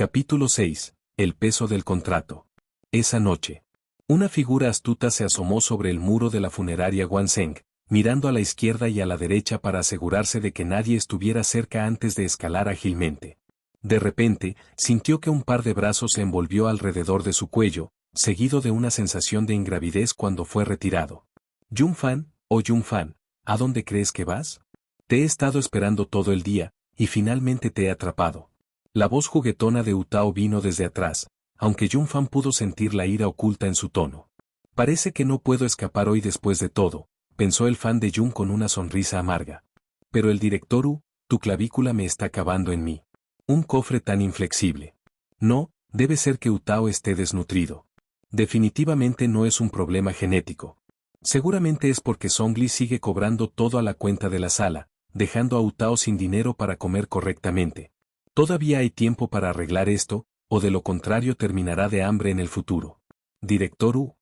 Capítulo 6. El peso del contrato. Esa noche, una figura astuta se asomó sobre el muro de la funeraria Guanseng, mirando a la izquierda y a la derecha para asegurarse de que nadie estuviera cerca antes de escalar ágilmente. De repente, sintió que un par de brazos se envolvió alrededor de su cuello, seguido de una sensación de ingravidez cuando fue retirado. Yun-fan, oh Yun-fan, ¿a dónde crees que vas? Te he estado esperando todo el día, y finalmente te he atrapado. La voz juguetona de Utao vino desde atrás, aunque Yun-fan pudo sentir la ira oculta en su tono. Parece que no puedo escapar hoy después de todo, pensó el fan de Yun con una sonrisa amarga. Pero el director tu clavícula me está cavando en mí. Un cofre tan inflexible. No, debe ser que Utao esté desnutrido. Definitivamente no es un problema genético. Seguramente es porque Songli sigue cobrando todo a la cuenta de la sala, dejando a Utao sin dinero para comer correctamente. Todavía hay tiempo para arreglar esto, o de lo contrario terminará de hambre en el futuro. Director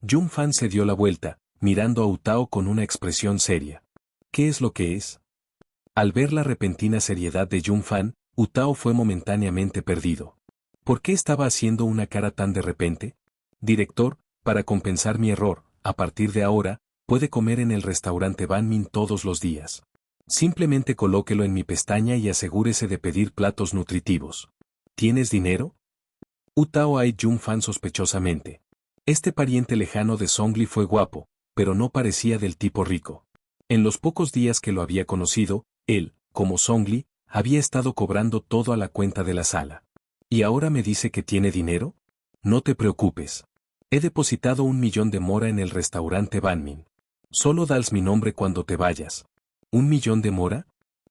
Yun-fan se dio la vuelta, mirando a Utao con una expresión seria. ¿Qué es lo que es? Al ver la repentina seriedad de Yun-fan, Utao fue momentáneamente perdido. ¿Por qué estaba haciendo una cara tan de repente? Director, para compensar mi error, a partir de ahora, puede comer en el restaurante Banmin todos los días. Simplemente colóquelo en mi pestaña y asegúrese de pedir platos nutritivos. ¿Tienes dinero? Utao eyó a Yun-fan sospechosamente. Este pariente lejano de Songli fue guapo, pero no parecía del tipo rico. En los pocos días que lo había conocido, él, como Songli, había estado cobrando todo a la cuenta de la sala. ¿Y ahora me dice que tiene dinero? No te preocupes. He depositado 1.000.000 de mora en el restaurante Banmin. Solo dals mi nombre cuando te vayas. ¿1.000.000 de mora?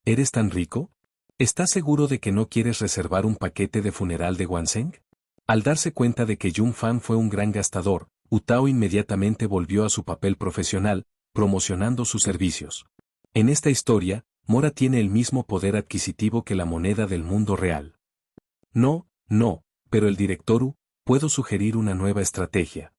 ¿Eres tan rico? ¿Estás seguro de que no quieres reservar un paquete de funeral de Guanseng? Al darse cuenta de que Yun-fan fue un gran gastador, Utao inmediatamente volvió a su papel profesional, promocionando sus servicios. En esta historia, mora tiene el mismo poder adquisitivo que la moneda del mundo real. No, pero el director puedo sugerir una nueva estrategia.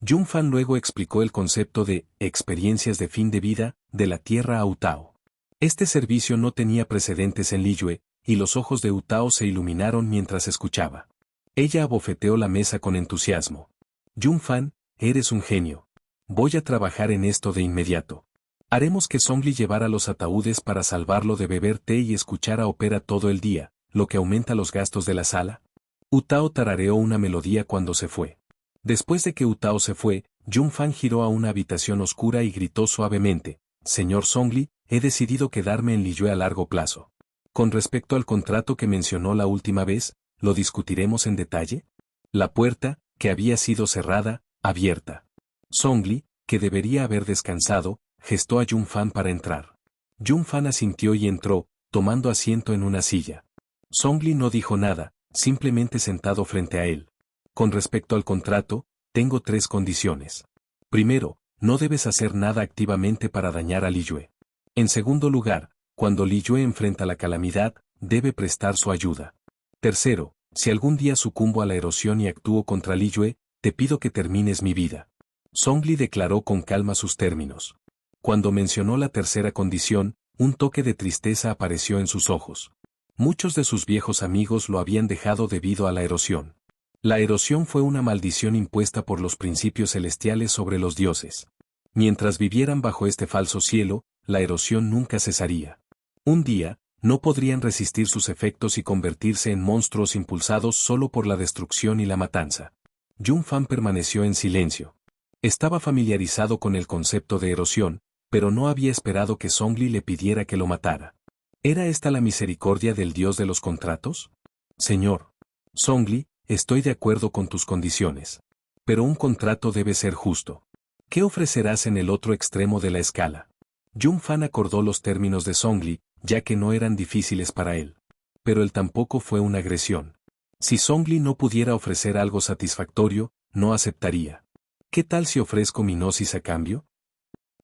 Yun-fan luego explicó el concepto de experiencias de fin de vida de la Tierra a Utao. Este servicio no tenía precedentes en Liyue, y los ojos de Utao se iluminaron mientras escuchaba. Ella abofeteó la mesa con entusiasmo. Yun-fan, eres un genio. Voy a trabajar en esto de inmediato. Haremos que Songli llevara los ataúdes para salvarlo de beber té y escuchar a ópera todo el día, lo que aumenta los gastos de la sala. Utao tarareó una melodía cuando se fue. Después de que Utao se fue, Yun-fan giró a una habitación oscura y gritó suavemente, «Señor Songli, he decidido quedarme en Liyue a largo plazo. Con respecto al contrato que mencionó la última vez, ¿lo discutiremos en detalle?» La puerta, que había sido cerrada, abierta. Songli, que debería haber descansado, gestó a Yun-fan para entrar. Yun-fan asintió y entró, tomando asiento en una silla. Songli no dijo nada, simplemente sentado frente a él. Con respecto al contrato, tengo 3 condiciones. Primero, no debes hacer nada activamente para dañar a Liyue. En segundo lugar, cuando Liyue enfrenta la calamidad, debe prestar su ayuda. Tercero, si algún día sucumbo a la erosión y actúo contra Liyue, te pido que termines mi vida. Songli declaró con calma sus términos. Cuando mencionó la tercera condición, un toque de tristeza apareció en sus ojos. Muchos de sus viejos amigos lo habían dejado debido a la erosión. La erosión fue una maldición impuesta por los principios celestiales sobre los dioses. Mientras vivieran bajo este falso cielo, la erosión nunca cesaría. Un día, no podrían resistir sus efectos y convertirse en monstruos impulsados solo por la destrucción y la matanza. Yun-fan permaneció en silencio. Estaba familiarizado con el concepto de erosión, pero no había esperado que Songli le pidiera que lo matara. ¿Era esta la misericordia del dios de los contratos? Señor Songli, estoy de acuerdo con tus condiciones. Pero un contrato debe ser justo. ¿Qué ofrecerás en el otro extremo de la escala? Yun-fan acordó los términos de Songli, ya que no eran difíciles para él. Pero él tampoco fue una agresión. Si Songli no pudiera ofrecer algo satisfactorio, no aceptaría. ¿Qué tal si ofrezco mi gnosis a cambio?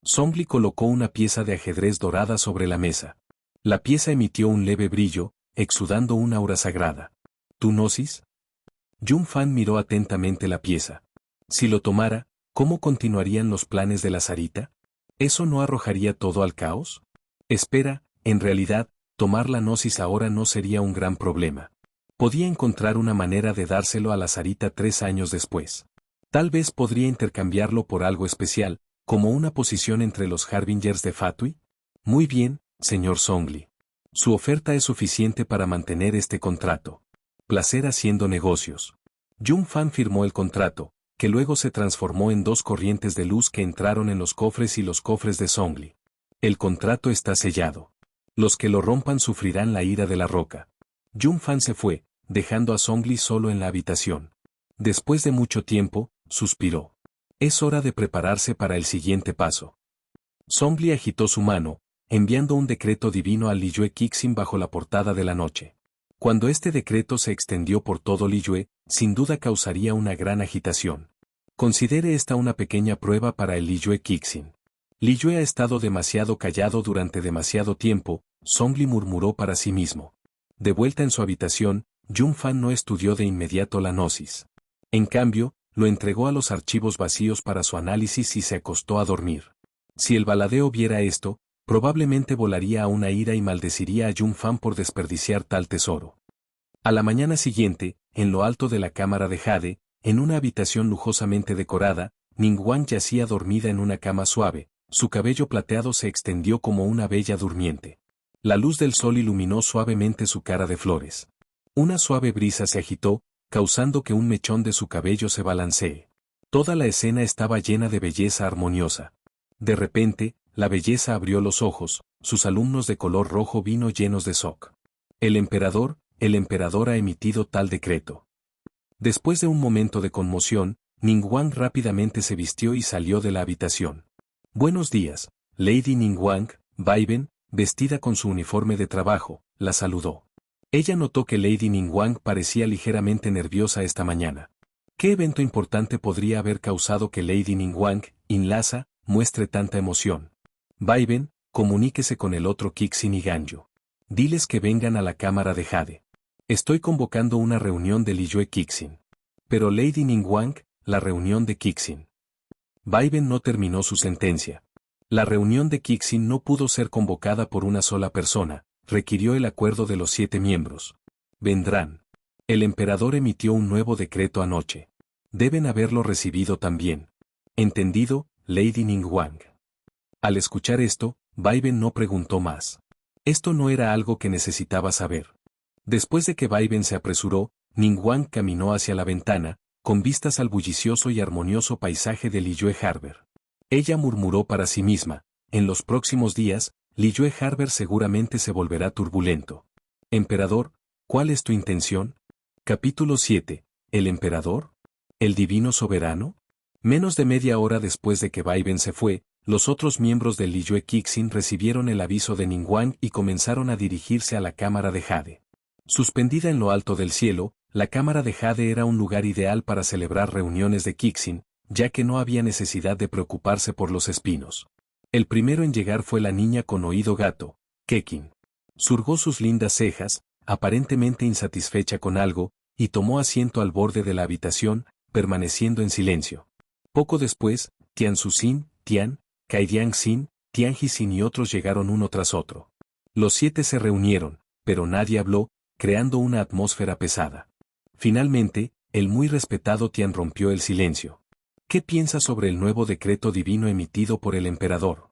Songli colocó una pieza de ajedrez dorada sobre la mesa. La pieza emitió un leve brillo, exudando una aura sagrada. ¿Tu gnosis? Yun-fan miró atentamente la pieza. Si lo tomara, ¿cómo continuarían los planes de la Sarita? ¿Eso no arrojaría todo al caos? Espera, en realidad, tomar la gnosis ahora no sería un gran problema. Podía encontrar una manera de dárselo a la Sarita 3 años después. Tal vez podría intercambiarlo por algo especial, como una posición entre los Harbingers de Fatui. Muy bien, señor Zhongli. Su oferta es suficiente para mantener este contrato. Placer haciendo negocios. Jun Fan firmó el contrato, que luego se transformó en 2 corrientes de luz que entraron en los cofres y los cofres de Zhongli. El contrato está sellado. Los que lo rompan sufrirán la ira de la roca. Jun Fan se fue, dejando a Zhongli solo en la habitación. Después de mucho tiempo, suspiró. Es hora de prepararse para el siguiente paso. Zhongli agitó su mano, enviando un decreto divino al Liyue Cixin bajo la portada de la noche. Cuando este decreto se extendió por todo Liyue, sin duda causaría una gran agitación. Considere esta una pequeña prueba para el Liyue Cixin. Liyue ha estado demasiado callado durante demasiado tiempo, Zhongli murmuró para sí mismo. De vuelta en su habitación, Jun Fan no estudió de inmediato la gnosis. En cambio, lo entregó a los archivos vacíos para su análisis y se acostó a dormir. Si el baladeo viera esto, probablemente volaría a una ira y maldeciría a Jun Fan por desperdiciar tal tesoro. A la mañana siguiente, en lo alto de la cámara de Jade, en una habitación lujosamente decorada, Ningguang yacía dormida en una cama suave, su cabello plateado se extendió como una bella durmiente. La luz del sol iluminó suavemente su cara de flores. Una suave brisa se agitó, causando que un mechón de su cabello se balancee. Toda la escena estaba llena de belleza armoniosa. De repente, la belleza abrió los ojos, sus alumnos de color rojo vino llenos de shock. El emperador ha emitido tal decreto. Después de un momento de conmoción, Ningguang rápidamente se vistió y salió de la habitación. Buenos días, Lady Ningguang, Vaiben, vestida con su uniforme de trabajo, la saludó. Ella notó que Lady Ningguang parecía ligeramente nerviosa esta mañana. ¿Qué evento importante podría haber causado que Lady Ningguang, Inlasa, muestre tanta emoción? Vaiben, comuníquese con el otro Cixin y Ganyu. Diles que vengan a la cámara de Jade. Estoy convocando una reunión de Liyue Cixin. Pero Lady Ningguang, la reunión de Cixin. Vaiben no terminó su sentencia. La reunión de Cixin no pudo ser convocada por una sola persona, requirió el acuerdo de los 7 miembros. Vendrán. El emperador emitió un nuevo decreto anoche. Deben haberlo recibido también. ¿Entendido, Lady Ningguang? Al escuchar esto, Vaiben no preguntó más. Esto no era algo que necesitaba saber. Después de que Vaiben se apresuró, Ningguang caminó hacia la ventana, con vistas al bullicioso y armonioso paisaje de Liyue Harbor. Ella murmuró para sí misma, en los próximos días, Liyue Harbor seguramente se volverá turbulento. Emperador, ¿cuál es tu intención? Capítulo 7. ¿El emperador? ¿El divino soberano? Menos de media hora después de que Vaiben se fue, los otros miembros del Liyue Cixin recibieron el aviso de Ningguang y comenzaron a dirigirse a la cámara de Jade. Suspendida en lo alto del cielo, la cámara de Jade era un lugar ideal para celebrar reuniones de Cixin, ya que no había necesidad de preocuparse por los espinos. El primero en llegar fue la niña con oído gato, Kekin. Surgó sus lindas cejas, aparentemente insatisfecha con algo, y tomó asiento al borde de la habitación, permaneciendo en silencio. Poco después, Tian Susin, Tian, Kaidian Xin, Tian Jixin y otros llegaron uno tras otro. Los 7 se reunieron, pero nadie habló, creando una atmósfera pesada. Finalmente, el muy respetado Tian rompió el silencio. ¿Qué piensas sobre el nuevo decreto divino emitido por el emperador?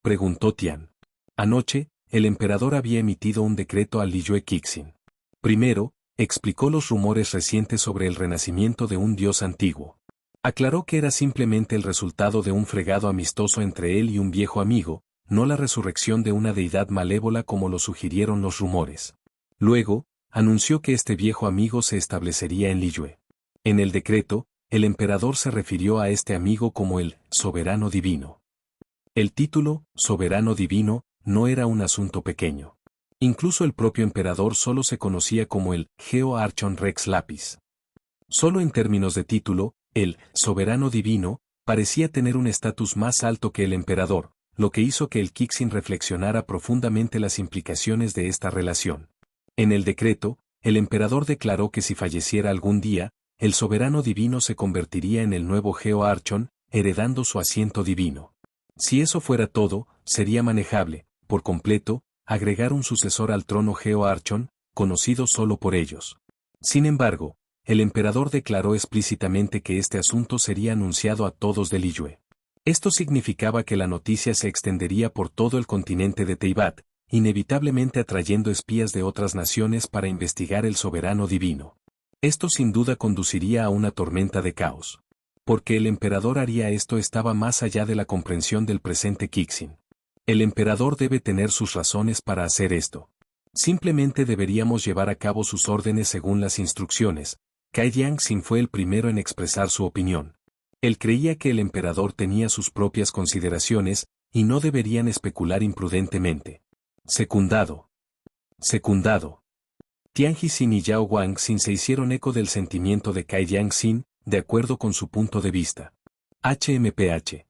Preguntó Tian. Anoche, el emperador había emitido un decreto al Liyue Cixin. Primero, explicó los rumores recientes sobre el renacimiento de un dios antiguo. Aclaró que era simplemente el resultado de un fregado amistoso entre él y un viejo amigo, no la resurrección de una deidad malévola como lo sugirieron los rumores. Luego, anunció que este viejo amigo se establecería en Liyue. En el decreto, el emperador se refirió a este amigo como el soberano divino. El título, soberano divino, no era un asunto pequeño. Incluso el propio emperador solo se conocía como el Geo Archon Rex Lapis. Solo en términos de título, el soberano divino parecía tener un estatus más alto que el emperador, lo que hizo que el Cixin reflexionara profundamente las implicaciones de esta relación. En el decreto, el emperador declaró que si falleciera algún día, el soberano divino se convertiría en el nuevo Geo Archon, heredando su asiento divino. Si eso fuera todo, sería manejable, por completo, agregar un sucesor al trono Geo Archon, conocido solo por ellos. Sin embargo, el emperador declaró explícitamente que este asunto sería anunciado a todos de Liyue. Esto significaba que la noticia se extendería por todo el continente de Teyvat, inevitablemente atrayendo espías de otras naciones para investigar el soberano divino. Esto sin duda conduciría a una tormenta de caos. Porque el emperador haría esto estaba más allá de la comprensión del presente Kixin. El emperador debe tener sus razones para hacer esto. Simplemente deberíamos llevar a cabo sus órdenes según las instrucciones. Kai Jiangxin fue el primero en expresar su opinión. Él creía que el emperador tenía sus propias consideraciones, y no deberían especular imprudentemente. Secundado. Secundado. Tian Jixin y Yao Guangxin se hicieron eco del sentimiento de Kai Jiangxin, de acuerdo con su punto de vista. HMPH.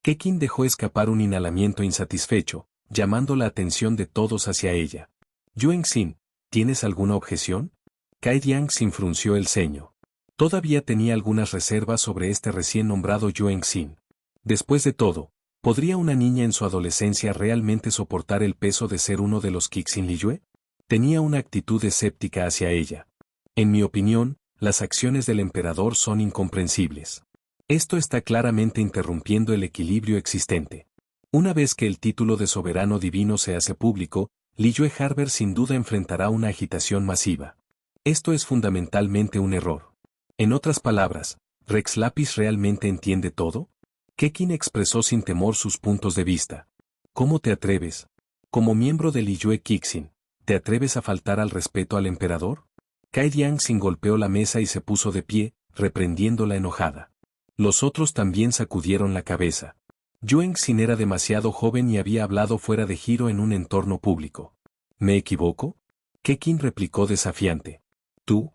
Keqin dejó escapar un inhalamiento insatisfecho, llamando la atención de todos hacia ella. Yuanxin, ¿tienes alguna objeción? Kai Jiangxin frunció el ceño. Todavía tenía algunas reservas sobre este recién nombrado Yuanxin. Después de todo, ¿podría una niña en su adolescencia realmente soportar el peso de ser uno de los Kixin Liyue? Tenía una actitud escéptica hacia ella. En mi opinión, las acciones del emperador son incomprensibles. Esto está claramente interrumpiendo el equilibrio existente. Una vez que el título de soberano divino se hace público, Liyue Harbor sin duda enfrentará una agitación masiva. Esto es fundamentalmente un error. En otras palabras, ¿Rex Lapis realmente entiende todo? Keqin expresó sin temor sus puntos de vista. ¿Cómo te atreves? Como miembro de Liyue Kixin, ¿te atreves a faltar al respeto al emperador? Kai Jiangxin golpeó la mesa y se puso de pie, reprendiéndola enojada. Los otros también sacudieron la cabeza. Yuanxin era demasiado joven y había hablado fuera de giro en un entorno público. ¿Me equivoco? Keqin replicó desafiante. ¿Tú?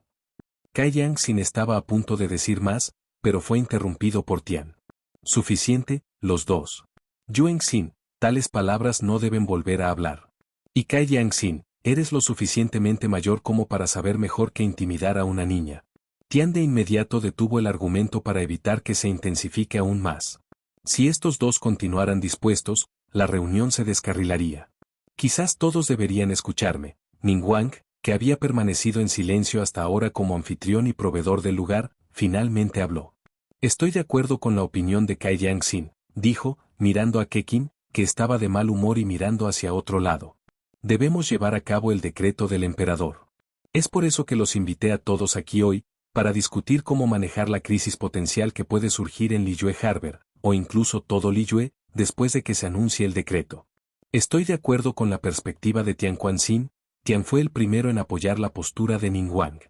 Kai Jiangxin estaba a punto de decir más, pero fue interrumpido por Tian. Suficiente, los dos. Yuanxin, tales palabras no deben volver a hablar. Y Kai Jiangxin, eres lo suficientemente mayor como para saber mejor que intimidar a una niña. Tian de inmediato detuvo el argumento para evitar que se intensifique aún más. Si estos dos continuaran dispuestos, la reunión se descarrilaría. Quizás todos deberían escucharme. Ningguang, que había permanecido en silencio hasta ahora como anfitrión y proveedor del lugar, finalmente habló. Estoy de acuerdo con la opinión de Kai Jiangxin, dijo, mirando a Keqin, que estaba de mal humor y mirando hacia otro lado. Debemos llevar a cabo el decreto del emperador. Es por eso que los invité a todos aquí hoy, para discutir cómo manejar la crisis potencial que puede surgir en Liyue Harbor, o incluso todo Liyue, después de que se anuncie el decreto. Estoy de acuerdo con la perspectiva de Tian Quanxin. Tian fue el primero en apoyar la postura de Ningguang.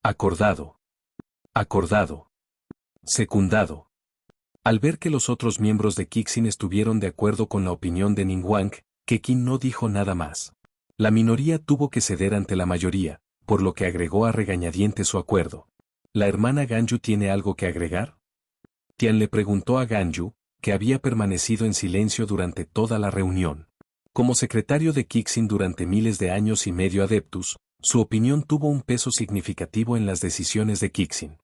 Acordado. Acordado. Secundado. Al ver que los otros miembros de Kixin estuvieron de acuerdo con la opinión de Ningguang, Keqin no dijo nada más. La minoría tuvo que ceder ante la mayoría, por lo que agregó a regañadientes su acuerdo. ¿La hermana Ganyu tiene algo que agregar? Tian le preguntó a Ganyu, que había permanecido en silencio durante toda la reunión. Como secretario de Kixin durante miles de años y medio adeptus, su opinión tuvo un peso significativo en las decisiones de Kixin.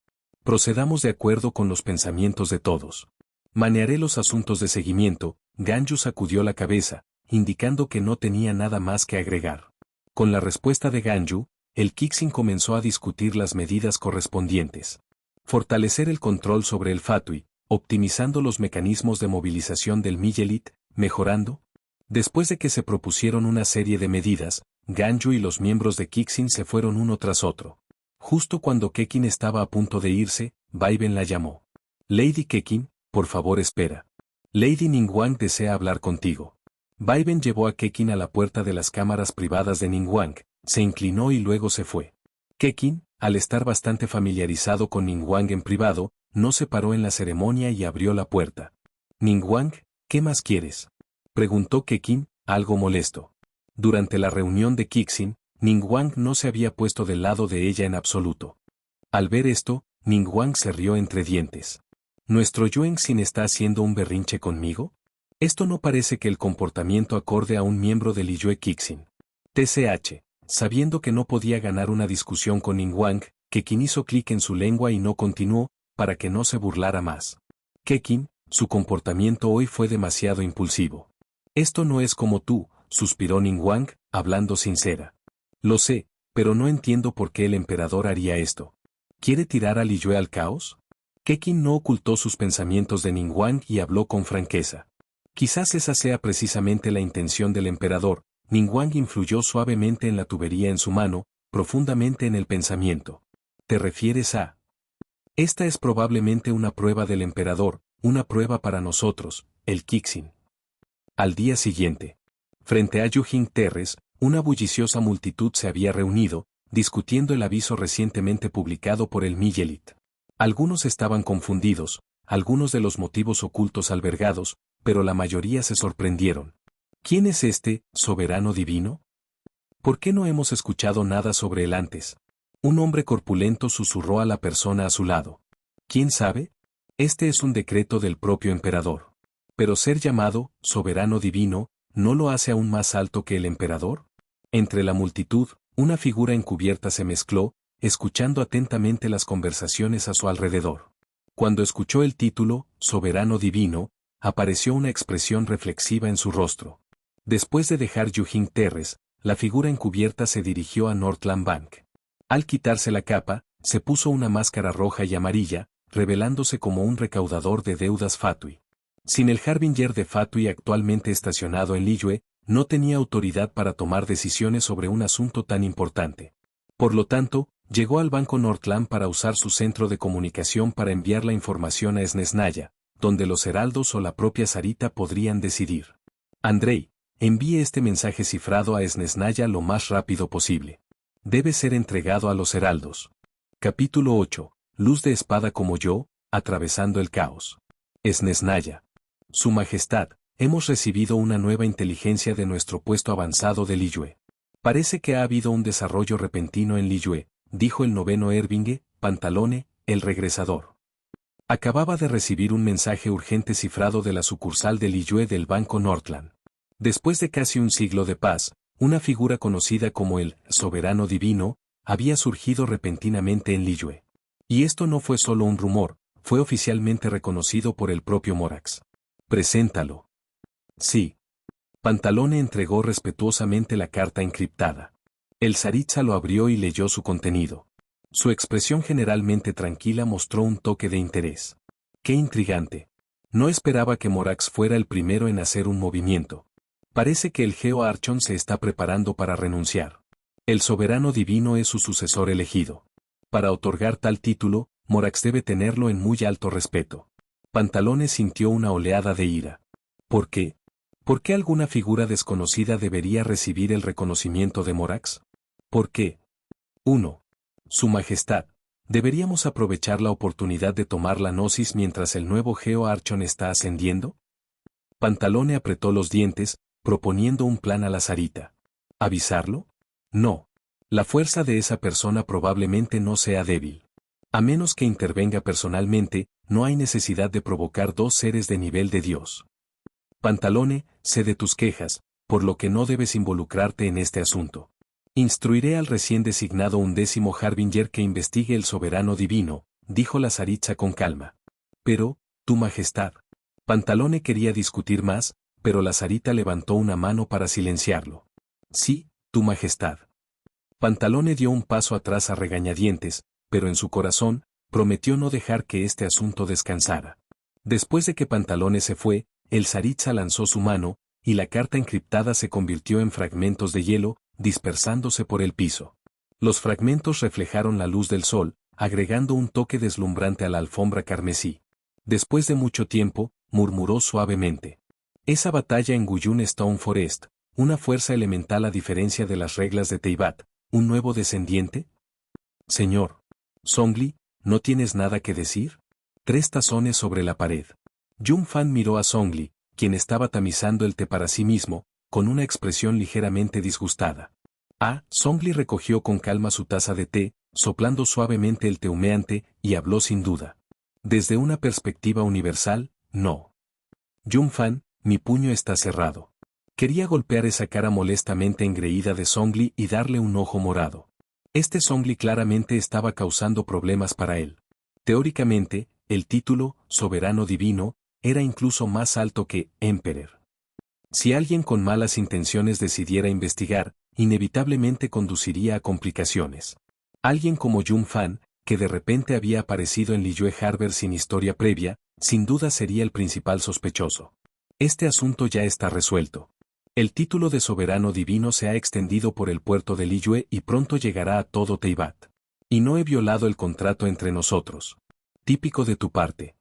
Procedamos de acuerdo con los pensamientos de todos. Manearé los asuntos de seguimiento. Ganyu sacudió la cabeza, indicando que no tenía nada más que agregar. Con la respuesta de Ganyu, el Kixin comenzó a discutir las medidas correspondientes. Fortalecer el control sobre el Fatui, optimizando los mecanismos de movilización del Miyelit, mejorando. Después de que se propusieron una serie de medidas, Ganyu y los miembros de Kixin se fueron uno tras otro. Justo cuando Keqin estaba a punto de irse, Baiben la llamó. Lady Keqin, por favor espera. Lady Ningguang desea hablar contigo. Baiben llevó a Keqin a la puerta de las cámaras privadas de Ningguang, se inclinó y luego se fue. Keqin, al estar bastante familiarizado con Ningguang en privado, no se paró en la ceremonia y abrió la puerta. Ningguang, ¿qué más quieres?, preguntó Keqin, algo molesto. Durante la reunión de Kixin, Ningguang no se había puesto del lado de ella en absoluto. Al ver esto, Ningguang se rió entre dientes. ¿Nuestro Yuanxin está haciendo un berrinche conmigo? Esto no parece que el comportamiento acorde a un miembro del Liyue Kixin. TCH, sabiendo que no podía ganar una discusión con Ningguang, Keqin hizo clic en su lengua y no continuó, para que no se burlara más. Keqin, su comportamiento hoy fue demasiado impulsivo. Esto no es como tú, suspiró Ningguang, hablando sincera. Lo sé, Pero no entiendo por qué el emperador haría esto. ¿Quiere tirar a Liyue al caos? Keqing no ocultó sus pensamientos de Ningguang y habló con franqueza. Quizás esa sea precisamente la intención del emperador. Ningguang influyó suavemente en la tubería en su mano, profundamente en el pensamiento. ¿Te refieres a? Esta es probablemente una prueba del emperador, una prueba para nosotros, el Kixin. Al día siguiente, frente a Yujing Terrace, una bulliciosa multitud se había reunido, discutiendo el aviso recientemente publicado por el Miyelit. Algunos estaban confundidos, algunos de los motivos ocultos albergados, pero la mayoría se sorprendieron. ¿Quién es este soberano divino? ¿Por qué no hemos escuchado nada sobre él antes? Un hombre corpulento susurró a la persona a su lado. ¿Quién sabe? Este es un decreto del propio emperador. Pero ser llamado soberano divino, ¿no lo hace aún más alto que el emperador? Entre la multitud, una figura encubierta se mezcló, escuchando atentamente las conversaciones a su alrededor. Cuando escuchó el título, soberano divino, apareció una expresión reflexiva en su rostro. Después de dejar Yujing Terrace, la figura encubierta se dirigió a Northland Bank. Al quitarse la capa, se puso una máscara roja y amarilla, revelándose como un recaudador de deudas Fatui. Sin el Harbinger de Fatui actualmente estacionado en Liyue, no tenía autoridad para tomar decisiones sobre un asunto tan importante. Por lo tanto, llegó al Banco Northland para usar su centro de comunicación para enviar la información a Snezhnaya, donde los heraldos o la propia Sarita podrían decidir. Andrei, envíe este mensaje cifrado a Snezhnaya lo más rápido posible. Debe ser entregado a los heraldos. Capítulo 8. Luz de espada como yo, atravesando el caos. Snezhnaya. Su Majestad, hemos recibido una nueva inteligencia de nuestro puesto avanzado de Liyue. Parece que ha habido un desarrollo repentino en Liyue, dijo el noveno Ervinge, Pantalone, el regresador. Acababa de recibir un mensaje urgente cifrado de la sucursal de Liyue del Banco Northland. Después de casi un siglo de paz, una figura conocida como el soberano divino, había surgido repentinamente en Liyue. Y esto no fue solo un rumor, fue oficialmente reconocido por el propio Morax. Preséntalo. Sí. Pantalone entregó respetuosamente la carta encriptada. El zaritza lo abrió y leyó su contenido. Su expresión generalmente tranquila mostró un toque de interés. ¡Qué intrigante! No esperaba que Morax fuera el primero en hacer un movimiento. Parece que el Geo Archon se está preparando para renunciar. El soberano divino es su sucesor elegido. Para otorgar tal título, Morax debe tenerlo en muy alto respeto. Pantalone sintió una oleada de ira. ¿Por qué? ¿Por qué alguna figura desconocida debería recibir el reconocimiento de Morax? ¿Por qué? 1. Su Majestad, ¿deberíamos aprovechar la oportunidad de tomar la gnosis mientras el nuevo Geo Archon está ascendiendo? Pantalone apretó los dientes, proponiendo un plan a la Sarita. ¿Avisarlo? No. La fuerza de esa persona probablemente no sea débil. A menos que intervenga personalmente, no hay necesidad de provocar dos seres de nivel de Dios. Pantalone, sé de tus quejas, por lo que no debes involucrarte en este asunto. Instruiré al recién designado 11º Harbinger que investigue el soberano divino, dijo la Zaritza con calma. Pero, tu majestad. Pantalone quería discutir más, pero la Sarita levantó una mano para silenciarlo. Sí, tu majestad. Pantalone dio un paso atrás a regañadientes, pero en su corazón, prometió no dejar que este asunto descansara. Después de que Pantalone se fue, el Zaritza lanzó su mano, y la carta encriptada se convirtió en fragmentos de hielo, dispersándose por el piso. Los fragmentos reflejaron la luz del sol, agregando un toque deslumbrante a la alfombra carmesí. Después de mucho tiempo, murmuró suavemente. Esa batalla en Guyun Stone Forest, una fuerza elemental a diferencia de las reglas de Teyvat, ¿un nuevo descendiente? Señor. Zhongli, ¿no tienes nada que decir? 3 tazones sobre la pared. Yun Fan miró a Zhongli, quien estaba tamizando el té para sí mismo, con una expresión ligeramente disgustada. Zhongli recogió con calma su taza de té, soplando suavemente el té humeante, y habló sin duda. Desde una perspectiva universal, no. Yun Fan, mi puño está cerrado. Quería golpear esa cara molestamente engreída de Zhongli y darle un ojo morado. Este Zhongli claramente estaba causando problemas para él. Teóricamente, el título, soberano divino, era incluso más alto que Emperor. Si alguien con malas intenciones decidiera investigar, inevitablemente conduciría a complicaciones. Alguien como Jun Fan, que de repente había aparecido en Liyue Harbor sin historia previa, sin duda sería el principal sospechoso. Este asunto ya está resuelto. El título de soberano divino se ha extendido por el puerto de Liyue y pronto llegará a todo Teyvat. Y no he violado el contrato entre nosotros. Típico de tu parte.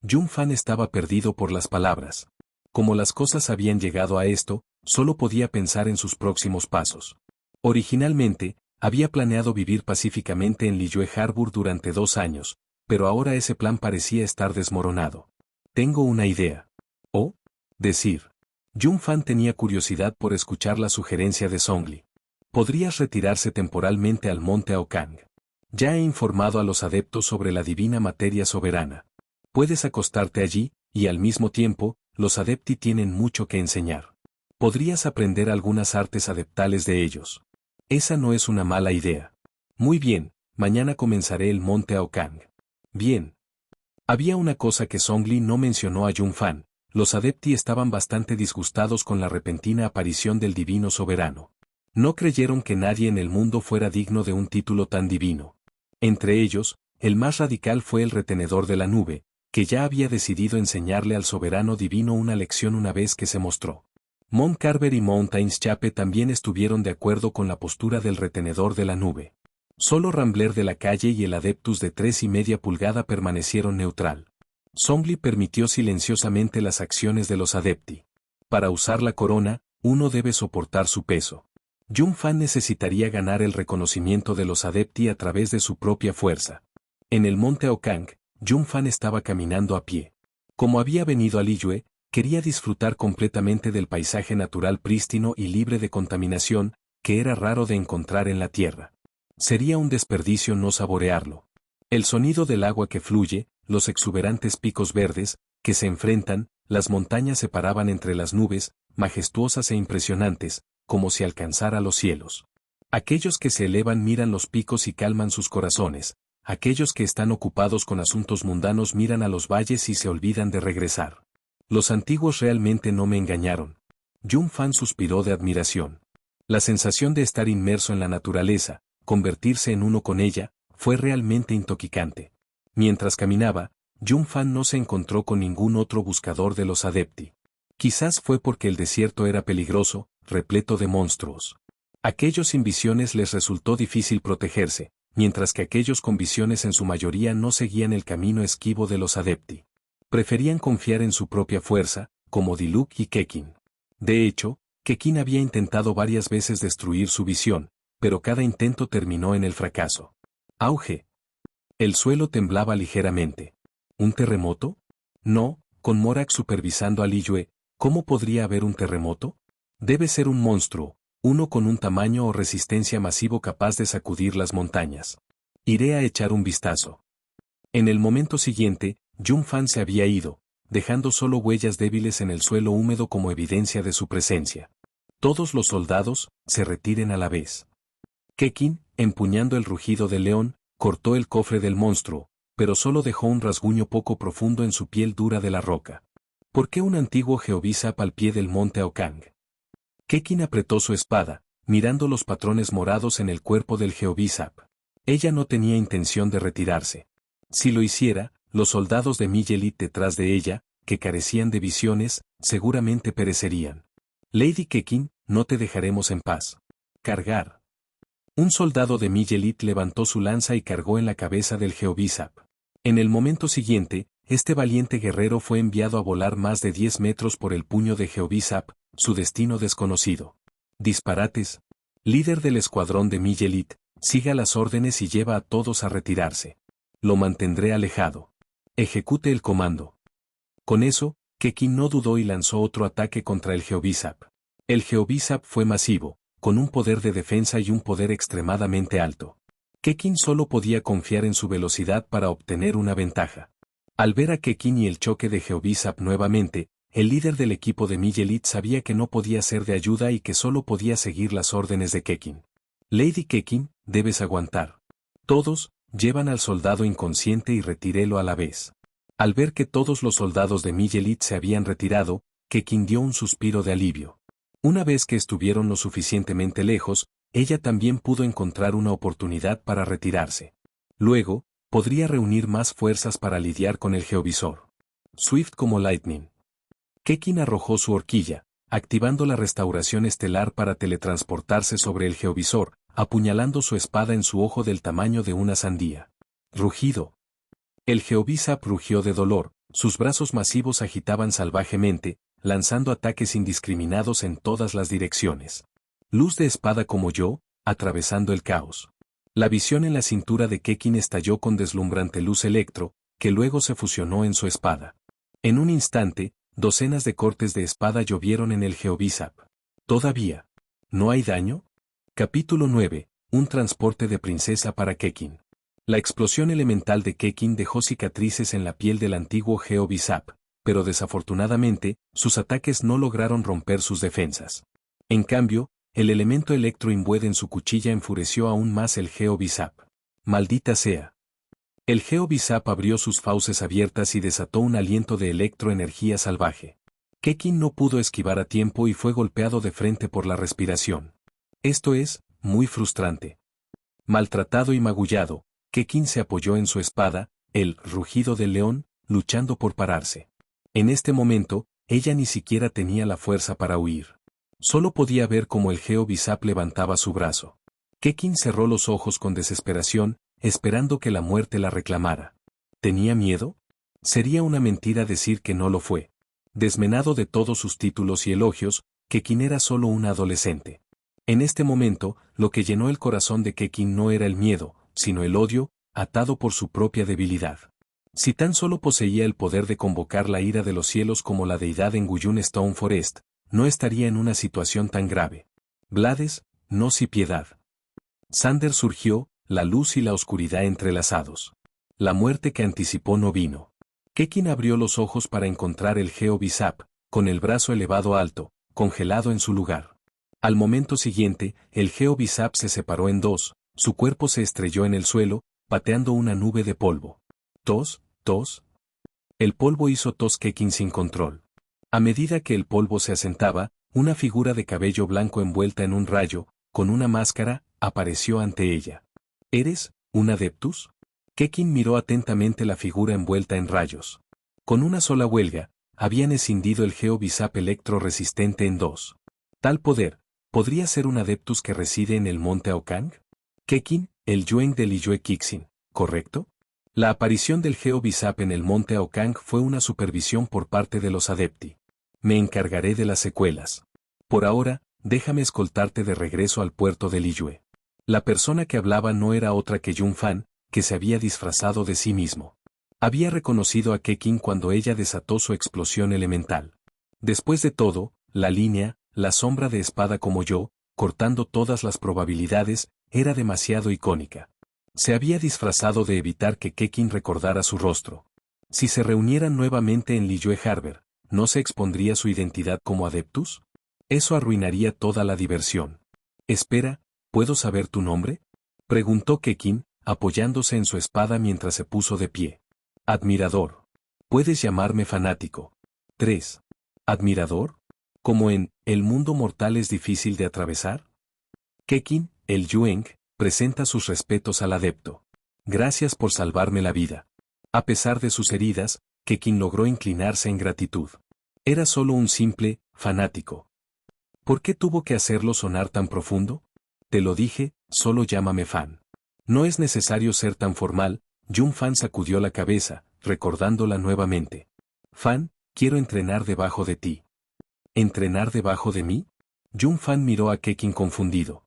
Jun Fan estaba perdido por las palabras. Como las cosas habían llegado a esto, solo podía pensar en sus próximos pasos. Originalmente, había planeado vivir pacíficamente en Liyue Harbor durante 2 años, pero ahora ese plan parecía estar desmoronado. Tengo una idea. ¿Oh? Decir. Jun Fan tenía curiosidad por escuchar la sugerencia de Zhongli. Podrías retirarse temporalmente al monte Aokang. Ya he informado a los adeptos sobre la divina materia soberana. Puedes acostarte allí, y al mismo tiempo, los adepti tienen mucho que enseñar. Podrías aprender algunas artes adeptales de ellos. Esa no es una mala idea. Muy bien, mañana comenzaré el monte Aokang. Bien. Había una cosa que Zhongli no mencionó a Jun Fan. Los adepti estaban bastante disgustados con la repentina aparición del divino soberano. No creyeron que nadie en el mundo fuera digno de un título tan divino. Entre ellos, el más radical fue el retenedor de la nube, que ya había decidido enseñarle al soberano divino una lección una vez que se mostró. Mount Carver y Mountains Chape también estuvieron de acuerdo con la postura del retenedor de la nube. Solo Rambler de la calle y el Adeptus de 3,5 pulgadas permanecieron neutral. Zhongli permitió silenciosamente las acciones de los adepti. Para usar la corona, uno debe soportar su peso. Jun Fan necesitaría ganar el reconocimiento de los adepti a través de su propia fuerza. En el monte Aokang, Jun Fan estaba caminando a pie. Como había venido a Liyue, quería disfrutar completamente del paisaje natural prístino y libre de contaminación, que era raro de encontrar en la tierra. Sería un desperdicio no saborearlo. El sonido del agua que fluye, los exuberantes picos verdes, que se enfrentan, las montañas se paraban entre las nubes, majestuosas e impresionantes, como si alcanzara los cielos. Aquellos que se elevan miran los picos y calman sus corazones, aquellos que están ocupados con asuntos mundanos miran a los valles y se olvidan de regresar. Los antiguos realmente no me engañaron. Jun Fan suspiró de admiración. La sensación de estar inmerso en la naturaleza, convertirse en uno con ella, fue realmente intoxicante. Mientras caminaba, Jun Fan no se encontró con ningún otro buscador de los adepti. Quizás fue porque el desierto era peligroso, repleto de monstruos. Aquellos sin visiones les resultó difícil protegerse, mientras que aquellos con visiones en su mayoría no seguían el camino esquivo de los adepti. Preferían confiar en su propia fuerza, como Diluc y Kekin. De hecho, Kekin había intentado varias veces destruir su visión, pero cada intento terminó en el fracaso. Auge. El suelo temblaba ligeramente. ¿Un terremoto? No, con Morak supervisando a Liyue, ¿cómo podría haber un terremoto? Debe ser un monstruo, uno con un tamaño o resistencia masivo capaz de sacudir las montañas. Iré a echar un vistazo. En el momento siguiente, Jun Fan se había ido, dejando solo huellas débiles en el suelo húmedo como evidencia de su presencia. Todos los soldados, se retiren a la vez. Kekin, empuñando el rugido del león, cortó el cofre del monstruo, pero solo dejó un rasguño poco profundo en su piel dura de la roca. ¿Por qué un antiguo Geobisap al pie del monte Aokang? Kekin apretó su espada, mirando los patrones morados en el cuerpo del Geobisap. Ella no tenía intención de retirarse. Si lo hiciera, los soldados de Miyelit detrás de ella, que carecían de visiones, seguramente perecerían. Lady Kekin, no te dejaremos en paz. Cargar. Un soldado de Miyelit levantó su lanza y cargó en la cabeza del Geobisap. En el momento siguiente, este valiente guerrero fue enviado a volar más de 10 metros por el puño de Geobisap, su destino desconocido. Disparates. Líder del escuadrón de Miyelit, siga las órdenes y lleva a todos a retirarse. Lo mantendré alejado. Ejecute el comando. Con eso, Kekin no dudó y lanzó otro ataque contra el Geobisap. El Geobisap fue masivo, con un poder de defensa y un poder extremadamente alto. Kekin solo podía confiar en su velocidad para obtener una ventaja. Al ver a Kekin y el choque de Geobisap nuevamente, el líder del equipo de Miyelit sabía que no podía ser de ayuda y que solo podía seguir las órdenes de Kekin. Lady Kekin, debes aguantar. Todos, llevan al soldado inconsciente y retírenlo a la vez. Al ver que todos los soldados de Miyelit se habían retirado, Kekin dio un suspiro de alivio. Una vez que estuvieron lo suficientemente lejos, ella también pudo encontrar una oportunidad para retirarse. Luego, podría reunir más fuerzas para lidiar con el geovisor. Swift como Lightning. Kekin arrojó su horquilla, activando la restauración estelar para teletransportarse sobre el geovisor, apuñalando su espada en su ojo del tamaño de una sandía. Rugido. El Geovisap rugió de dolor, sus brazos masivos agitaban salvajemente, lanzando ataques indiscriminados en todas las direcciones. Luz de espada como yo, atravesando el caos. La visión en la cintura de Kekin estalló con deslumbrante luz electro, que luego se fusionó en su espada. En un instante, docenas de cortes de espada llovieron en el Geovisap. ¿Todavía no hay daño? Capítulo 9. Un transporte de princesa para Kekin. La explosión elemental de Kekin dejó cicatrices en la piel del antiguo Geovisap, pero desafortunadamente, sus ataques no lograron romper sus defensas. En cambio, el elemento electro imbuido en su cuchilla enfureció aún más el Geovisap. ¡Maldita sea! El Geovisap abrió sus fauces abiertas y desató un aliento de electroenergía salvaje. Kekin no pudo esquivar a tiempo y fue golpeado de frente por la respiración. Esto es, muy frustrante. Maltratado y magullado, Kekin se apoyó en su espada, el rugido del león, luchando por pararse. En este momento, ella ni siquiera tenía la fuerza para huir. Solo podía ver cómo el Geovisap levantaba su brazo. Kekin cerró los ojos con desesperación, esperando que la muerte la reclamara. ¿Tenía miedo? Sería una mentira decir que no lo fue. Desmenado de todos sus títulos y elogios, Kekin era solo una adolescente. En este momento, lo que llenó el corazón de Kekin no era el miedo, sino el odio, atado por su propia debilidad. Si tan solo poseía el poder de convocar la ira de los cielos como la deidad en Guyun Stone Forest, no estaría en una situación tan grave. Blades, no si piedad. Sander surgió, la luz y la oscuridad entrelazados. La muerte que anticipó no vino. Kekin abrió los ojos para encontrar el Geovisap, con el brazo elevado alto, congelado en su lugar. Al momento siguiente, el Geovisap se separó en dos, su cuerpo se estrelló en el suelo, pateando una nube de polvo. Tos, tos. El polvo hizo tos Kekin sin control. A medida que el polvo se asentaba, una figura de cabello blanco envuelta en un rayo, con una máscara, apareció ante ella. ¿Eres un adeptus? Kekin miró atentamente la figura envuelta en rayos. Con una sola huelga, habían escindido el Geovisap electro resistente en dos. Tal poder, ¿podría ser un adeptus que reside en el monte Aokang? Kekin, el Yueng del Liyue Kixin, ¿correcto? La aparición del Geovisap en el monte Aokang fue una supervisión por parte de los adepti. Me encargaré de las secuelas. Por ahora, déjame escoltarte de regreso al puerto de Liyue. La persona que hablaba no era otra que Yun Fan, que se había disfrazado de sí mismo. Había reconocido a Kekin cuando ella desató su explosión elemental. Después de todo, la línea, la sombra de espada como yo, cortando todas las probabilidades, era demasiado icónica. Se había disfrazado de evitar que Kekin recordara su rostro. Si se reunieran nuevamente en Liyue Harbor, ¿no se expondría su identidad como adeptus? Eso arruinaría toda la diversión. Espera, ¿puedo saber tu nombre? Preguntó Kekin, apoyándose en su espada mientras se puso de pie. Admirador. Puedes llamarme fanático. 3. ¿Admirador? ¿Como en el mundo mortal es difícil de atravesar? Kekin, el Yueng, presenta sus respetos al adepto. Gracias por salvarme la vida. A pesar de sus heridas, Kekin logró inclinarse en gratitud. Era solo un simple fanático. ¿Por qué tuvo que hacerlo sonar tan profundo? Te lo dije, solo llámame fan. No es necesario ser tan formal. Yun Fan sacudió la cabeza, recordándola nuevamente. Fan, quiero entrenar debajo de ti. ¿Entrenar debajo de mí? Yun Fan miró a Kekin confundido.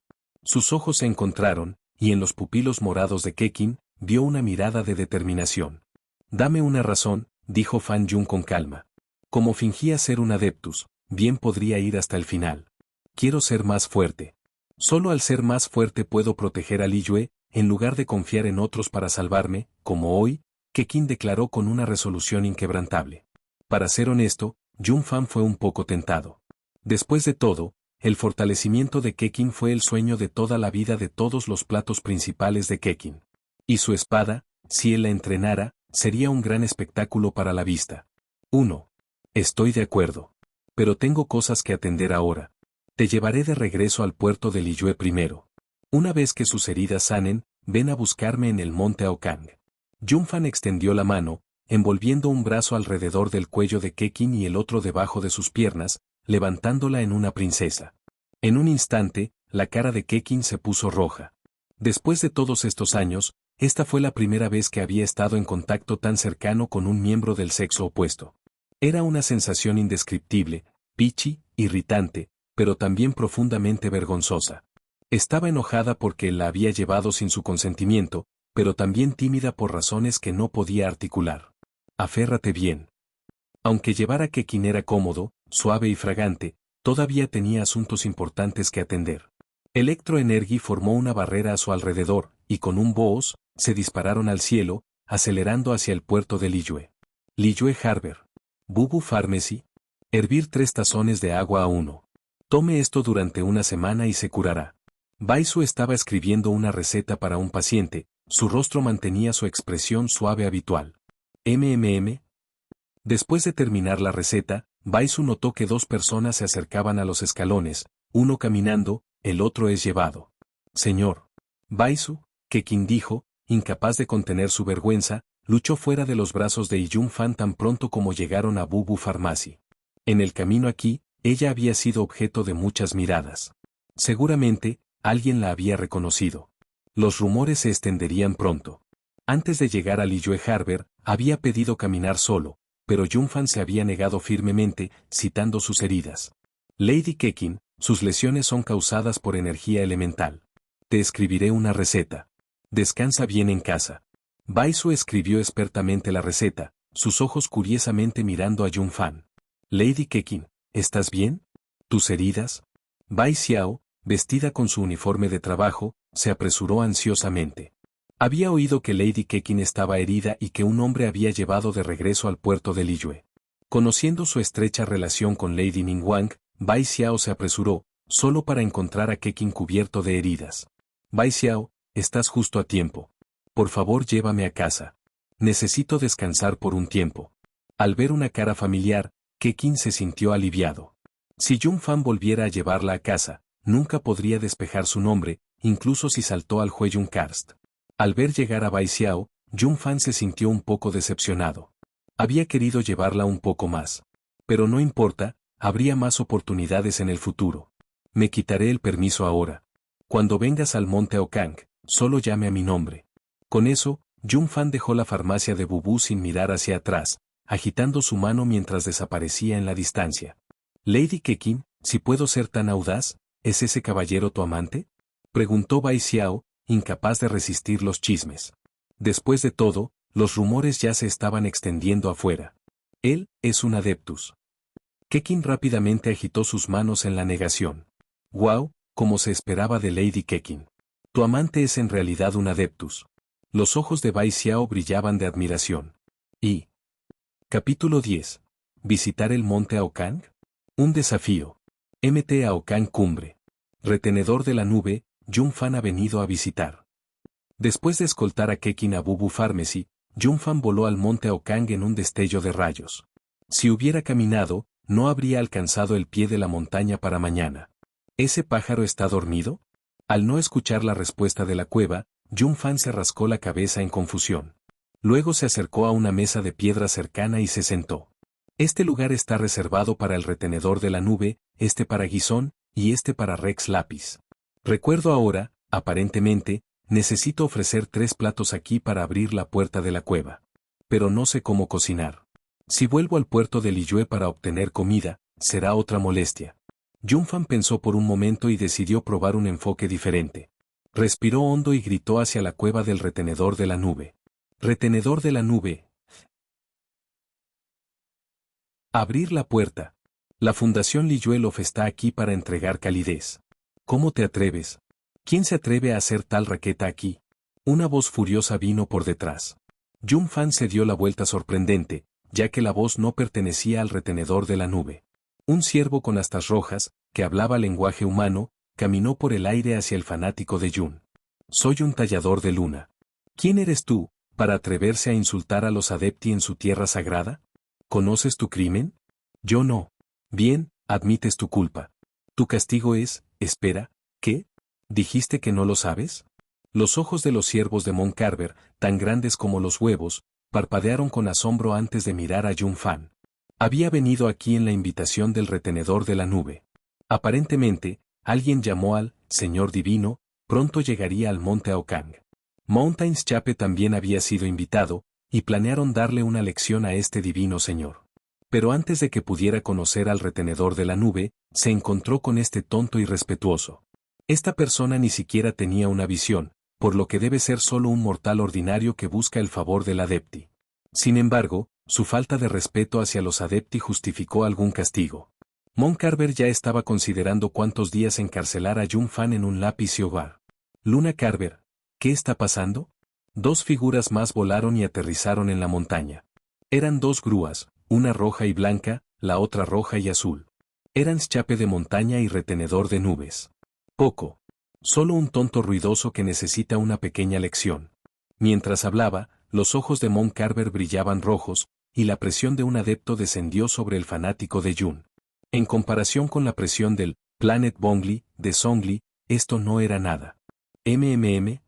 Sus ojos se encontraron, y en los pupilos morados de Kekin, vio una mirada de determinación. Dame una razón, dijo Fan Yun con calma. Como fingía ser un adeptus, bien podría ir hasta el final. Quiero ser más fuerte. Solo al ser más fuerte puedo proteger a Liyue, en lugar de confiar en otros para salvarme, como hoy, Kekin declaró con una resolución inquebrantable. Para ser honesto, Yun Fan fue un poco tentado. Después de todo, el fortalecimiento de Kekin fue el sueño de toda la vida de todos los platos principales de Kekin. Y su espada, si él la entrenara, sería un gran espectáculo para la vista. 1. Estoy de acuerdo. Pero tengo cosas que atender ahora. Te llevaré de regreso al puerto de Liyue primero. Una vez que sus heridas sanen, ven a buscarme en el monte Aokang. Junfan extendió la mano, envolviendo un brazo alrededor del cuello de Kekin y el otro debajo de sus piernas, levantándola en una princesa. En un instante, la cara de Kekin se puso roja. Después de todos estos años, esta fue la primera vez que había estado en contacto tan cercano con un miembro del sexo opuesto. Era una sensación indescriptible, pichi, irritante, pero también profundamente vergonzosa. Estaba enojada porque él la había llevado sin su consentimiento, pero también tímida por razones que no podía articular. Aférrate bien. Aunque llevar a Kekin era cómodo, suave y fragante, todavía tenía asuntos importantes que atender. Electro Energy formó una barrera a su alrededor, y con un boos, se dispararon al cielo, acelerando hacia el puerto de Liyue. Liyue Harbor. Bubu Pharmacy. Hervir 3 tazones de agua a 1. Tome esto durante una semana y se curará. Baisu estaba escribiendo una receta para un paciente, su rostro mantenía su expresión suave habitual. MMM. Después de terminar la receta, Baisu notó que 2 personas se acercaban a los escalones, uno caminando, el otro es llevado. Señor. Baisu, Kekin dijo, incapaz de contener su vergüenza, luchó fuera de los brazos de Junfan tan pronto como llegaron a Bubu Pharmacy. En el camino aquí, ella había sido objeto de muchas miradas. Seguramente, alguien la había reconocido. Los rumores se extenderían pronto. Antes de llegar a Liyue Harbor, había pedido caminar solo, pero Junfan se había negado firmemente, citando sus heridas. Lady Kekin, sus lesiones son causadas por energía elemental. Te escribiré una receta. Descansa bien en casa. Baisu escribió expertamente la receta, sus ojos curiosamente mirando a Junfan. Lady Kekin, ¿estás bien? ¿Tus heridas? Bai Xiao, vestida con su uniforme de trabajo, se apresuró ansiosamente. Había oído que Lady Kekin estaba herida y que un hombre había llevado de regreso al puerto de Liyue. Conociendo su estrecha relación con Lady Ningguang, Bai Xiao se apresuró, solo para encontrar a Kekin cubierto de heridas. Bai Xiao, estás justo a tiempo. Por favor llévame a casa. Necesito descansar por un tiempo. Al ver una cara familiar, Kekin se sintió aliviado. Si Junfan volviera a llevarla a casa, nunca podría despejar su nombre, incluso si saltó al Hueyun Karst. Al ver llegar a Bai Xiao, Junfan se sintió un poco decepcionado. Había querido llevarla un poco más. Pero no importa, habría más oportunidades en el futuro. Me quitaré el permiso ahora. Cuando vengas al monte Aokang, solo llame a mi nombre. Con eso, Junfan dejó la farmacia de Bubu sin mirar hacia atrás, agitando su mano mientras desaparecía en la distancia. Lady Kekin, si puedo ser tan audaz, ¿es ese caballero tu amante? Preguntó Bai Xiao, incapaz de resistir los chismes. Después de todo, los rumores ya se estaban extendiendo afuera. Él es un adeptus. Kekin rápidamente agitó sus manos en la negación. Wow, como se esperaba de Lady Kekin. Tu amante es en realidad un adeptus. Los ojos de Bai Xiao brillaban de admiración. Y... Capítulo 10. ¿Visitar el monte Aokang? Un desafío. MT Aokang Cumbre. Retenedor de la nube, Junfan ha venido a visitar. Después de escoltar a Kekin a Bubu Pharmacy, Junfan voló al monte Aokang en un destello de rayos. Si hubiera caminado, no habría alcanzado el pie de la montaña para mañana. ¿Ese pájaro está dormido? Al no escuchar la respuesta de la cueva, Junfan se rascó la cabeza en confusión. Luego se acercó a una mesa de piedra cercana y se sentó. Este lugar está reservado para el retenedor de la nube, este para Guisón, y este para Rex Lapis. Recuerdo ahora, aparentemente, necesito ofrecer 3 platos aquí para abrir la puerta de la cueva. Pero no sé cómo cocinar. Si vuelvo al puerto de Liyue para obtener comida, será otra molestia. Junfan pensó por un momento y decidió probar un enfoque diferente. Respiró hondo y gritó hacia la cueva del retenedor de la nube. Retenedor de la nube. Abrir la puerta. La Fundación Liyue Love está aquí para entregar calidez. ¿Cómo te atreves? ¿Quién se atreve a hacer tal raqueta aquí? Una voz furiosa vino por detrás. Junfan se dio la vuelta sorprendente, ya que la voz no pertenecía al retenedor de la nube. Un ciervo con astas rojas, que hablaba lenguaje humano, caminó por el aire hacia el fanático de Jun. Soy un tallador de luna. ¿Quién eres tú, para atreverse a insultar a los adepti en su tierra sagrada? ¿Conoces tu crimen? Yo no. Bien, admites tu culpa. Tu castigo es, espera, ¿qué? ¿Dijiste que no lo sabes? Los ojos de los siervos de Mon Carver, tan grandes como los huevos, parpadearon con asombro antes de mirar a Yun Fan. Había venido aquí en la invitación del retenedor de la nube. Aparentemente, alguien llamó al Señor Divino, pronto llegaría al monte Aokang. Mountains Chape también había sido invitado, y planearon darle una lección a este divino señor. Pero antes de que pudiera conocer al retenedor de la nube, se encontró con este tonto irrespetuoso. Esta persona ni siquiera tenía una visión, por lo que debe ser solo un mortal ordinario que busca el favor del adepti. Sin embargo, su falta de respeto hacia los adepti justificó algún castigo. Mon Carver ya estaba considerando cuántos días encarcelar a Yun Fan en un lápiz y hogar. Luna Carver, ¿qué está pasando? Dos figuras más volaron y aterrizaron en la montaña. Eran dos grúas, una roja y blanca, la otra roja y azul. Eran Chape de montaña y retenedor de nubes. Poco. Solo un tonto ruidoso que necesita una pequeña lección. Mientras hablaba, los ojos de Mon Carver brillaban rojos, y la presión de un adepto descendió sobre el fanático de Yun. En comparación con la presión del Planet Bongli de Songli, esto no era nada. MMM.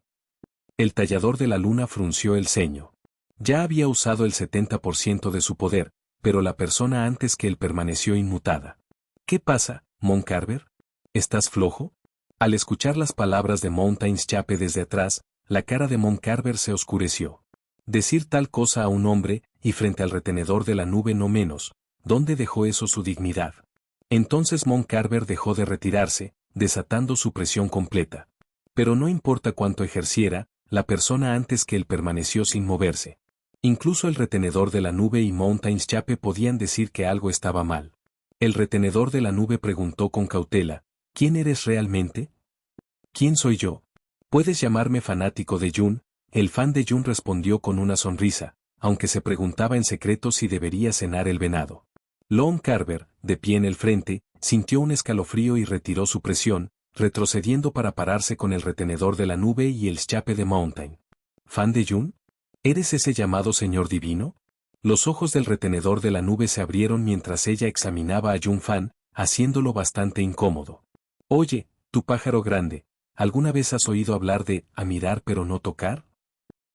El tallador de la luna frunció el ceño. Ya había usado el 70% de su poder, pero la persona antes que él permaneció inmutada. ¿Qué pasa, Mon Carver? ¿Estás flojo? Al escuchar las palabras de Mountains Chape desde atrás, la cara de Mon Carver se oscureció. Decir tal cosa a un hombre, y frente al retenedor de la nube no menos, ¿dónde dejó eso su dignidad? Entonces Mon Carver dejó de retirarse, desatando su presión completa. Pero no importa cuánto ejerciera, la persona antes que él permaneció sin moverse. Incluso el retenedor de la nube y Mountains Chape podían decir que algo estaba mal. El retenedor de la nube preguntó con cautela, ¿quién eres realmente? ¿Quién soy yo? Puedes llamarme fanático de Yun. El fan de Yun respondió con una sonrisa, aunque se preguntaba en secreto si debería cenar el venado. Lon Carver, de pie en el frente, sintió un escalofrío y retiró su presión, retrocediendo para pararse con el retenedor de la nube y el Chape de Mountain. ¿Fan de Yun? ¿Eres ese llamado señor divino? Los ojos del retenedor de la nube se abrieron mientras ella examinaba a Yun Fan, haciéndolo bastante incómodo. Oye, tu pájaro grande, ¿alguna vez has oído hablar de a mirar pero no tocar?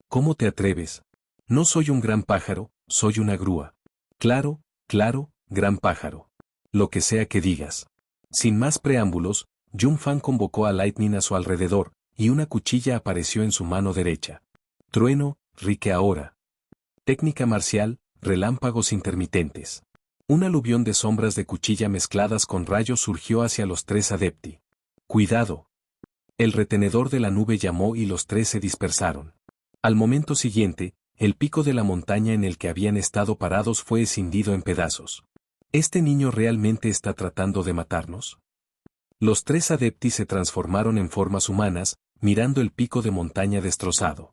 ¿Cómo te atreves? No soy un gran pájaro, soy una grúa. Claro, claro, gran pájaro. Lo que sea que digas. Sin más preámbulos, Yun Fan convocó a Lightning a su alrededor, y una cuchilla apareció en su mano derecha. Trueno, Rike ahora. Técnica marcial, relámpagos intermitentes. Un aluvión de sombras de cuchilla mezcladas con rayos surgió hacia los tres adepti. ¡Cuidado! El retenedor de la nube llamó y los tres se dispersaron. Al momento siguiente, el pico de la montaña en el que habían estado parados fue escindido en pedazos. ¿Este niño realmente está tratando de matarnos? Los tres adepti se transformaron en formas humanas, mirando el pico de montaña destrozado.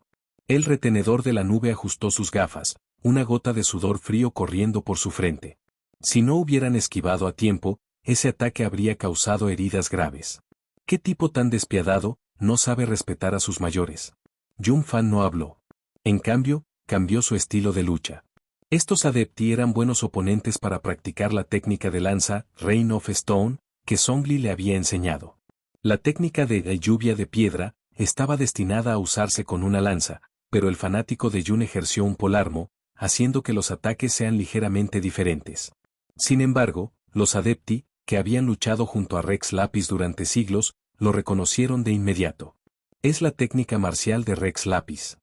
El retenedor de la nube ajustó sus gafas, una gota de sudor frío corriendo por su frente. Si no hubieran esquivado a tiempo, ese ataque habría causado heridas graves. ¿Qué tipo tan despiadado, no sabe respetar a sus mayores? Yun Fan no habló. En cambio, cambió su estilo de lucha. Estos adepti eran buenos oponentes para practicar la técnica de lanza, Rain of Stone, que Songli le había enseñado. La técnica de lluvia de piedra estaba destinada a usarse con una lanza, pero el fanático de Yun ejerció un polarmo, haciendo que los ataques sean ligeramente diferentes. Sin embargo, los adepti, que habían luchado junto a Rex Lapis durante siglos, lo reconocieron de inmediato. Es la técnica marcial de Rex Lapis.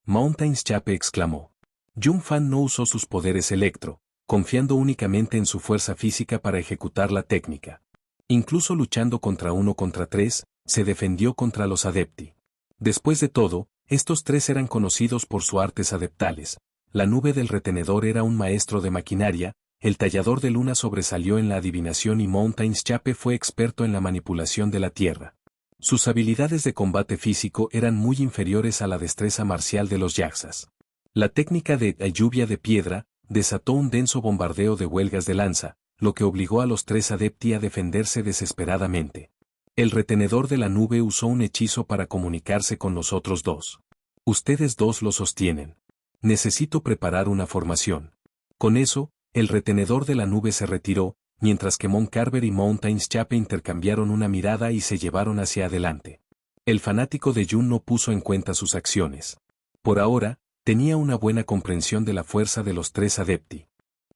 Mountains Chape exclamó. Yun Fan no usó sus poderes electro, confiando únicamente en su fuerza física para ejecutar la técnica. Incluso luchando contra 1 contra 3, se defendió contra los adepti. Después de todo, estos tres eran conocidos por sus artes adeptales. La nube del retenedor era un maestro de maquinaria, el tallador de luna sobresalió en la adivinación y Mountains Chape fue experto en la manipulación de la tierra. Sus habilidades de combate físico eran muy inferiores a la destreza marcial de los Yaxas. La técnica de lluvia de piedra desató un denso bombardeo de huelgas de lanza, lo que obligó a los tres adepti a defenderse desesperadamente. El retenedor de la nube usó un hechizo para comunicarse con los otros dos. Ustedes dos lo sostienen. Necesito preparar una formación. Con eso, el retenedor de la nube se retiró, mientras que Mon Carver y Mountains Chape intercambiaron una mirada y se llevaron hacia adelante. El fanático de Jun no puso en cuenta sus acciones. Por ahora, tenía una buena comprensión de la fuerza de los tres adepti.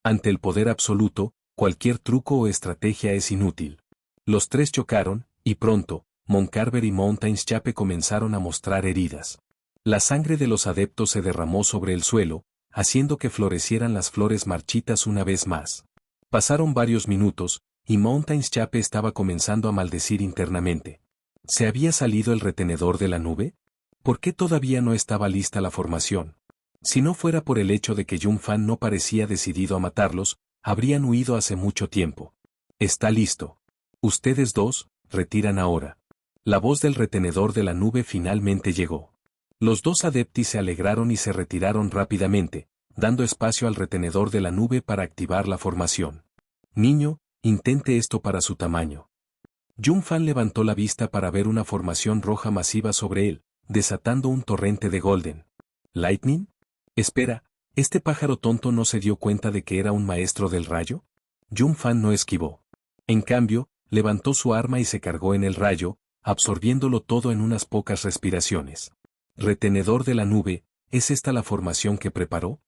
Ante el poder absoluto, cualquier truco o estrategia es inútil. Los tres chocaron, y pronto, Mon Carver y Mountains Chape comenzaron a mostrar heridas. La sangre de los adeptos se derramó sobre el suelo, haciendo que florecieran las flores marchitas una vez más. Pasaron varios minutos, y Mountains Chape estaba comenzando a maldecir internamente. ¿Se había salido el retenedor de la nube? ¿Por qué todavía no estaba lista la formación? Si no fuera por el hecho de que Jun Fan no parecía decidido a matarlos, habrían huido hace mucho tiempo. Está listo. Ustedes dos, retiran ahora. La voz del retenedor de la nube finalmente llegó. Los dos adeptis se alegraron y se retiraron rápidamente, dando espacio al retenedor de la nube para activar la formación. Niño, intente esto para su tamaño. Jun Fan levantó la vista para ver una formación roja masiva sobre él, desatando un torrente de Golden Lightning. Espera, ¿este pájaro tonto no se dio cuenta de que era un maestro del rayo? Jun Fan no esquivó. En cambio, levantó su arma y se cargó en el rayo, absorbiéndolo todo en unas pocas respiraciones. Retenedor de la nube, ¿es esta la formación que preparó?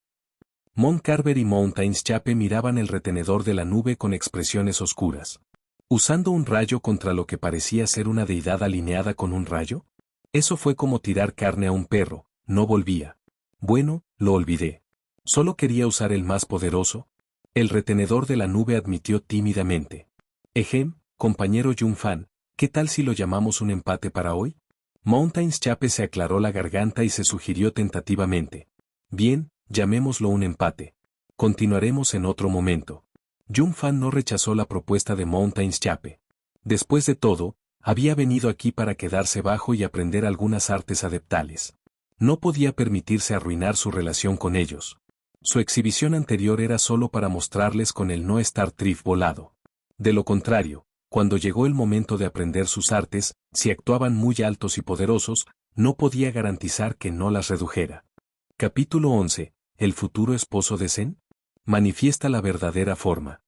Mon Carver y Mountains Chape miraban el retenedor de la nube con expresiones oscuras. ¿Usando un rayo contra lo que parecía ser una deidad alineada con un rayo? Eso fue como tirar carne a un perro, no volvía. Bueno, lo olvidé. Solo quería usar el más poderoso. El retenedor de la nube admitió tímidamente. Ejem, compañero Jun Fan, ¿qué tal si lo llamamos un empate para hoy? Mountains Chape se aclaró la garganta y se sugirió tentativamente. Bien, llamémoslo un empate. Continuaremos en otro momento. Jun Fan no rechazó la propuesta de Mountains Chape. Después de todo, había venido aquí para quedarse bajo y aprender algunas artes adeptales. No podía permitirse arruinar su relación con ellos. Su exhibición anterior era solo para mostrarles con el no Star Trif volado. De lo contrario, cuando llegó el momento de aprender sus artes, si actuaban muy altos y poderosos, no podía garantizar que no las redujera. Capítulo 11. ¿El futuro esposo de Zen? Manifiesta la verdadera forma.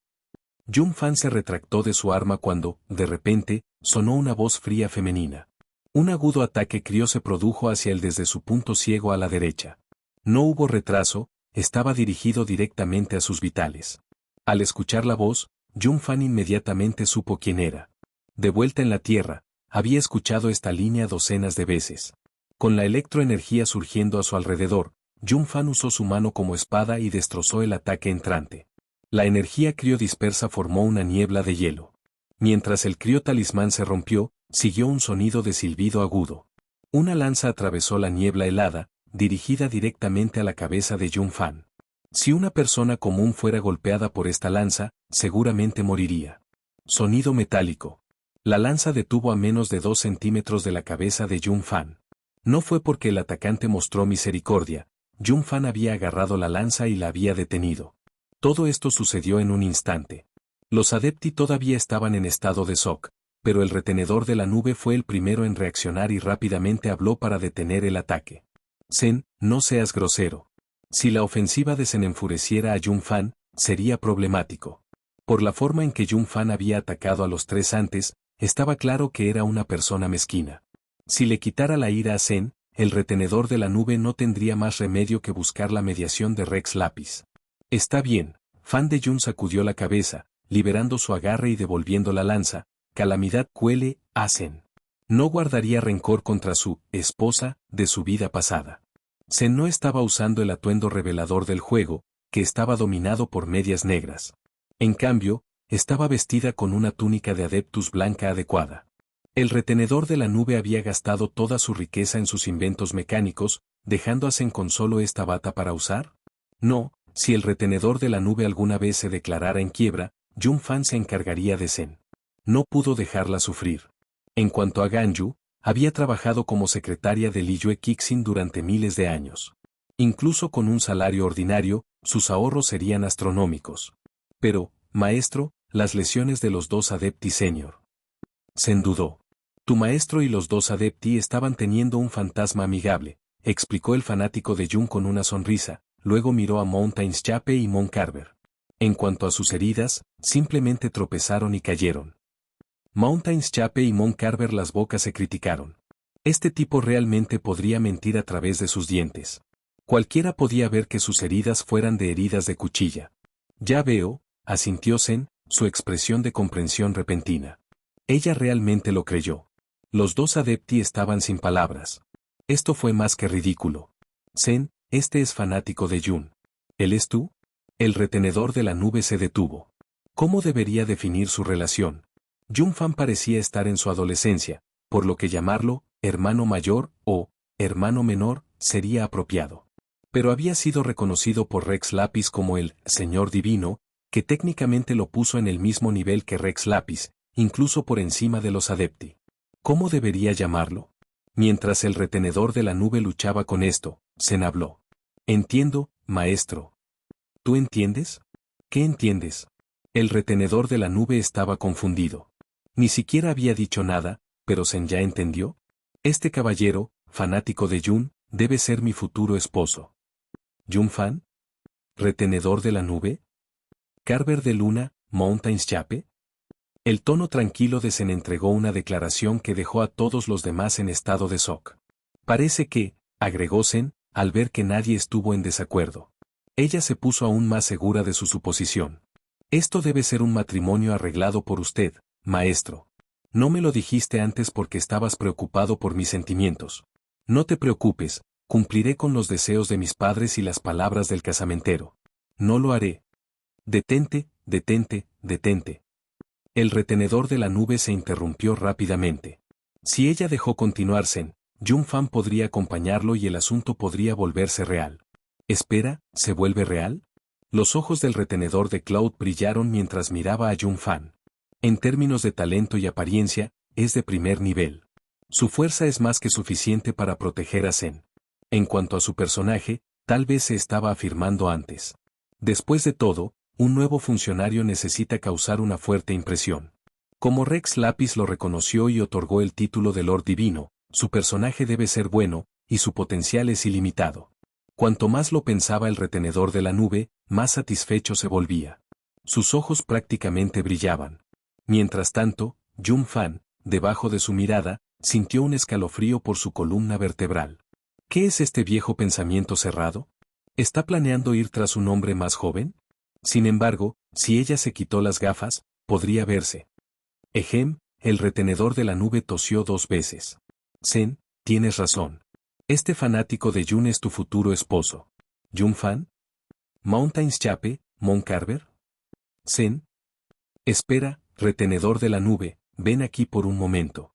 Jun Fan se retractó de su arma cuando, de repente, sonó una voz fría femenina. Un agudo ataque crío se produjo hacia él desde su punto ciego a la derecha. No hubo retraso, estaba dirigido directamente a sus vitales. Al escuchar la voz, Jun Fan inmediatamente supo quién era. De vuelta en la Tierra, había escuchado esta línea docenas de veces. Con la electroenergía surgiendo a su alrededor, Jun Fan usó su mano como espada y destrozó el ataque entrante. La energía crío dispersa formó una niebla de hielo. Mientras el crío talismán se rompió, siguió un sonido de silbido agudo. Una lanza atravesó la niebla helada, dirigida directamente a la cabeza de Jun Fan. Si una persona común fuera golpeada por esta lanza, seguramente moriría. Sonido metálico. La lanza detuvo a menos de 2 centímetros de la cabeza de Jun Fan. No fue porque el atacante mostró misericordia. Jun Fan había agarrado la lanza y la había detenido. Todo esto sucedió en un instante. Los adepti todavía estaban en estado de shock, pero el retenedor de la nube fue el primero en reaccionar y rápidamente habló para detener el ataque. Zen, no seas grosero. Si la ofensiva de Zen enfureciera a Jun Fan, sería problemático. Por la forma en que Jun Fan había atacado a los tres antes, estaba claro que era una persona mezquina. Si le quitara la ira a Zen, el retenedor de la nube no tendría más remedio que buscar la mediación de Rex Lapis. Está bien, Fan de Jun sacudió la cabeza, liberando su agarre y devolviendo la lanza. Calamidad cuele a Zen. No guardaría rencor contra su esposa de su vida pasada. Zen no estaba usando el atuendo revelador del juego, que estaba dominado por medias negras. En cambio, estaba vestida con una túnica de adeptus blanca adecuada. El retenedor de la nube había gastado toda su riqueza en sus inventos mecánicos, dejando a Zen con solo esta bata para usar. No, si el retenedor de la nube alguna vez se declarara en quiebra, Jun Fan se encargaría de Zen. No pudo dejarla sufrir. En cuanto a Ganyu, había trabajado como secretaria de Liyue Kixin durante miles de años. Incluso con un salario ordinario, sus ahorros serían astronómicos. Pero, maestro, las lesiones de los dos adepti senior. Zen dudó. Tu maestro y los dos adepti estaban teniendo un fantasma amigable, explicó el fanático de Jun con una sonrisa, luego miró a Mountains Chape y Mon Carver. En cuanto a sus heridas, simplemente tropezaron y cayeron. Mountains Chape y Mon Carver las bocas se criticaron. Este tipo realmente podría mentir a través de sus dientes. Cualquiera podía ver que sus heridas fueran de heridas de cuchilla. Ya veo, asintió Zen, su expresión de comprensión repentina. Ella realmente lo creyó. Los dos adepti estaban sin palabras. Esto fue más que ridículo. Zen, este es fanático de Jun. ¿Él es tú? El retenedor de la nube se detuvo. ¿Cómo debería definir su relación? Jun Fan parecía estar en su adolescencia, por lo que llamarlo hermano mayor o hermano menor sería apropiado. Pero había sido reconocido por Rex Lapis como el Señor Divino, que técnicamente lo puso en el mismo nivel que Rex Lapis, incluso por encima de los adepti. ¿Cómo debería llamarlo? Mientras el retenedor de la nube luchaba con esto, Zen habló. Entiendo, maestro. ¿Tú entiendes? ¿Qué entiendes? El retenedor de la nube estaba confundido. Ni siquiera había dicho nada, pero Zen ya entendió. Este caballero, fanático de Jun, debe ser mi futuro esposo. ¿Jun Fan? ¿Retenedor de la nube? ¿Carver de Luna, Mountains Chape? El tono tranquilo de Zen entregó una declaración que dejó a todos los demás en estado de shock. Parece que, agregó Zen, al ver que nadie estuvo en desacuerdo. Ella se puso aún más segura de su suposición. Esto debe ser un matrimonio arreglado por usted, maestro. No me lo dijiste antes porque estabas preocupado por mis sentimientos. No te preocupes, cumpliré con los deseos de mis padres y las palabras del casamentero. No lo haré. Detente, detente, detente. El retenedor de la nube se interrumpió rápidamente. Si ella dejó continuar Zen, Jun Fan podría acompañarlo y el asunto podría volverse real. Espera, ¿se vuelve real? Los ojos del retenedor de Cloud brillaron mientras miraba a Jun Fan. En términos de talento y apariencia, es de primer nivel. Su fuerza es más que suficiente para proteger a Zen. En cuanto a su personaje, tal vez se estaba afirmando antes. Después de todo, un nuevo funcionario necesita causar una fuerte impresión. Como Rex Lapis lo reconoció y otorgó el título de Lord Divino, su personaje debe ser bueno, y su potencial es ilimitado. Cuanto más lo pensaba el retenedor de la nube, más satisfecho se volvía. Sus ojos prácticamente brillaban. Mientras tanto, Jun Fan, debajo de su mirada, sintió un escalofrío por su columna vertebral. ¿Qué es este viejo pensamiento cerrado? ¿Está planeando ir tras un hombre más joven? Sin embargo, si ella se quitó las gafas, podría verse. Ejem, el retenedor de la nube tosió 2 veces. Zen, tienes razón. Este fanático de Jun es tu futuro esposo. ¿Jun Fan? ¿Mountains Chape, Mon Carver? Zen. Espera, retenedor de la nube, ven aquí por un momento.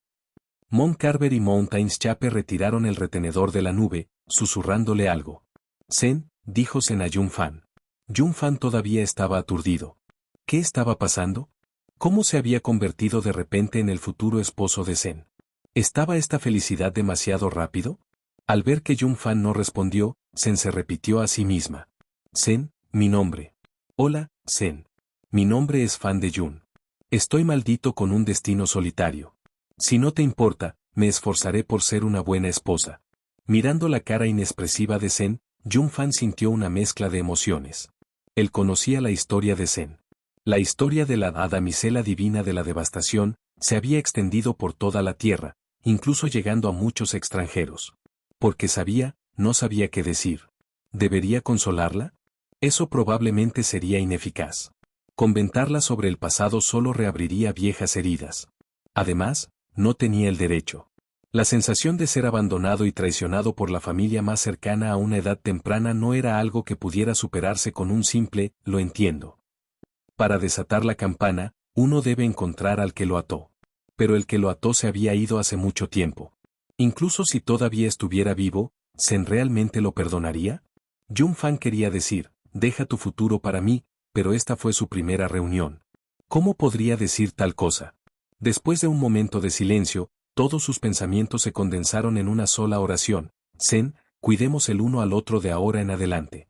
Mon Carver y Mountains Chape retiraron el retenedor de la nube, susurrándole algo. Zen, dijo Zen a Jun Fan. Jun Fan todavía estaba aturdido. ¿Qué estaba pasando? ¿Cómo se había convertido de repente en el futuro esposo de Zen? ¿Estaba esta felicidad demasiado rápido? Al ver que Jun Fan no respondió, Zen se repitió a sí misma. Zen, mi nombre. Hola, Zen. Mi nombre es Fan de Jun. Estoy maldito con un destino solitario. Si no te importa, me esforzaré por ser una buena esposa. Mirando la cara inexpresiva de Zen, Jun Fan sintió una mezcla de emociones. Él conocía la historia de Zen. La historia de la damisela divina de la devastación se había extendido por toda la tierra, incluso llegando a muchos extranjeros. Porque sabía, no sabía qué decir. ¿Debería consolarla? Eso probablemente sería ineficaz. Comentarla sobre el pasado solo reabriría viejas heridas. Además, no tenía el derecho. La sensación de ser abandonado y traicionado por la familia más cercana a una edad temprana no era algo que pudiera superarse con un simple, lo entiendo. Para desatar la campana, uno debe encontrar al que lo ató. Pero el que lo ató se había ido hace mucho tiempo. Incluso si todavía estuviera vivo, ¿Zen realmente lo perdonaría? Jun Fan quería decir, deja tu futuro para mí, pero esta fue su primera reunión. ¿Cómo podría decir tal cosa? Después de un momento de silencio, todos sus pensamientos se condensaron en una sola oración. Zen, cuidemos el uno al otro de ahora en adelante.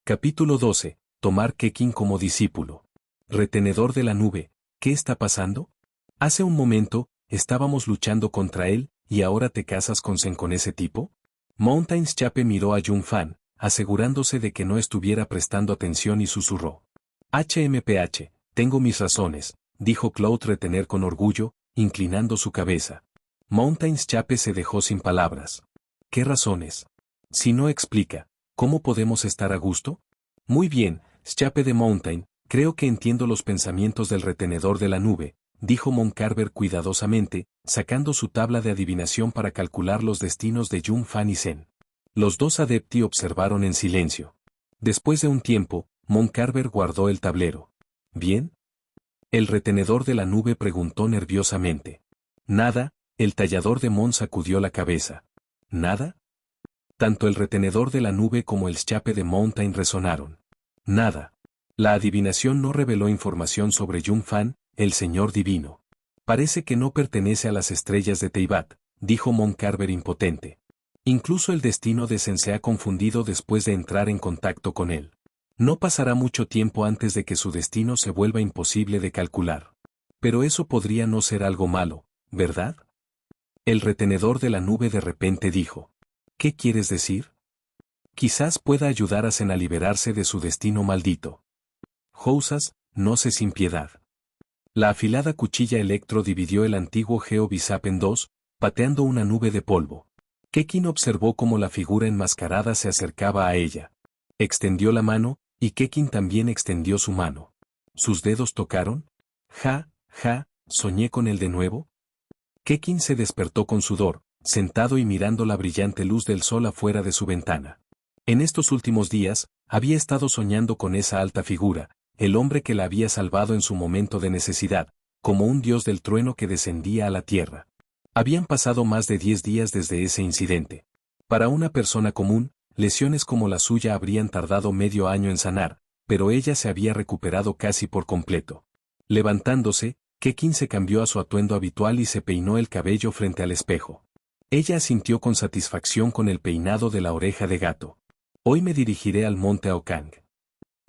Capítulo 12. Tomar Kekin como discípulo. Retenedor de la nube, ¿qué está pasando? Hace un momento, estábamos luchando contra él, ¿y ahora te casas con Zen con ese tipo? Mountains Chape miró a Jun Fan, asegurándose de que no estuviera prestando atención y susurró. HMPH, tengo mis razones, dijo Cloud Retener con orgullo, inclinando su cabeza. Mountains Chape se dejó sin palabras. ¿Qué razones? Si no explica, ¿cómo podemos estar a gusto? Muy bien, Chape de Mountain, creo que entiendo los pensamientos del retenedor de la nube, dijo Moncarver cuidadosamente, sacando su tabla de adivinación para calcular los destinos de Jun Fan y Zen. Los dos adepti observaron en silencio. Después de un tiempo, Moncarver guardó el tablero. ¿Bien? El retenedor de la nube preguntó nerviosamente. Nada, el tallador de Mon sacudió la cabeza. ¿Nada? Tanto el retenedor de la nube como el Chape de Mountain resonaron. Nada. La adivinación no reveló información sobre Jun Fan, el señor divino. Parece que no pertenece a las estrellas de Teyvat, dijo Moncarver impotente. Incluso el destino de Zen se ha confundido después de entrar en contacto con él. No pasará mucho tiempo antes de que su destino se vuelva imposible de calcular. Pero eso podría no ser algo malo, ¿verdad? El retenedor de la nube de repente dijo. ¿Qué quieres decir? Quizás pueda ayudar a Zen a liberarse de su destino maldito. Housas, no sé sin piedad. La afilada cuchilla electro dividió el antiguo Geo Bisap en dos, pateando una nube de polvo. Kekin observó cómo la figura enmascarada se acercaba a ella. Extendió la mano, y Kekin también extendió su mano. ¿Sus dedos tocaron? Ja, soñé con él de nuevo. Kekin se despertó con sudor, sentado y mirando la brillante luz del sol afuera de su ventana. En estos últimos días, había estado soñando con esa alta figura, el hombre que la había salvado en su momento de necesidad, como un dios del trueno que descendía a la tierra. Habían pasado más de 10 días desde ese incidente. Para una persona común, lesiones como la suya habrían tardado medio año en sanar, pero ella se había recuperado casi por completo. Levantándose, Kekin se cambió a su atuendo habitual y se peinó el cabello frente al espejo. Ella asintió con satisfacción con el peinado de la oreja de gato. Hoy me dirigiré al monte Aokang.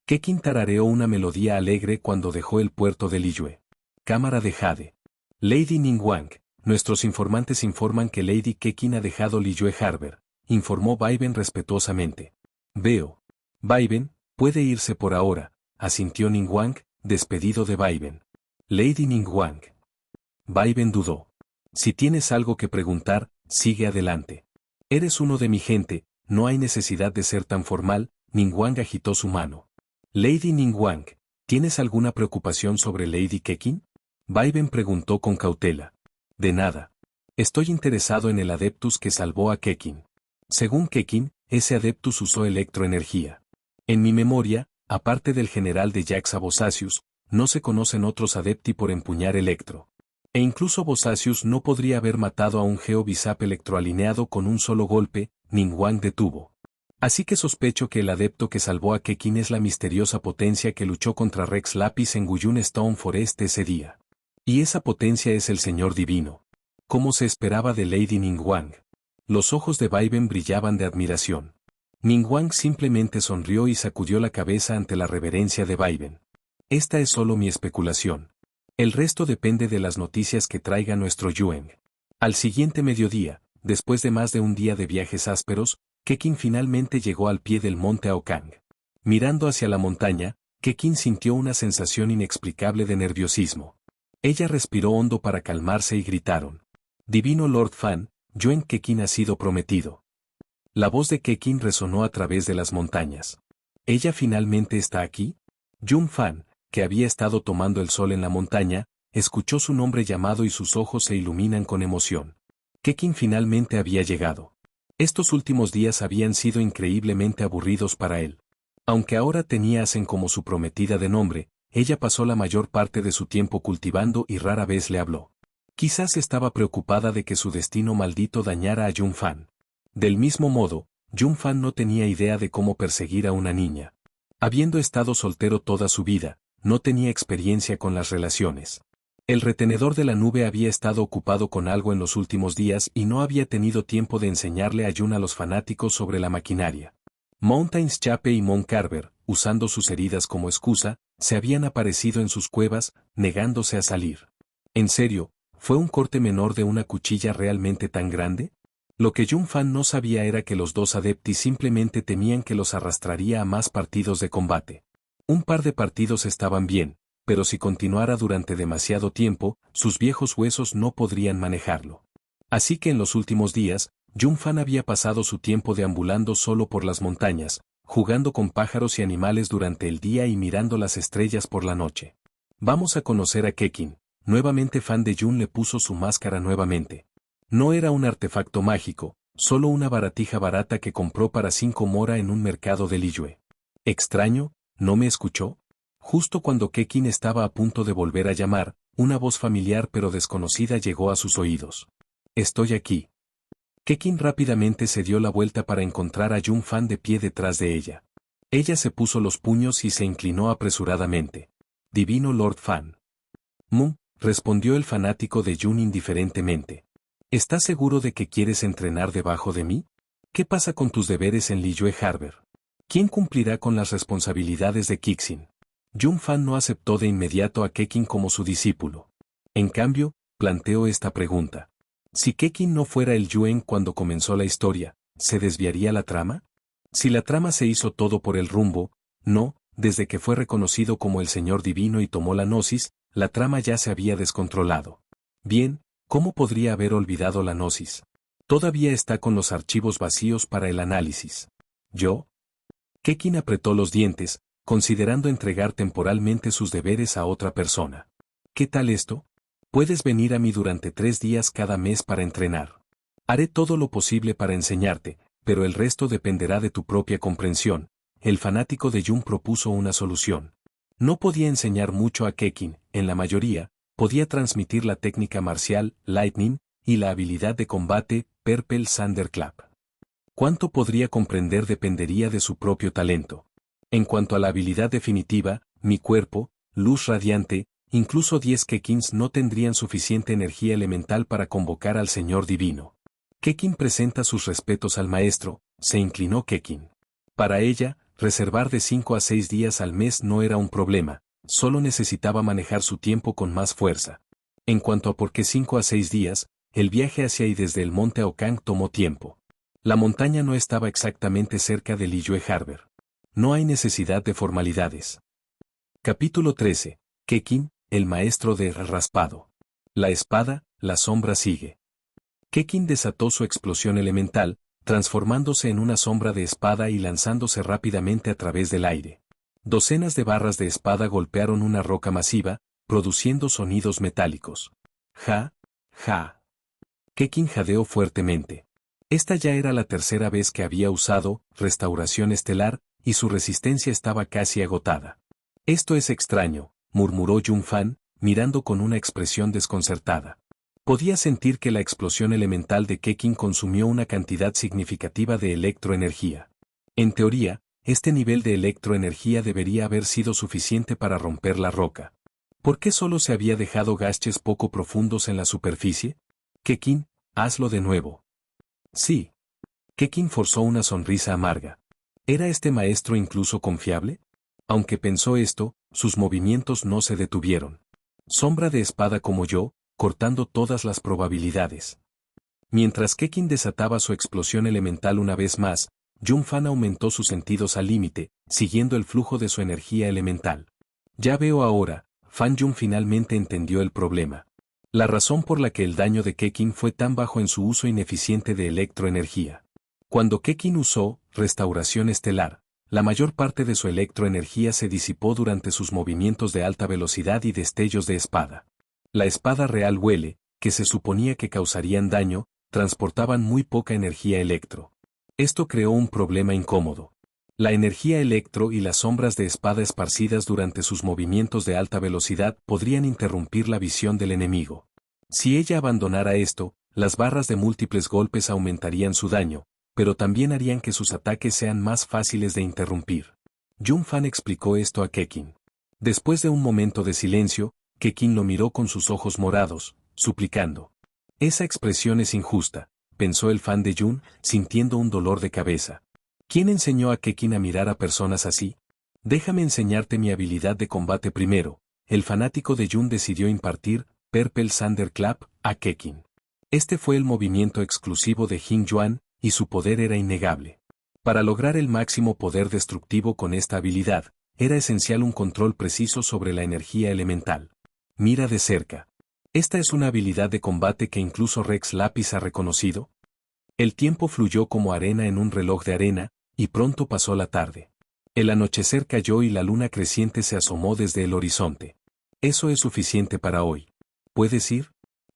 Kekin tarareó una melodía alegre cuando dejó el puerto de Liyue. Cámara de Jade. Lady Ningguang, nuestros informantes informan que Lady Kekin ha dejado Liyue Harbor, informó Vaiben respetuosamente. Veo. Vaiben, puede irse por ahora, asintió Ningguang, despedido de Vaiben. Lady Ningguang. Vaiben dudó. Si tienes algo que preguntar, sigue adelante. Eres uno de mi gente, no hay necesidad de ser tan formal, Ningguang agitó su mano. Lady Ningguang, ¿tienes alguna preocupación sobre Lady Kekin? Vaiben preguntó con cautela. De nada. Estoy interesado en el Adeptus que salvó a Kekin. Según Kekin, ese Adeptus usó electroenergía. En mi memoria, aparte del general de Jaxa Bosasius, no se conocen otros Adepti por empuñar electro. E incluso Bosasius no podría haber matado a un Geo Bisap electroalineado con un solo golpe, Ningguang detuvo. Así que sospecho que el adepto que salvó a Kekin es la misteriosa potencia que luchó contra Rex Lapis en Guyun Stone Forest ese día. Y esa potencia es el Señor Divino. Como se esperaba de Lady Ningguang. Los ojos de Vaiben brillaban de admiración. Ningguang simplemente sonrió y sacudió la cabeza ante la reverencia de Vaiben. Esta es solo mi especulación. El resto depende de las noticias que traiga nuestro Yueng. Al siguiente mediodía, después de más de un día de viajes ásperos, Kekin finalmente llegó al pie del monte Aokang. Mirando hacia la montaña, Kekin sintió una sensación inexplicable de nerviosismo. Ella respiró hondo para calmarse y gritaron. Divino Lord Fan, Yueng Kekin ha sido prometido. La voz de Kekin resonó a través de las montañas. ¿Ella finalmente está aquí? Yun Fan, que había estado tomando el sol en la montaña, escuchó su nombre llamado y sus ojos se iluminan con emoción. Kekin finalmente había llegado. Estos últimos días habían sido increíblemente aburridos para él. Aunque ahora tenía a Zen como su prometida de nombre, ella pasó la mayor parte de su tiempo cultivando y rara vez le habló. Quizás estaba preocupada de que su destino maldito dañara a Yun Fan. Del mismo modo, Yun Fan no tenía idea de cómo perseguir a una niña. Habiendo estado soltero toda su vida, no tenía experiencia con las relaciones. El retenedor de la nube había estado ocupado con algo en los últimos días y no había tenido tiempo de enseñarle a Yun a los fanáticos sobre la maquinaria. Mountains Chape y Moncarver, usando sus heridas como excusa, se habían aparecido en sus cuevas, negándose a salir. ¿En serio, fue un corte menor de una cuchilla realmente tan grande? Lo que Yun Fan no sabía era que los dos adeptis simplemente temían que los arrastraría a más partidos de combate. Un par de partidos estaban bien, pero si continuara durante demasiado tiempo, sus viejos huesos no podrían manejarlo. Así que en los últimos días, Jun Fan había pasado su tiempo deambulando solo por las montañas, jugando con pájaros y animales durante el día y mirando las estrellas por la noche. Vamos a conocer a Kekin. Nuevamente Fan de Jun le puso su máscara nuevamente. No era un artefacto mágico, solo una baratija barata que compró para 5 mora en un mercado de Liyue. Extraño, ¿no me escuchó? Justo cuando Kekin estaba a punto de volver a llamar, una voz familiar pero desconocida llegó a sus oídos. Estoy aquí. Kekin rápidamente se dio la vuelta para encontrar a Jun Fan de pie detrás de ella. Ella se puso los puños y se inclinó apresuradamente. Divino Lord Fan. Respondió el fanático de Jun indiferentemente. ¿Estás seguro de que quieres entrenar debajo de mí? ¿Qué pasa con tus deberes en Liyue Harbor? ¿Quién cumplirá con las responsabilidades de Kixin? Jun Fan no aceptó de inmediato a Kekin como su discípulo. En cambio, planteó esta pregunta. Si Kekin no fuera el Yuen cuando comenzó la historia, ¿se desviaría la trama? Si la trama se hizo todo por el rumbo, no, desde que fue reconocido como el Señor Divino y tomó la Gnosis, la trama ya se había descontrolado. Bien, ¿cómo podría haber olvidado la Gnosis? Todavía está con los archivos vacíos para el análisis. ¿Yo? Kekin apretó los dientes, considerando entregar temporalmente sus deberes a otra persona. ¿Qué tal esto? Puedes venir a mí durante 3 días cada mes para entrenar. Haré todo lo posible para enseñarte, pero el resto dependerá de tu propia comprensión. El fanático de Jun propuso una solución. No podía enseñar mucho a Kekin, en la mayoría, podía transmitir la técnica marcial, Lightning, y la habilidad de combate, Purple Thunderclap. Cuánto podría comprender dependería de su propio talento. En cuanto a la habilidad definitiva, mi cuerpo, luz radiante, incluso 10 Kekins no tendrían suficiente energía elemental para convocar al Señor Divino. Kekin presenta sus respetos al maestro, se inclinó Kekin. Para ella, reservar de 5 a 6 días al mes no era un problema, solo necesitaba manejar su tiempo con más fuerza. En cuanto a por qué 5 a 6 días, el viaje hacia y desde el monte Aokang tomó tiempo. La montaña no estaba exactamente cerca de Liyue Harbor. No hay necesidad de formalidades. Capítulo 13. Kekin, el maestro de raspado. La espada, la sombra sigue. Kekin desató su explosión elemental, transformándose en una sombra de espada y lanzándose rápidamente a través del aire. Docenas de barras de espada golpearon una roca masiva, produciendo sonidos metálicos. Ja, ja. Kekin jadeó fuertemente. Esta ya era la tercera vez que había usado restauración estelar, y su resistencia estaba casi agotada. Esto es extraño, murmuró Jun Fan, mirando con una expresión desconcertada. Podía sentir que la explosión elemental de Kekin consumió una cantidad significativa de electroenergía. En teoría, este nivel de electroenergía debería haber sido suficiente para romper la roca. ¿Por qué solo se había dejado gasches poco profundos en la superficie? Kekin, hazlo de nuevo. Sí. Kekin forzó una sonrisa amarga. ¿Era este maestro incluso confiable? Aunque pensó esto, sus movimientos no se detuvieron. Sombra de espada como yo, cortando todas las probabilidades. Mientras Kekin desataba su explosión elemental una vez más, Jun Fan aumentó sus sentidos al límite, siguiendo el flujo de su energía elemental. Ya veo ahora, Fan Jun finalmente entendió el problema. La razón por la que el daño de Kekin fue tan bajo en su uso ineficiente de electroenergía. Cuando Kekin usó restauración estelar, la mayor parte de su electroenergía se disipó durante sus movimientos de alta velocidad y destellos de espada. La espada real huele, que se suponía que causarían daño, transportaban muy poca energía electro. Esto creó un problema incómodo. La energía electro y las sombras de espada esparcidas durante sus movimientos de alta velocidad podrían interrumpir la visión del enemigo. Si ella abandonara esto, las barras de múltiples golpes aumentarían su daño, pero también harían que sus ataques sean más fáciles de interrumpir. Jun Fan explicó esto a Kekin. Después de un momento de silencio, Kekin lo miró con sus ojos morados, suplicando. Esa expresión es injusta, pensó el fan de Jun, sintiendo un dolor de cabeza. ¿Quién enseñó a Kekin a mirar a personas así? Déjame enseñarte mi habilidad de combate primero. El fanático de Jun decidió impartir Purple Thunderclap a Kekin. Este fue el movimiento exclusivo de Jin Yuan, y su poder era innegable. Para lograr el máximo poder destructivo con esta habilidad, era esencial un control preciso sobre la energía elemental. Mira de cerca. Esta es una habilidad de combate que incluso Rex Lapis ha reconocido. El tiempo fluyó como arena en un reloj de arena, y pronto pasó la tarde. El anochecer cayó y la luna creciente se asomó desde el horizonte. Eso es suficiente para hoy. ¿Puedes ir?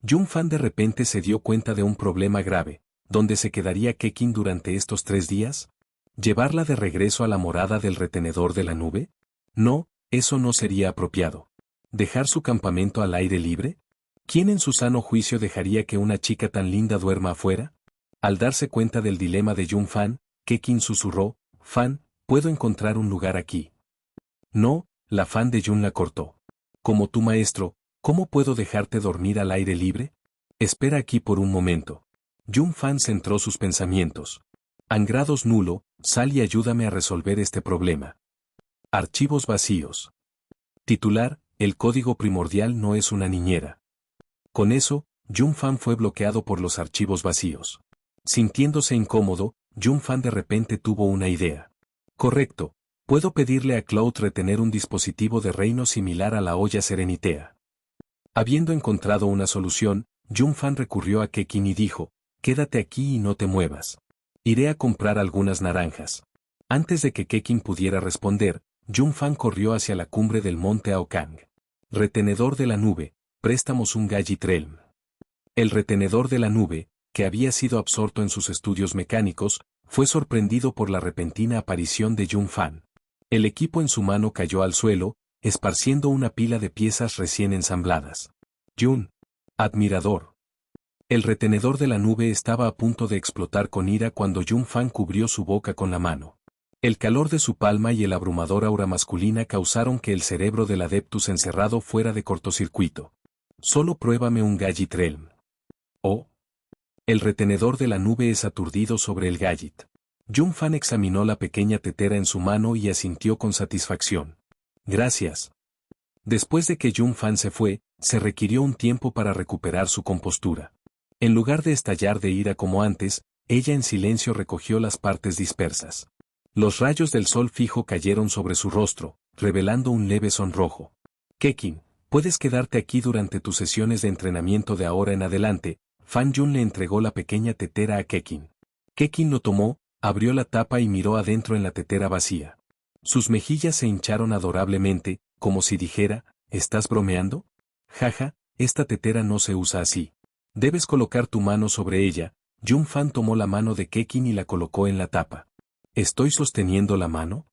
Jun Fan de repente se dio cuenta de un problema grave. ¿Dónde se quedaría Kekin durante estos 3 días? ¿Llevarla de regreso a la morada del retenedor de la nube? No, eso no sería apropiado. ¿Dejar su campamento al aire libre? ¿Quién en su sano juicio dejaría que una chica tan linda duerma afuera? Al darse cuenta del dilema de Jun Fan, Kekin susurró, Fan, ¿puedo encontrar un lugar aquí? No, la Fan de Jun la cortó. Como tu maestro, ¿cómo puedo dejarte dormir al aire libre? Espera aquí por un momento. Jun Fan centró sus pensamientos. Angrados nulo, sal y ayúdame a resolver este problema. Archivos vacíos. Titular, el código primordial no es una niñera. Con eso, Jun Fan fue bloqueado por los archivos vacíos. Sintiéndose incómodo, Jun Fan de repente tuvo una idea. Correcto, puedo pedirle a Cloud retener un dispositivo de reino similar a la olla Serenitea. Habiendo encontrado una solución, Jun Fan recurrió a Kekin y dijo, quédate aquí y no te muevas. Iré a comprar algunas naranjas. Antes de que Kekin pudiera responder, Jun Fan corrió hacia la cumbre del monte Aokang. Retenedor de la nube, préstamos un Gallitrelm. El retenedor de la nube, que había sido absorto en sus estudios mecánicos, fue sorprendido por la repentina aparición de Jun Fan. El equipo en su mano cayó al suelo, esparciendo una pila de piezas recién ensambladas. Jun. Admirador. El retenedor de la nube estaba a punto de explotar con ira cuando Jun Fan cubrió su boca con la mano. El calor de su palma y el abrumador aura masculina causaron que el cerebro del adeptus encerrado fuera de cortocircuito. Solo pruébame un Gallitrelm. Oh. El retenedor de la nube es aturdido sobre el Gallit. Jun Fan examinó la pequeña tetera en su mano y asintió con satisfacción. Gracias. Después de que Jun Fan se fue, se requirió un tiempo para recuperar su compostura. En lugar de estallar de ira como antes, ella en silencio recogió las partes dispersas. Los rayos del sol fijo cayeron sobre su rostro, revelando un leve sonrojo. Kekin, puedes quedarte aquí durante tus sesiones de entrenamiento de ahora en adelante. Fan Jun le entregó la pequeña tetera a Kekin. Kekin lo tomó, abrió la tapa y miró adentro en la tetera vacía. Sus mejillas se hincharon adorablemente, como si dijera, ¿estás bromeando? Jaja, esta tetera no se usa así. Debes colocar tu mano sobre ella. Jun Fan tomó la mano de Kekin y la colocó en la tapa. ¿Estoy sosteniendo la mano?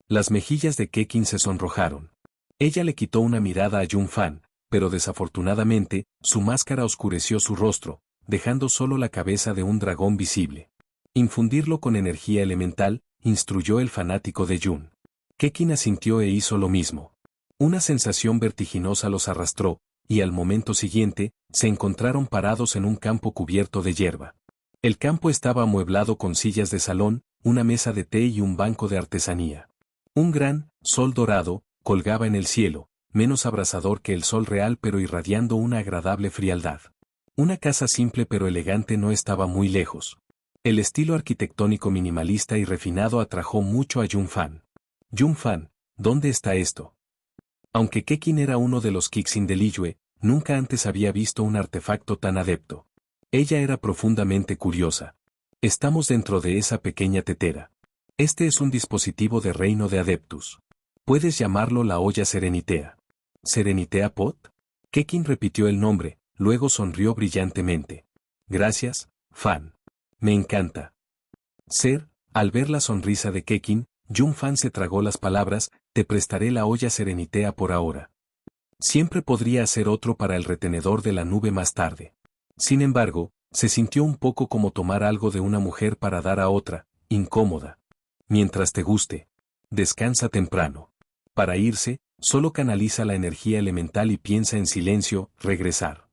Las mejillas de Kekin se sonrojaron. Ella le quitó una mirada a Jun Fan, pero desafortunadamente, su máscara oscureció su rostro, dejando solo la cabeza de un dragón visible. Infundirlo con energía elemental, instruyó el fanático de Jun. Kekin asintió e hizo lo mismo. Una sensación vertiginosa los arrastró, y al momento siguiente, se encontraron parados en un campo cubierto de hierba. El campo estaba amueblado con sillas de salón, una mesa de té y un banco de artesanía. Un gran sol dorado colgaba en el cielo, menos abrasador que el sol real pero irradiando una agradable frialdad. Una casa simple pero elegante no estaba muy lejos. El estilo arquitectónico minimalista y refinado atrajo mucho a Jun Fan. Jun Fan, ¿dónde está esto? Aunque Kekin era uno de los Kixin de Liyue, nunca antes había visto un artefacto tan adepto. Ella era profundamente curiosa. Estamos dentro de esa pequeña tetera. Este es un dispositivo de reino de adeptus. Puedes llamarlo la olla Serenitea. ¿Serenitea Pot? Kekin repitió el nombre, luego sonrió brillantemente. Gracias, Fan. Me encanta. Al ver la sonrisa de Kekin, Jun Fan se tragó las palabras, te prestaré la olla Serenitea por ahora. Siempre podría hacer otro para el retenedor de la nube más tarde. Sin embargo, se sintió un poco como tomar algo de una mujer para dar a otra, incómoda. Mientras te guste. Descansa temprano. Para irse, solo canaliza la energía elemental y piensa en silencio, regresar.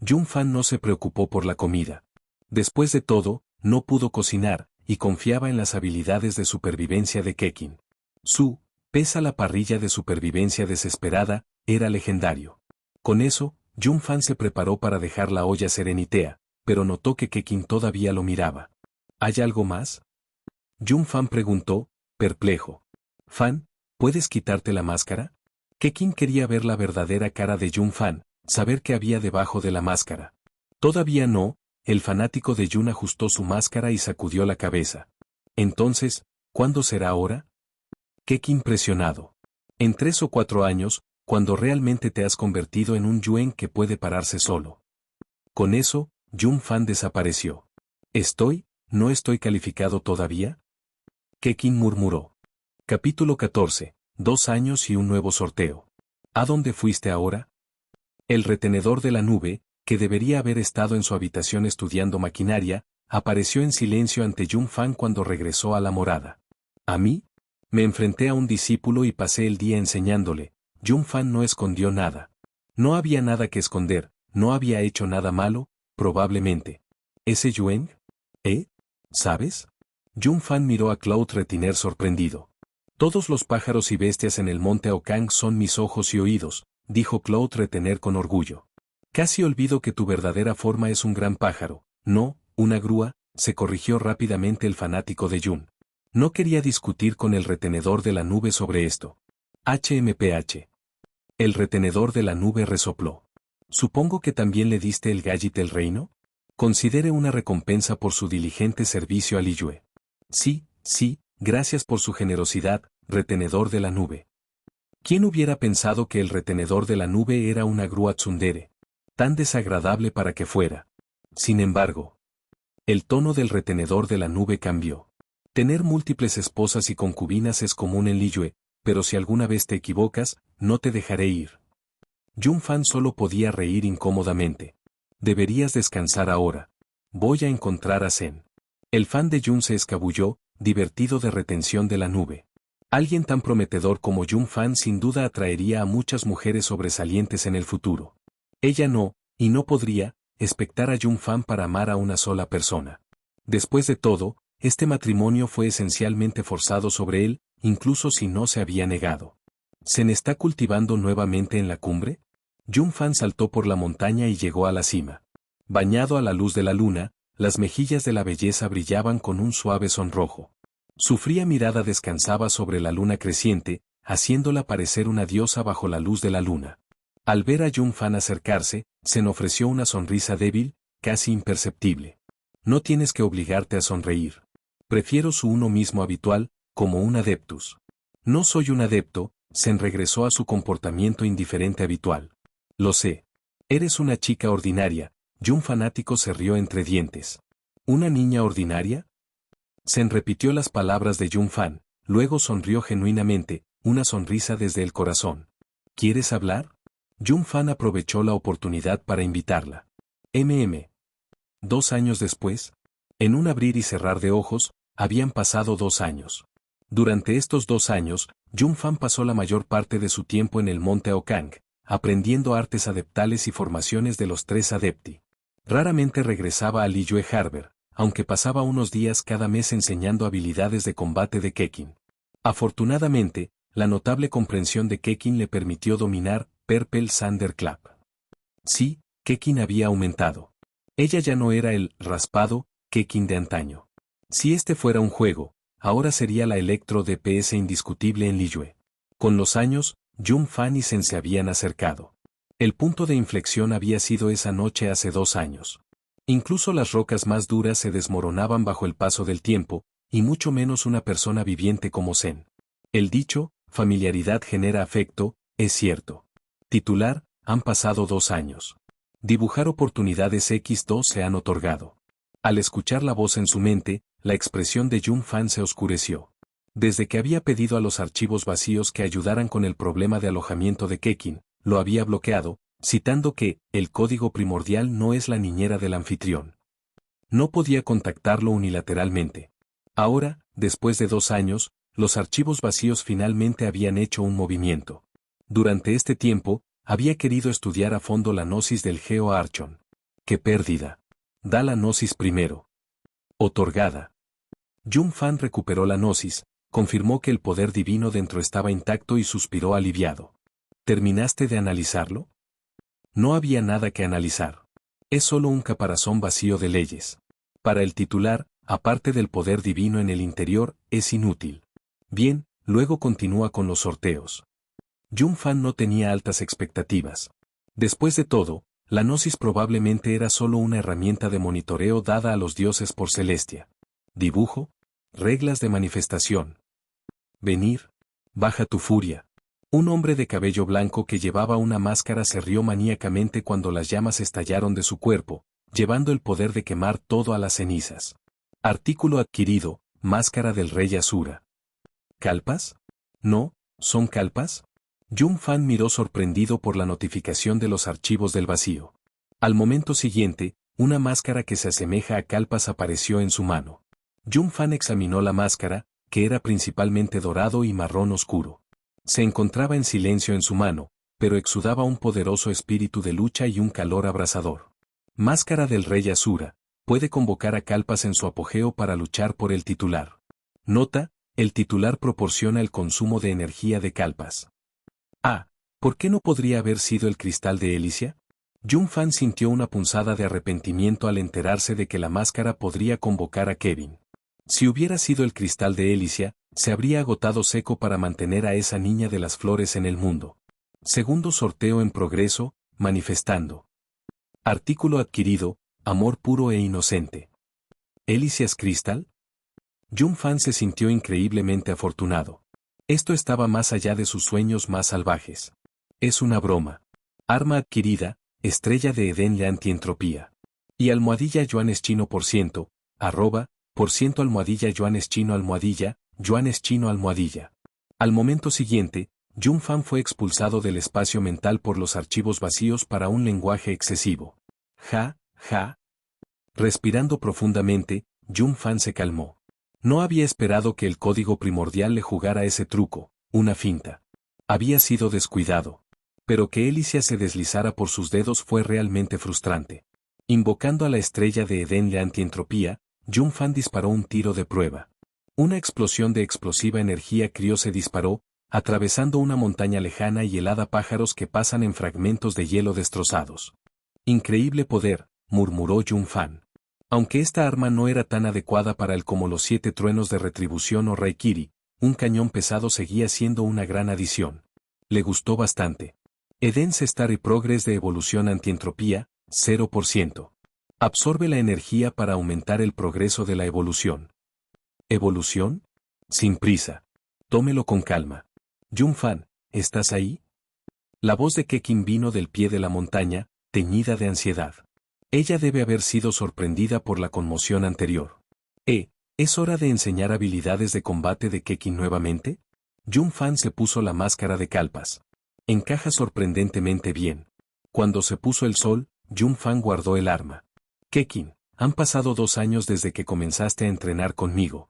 Jun Fan no se preocupó por la comida. Después de todo, no pudo cocinar, y confiaba en las habilidades de supervivencia de Kekin. Su pesa la parrilla de supervivencia desesperada, era legendario. Con eso, Jun Fan se preparó para dejar la olla Serenitea, pero notó que Kekin todavía lo miraba. ¿Hay algo más? Jun Fan preguntó, perplejo. Fan, ¿Puedes quitarte la máscara? Kekin quería ver la verdadera cara de Jun Fan, saber qué había debajo de la máscara. Todavía no, el fanático de Jun ajustó su máscara y sacudió la cabeza. Entonces, ¿cuándo será ahora? Kekin presionado. En 3 o 4 años, cuando realmente te has convertido en un Yuen que puede pararse solo. Con eso, Jun Fan desapareció. ¿No estoy calificado todavía? Kekin murmuró. Capítulo 14. 2 años y un nuevo sorteo. ¿A dónde fuiste ahora? El retenedor de la nube, que debería haber estado en su habitación estudiando maquinaria, apareció en silencio ante Jun Fan cuando regresó a la morada. ¿A mí? Me enfrenté a un discípulo y pasé el día enseñándole. Jun Fan no escondió nada. No había nada que esconder, no había hecho nada malo, probablemente. ¿Ese Yuen? ¿Sabes? Jun Fan miró a Cloud Retiner sorprendido. Todos los pájaros y bestias en el monte Aokang son mis ojos y oídos, dijo Cloud Retener con orgullo. Casi olvido que tu verdadera forma es un gran pájaro, no, una grúa, se corrigió rápidamente el fanático de Jun. No quería discutir con el retenedor de la nube sobre esto. HMPH. El retenedor de la nube resopló. Supongo que también le diste el Gallit del reino. Considere una recompensa por su diligente servicio a Liyue. Sí, gracias por su generosidad, retenedor de la nube. ¿Quién hubiera pensado que el retenedor de la nube era una grúa tsundere? Tan desagradable para que fuera. Sin embargo, el tono del retenedor de la nube cambió. Tener múltiples esposas y concubinas es común en Liyue, pero si alguna vez te equivocas, no te dejaré ir. Jun Fan solo podía reír incómodamente. Deberías descansar ahora. Voy a encontrar a Zen. El fan de Jun se escabulló, divertido de retención de la nube. Alguien tan prometedor como Jun Fan sin duda atraería a muchas mujeres sobresalientes en el futuro. Ella no, y no podría, expectar a Jun Fan para amar a una sola persona. Después de todo, este matrimonio fue esencialmente forzado sobre él, incluso si no se había negado. ¿Se está cultivando nuevamente en la cumbre? Jun Fan saltó por la montaña y llegó a la cima. Bañado a la luz de la luna, las mejillas de la belleza brillaban con un suave sonrojo. Su fría mirada descansaba sobre la luna creciente, haciéndola parecer una diosa bajo la luz de la luna. Al ver a Jun Fan acercarse, Zen ofreció una sonrisa débil, casi imperceptible. No tienes que obligarte a sonreír. Prefiero su uno mismo habitual, como un adeptus. No soy un adepto, Zen regresó a su comportamiento indiferente habitual. Lo sé. Eres una chica ordinaria. Jun fanático se rió entre dientes. ¿Una niña ordinaria? Zen repitió las palabras de Jun Fan, luego sonrió genuinamente, una sonrisa desde el corazón. ¿Quieres hablar? Jun Fan aprovechó la oportunidad para invitarla. 2 años después, en un abrir y cerrar de ojos, habían pasado 2 años. Durante estos 2 años, Jun Fan pasó la mayor parte de su tiempo en el monte Aokang, aprendiendo artes adeptales y formaciones de los 3 adepti. Raramente regresaba a Liyue Harbor, aunque pasaba unos días cada mes enseñando habilidades de combate de Kekin. Afortunadamente, la notable comprensión de Kekin le permitió dominar Purple Thunder Clap. Sí, Kekin había aumentado. Ella ya no era el raspado Kekin de antaño. Si este fuera un juego, ahora sería la Electro DPS indiscutible en Liyue. Con los años, Jun Fan y Zen se habían acercado. El punto de inflexión había sido esa noche hace 2 años. Incluso las rocas más duras se desmoronaban bajo el paso del tiempo, y mucho menos una persona viviente como Zen. El dicho, familiaridad genera afecto, es cierto. Titular, han pasado 2 años. Dibujar oportunidades X2 se han otorgado. Al escuchar la voz en su mente, la expresión de Jun Fan se oscureció. Desde que había pedido a los archivos vacíos que ayudaran con el problema de alojamiento de Kekin, lo había bloqueado, citando que, el código primordial no es la niñera del anfitrión. No podía contactarlo unilateralmente. Ahora, después de 2 años, los archivos vacíos finalmente habían hecho un movimiento. Durante este tiempo, había querido estudiar a fondo la gnosis del Geo Archon. ¡Qué pérdida! Da la gnosis primero. Otorgada. Jun Fan recuperó la gnosis, confirmó que el poder divino dentro estaba intacto y suspiró aliviado. ¿Terminaste de analizarlo? No había nada que analizar. Es solo un caparazón vacío de leyes. Para el titular, aparte del poder divino en el interior, es inútil. Bien, luego continúa con los sorteos. Jun Fan no tenía altas expectativas. Después de todo, la gnosis probablemente era solo una herramienta de monitoreo dada a los dioses por Celestia. Dibujo. Reglas de manifestación. Venir. Baja tu furia. Un hombre de cabello blanco que llevaba una máscara se rió maníacamente cuando las llamas estallaron de su cuerpo, llevando el poder de quemar todo a las cenizas. Artículo adquirido. Máscara del rey Asura. ¿Calpas? No, ¿son calpas? Jun Fan miró sorprendido por la notificación de los archivos del vacío. Al momento siguiente, una máscara que se asemeja a calpas apareció en su mano. Jun Fan examinó la máscara, que era principalmente dorado y marrón oscuro. Se encontraba en silencio en su mano, pero exudaba un poderoso espíritu de lucha y un calor abrasador. Máscara del rey Asura. Puede convocar a calpas en su apogeo para luchar por el titular. Nota, el titular proporciona el consumo de energía de calpas. ¿Por qué no podría haber sido el cristal de Elicia? Jun Fan sintió una punzada de arrepentimiento al enterarse de que la máscara podría convocar a Kevin. Si hubiera sido el cristal de Elicia, se habría agotado seco para mantener a esa niña de las flores en el mundo. Segundo sorteo en progreso, manifestando. Artículo adquirido, amor puro e inocente. ¿Elicia's Crystal? Jun Fan se sintió increíblemente afortunado. Esto estaba más allá de sus sueños más salvajes. Es una broma. Arma adquirida, estrella de Edén la antientropía. Y almohadilla yuanes chino por ciento, almohadilla yuanes chino almohadilla. Al momento siguiente, Jun Fan fue expulsado del espacio mental por los archivos vacíos para un lenguaje excesivo. Ja. Respirando profundamente, Jun Fan se calmó. No había esperado que el código primordial le jugara ese truco, una finta. Había sido descuidado. Pero que Elicia se deslizara por sus dedos fue realmente frustrante. Invocando a la estrella de Edén la antientropía, Jun Fan disparó un tiro de prueba. Una explosión de explosiva energía crio se disparó, atravesando una montaña lejana y helada, pájaros que pasan en fragmentos de hielo destrozados. Increíble poder, murmuró Jun Fan. Aunque esta arma no era tan adecuada para él como los 7 truenos de retribución o Raikiri, un cañón pesado seguía siendo una gran adición. Le gustó bastante. Eden's Star y Progress de evolución antientropía, 0%. Absorbe la energía para aumentar el progreso de la evolución. ¿Evolución? Sin prisa. Tómelo con calma. Jun Fan, ¿estás ahí? La voz de Kekin vino del pie de la montaña, teñida de ansiedad. Ella debe haber sido sorprendida por la conmoción anterior. ¿Es hora de enseñar habilidades de combate de Kekin nuevamente? Jun Fan se puso la máscara de calpas. Encaja sorprendentemente bien. Cuando se puso el sol, Jun Fan guardó el arma. Kekin, han pasado 2 años desde que comenzaste a entrenar conmigo.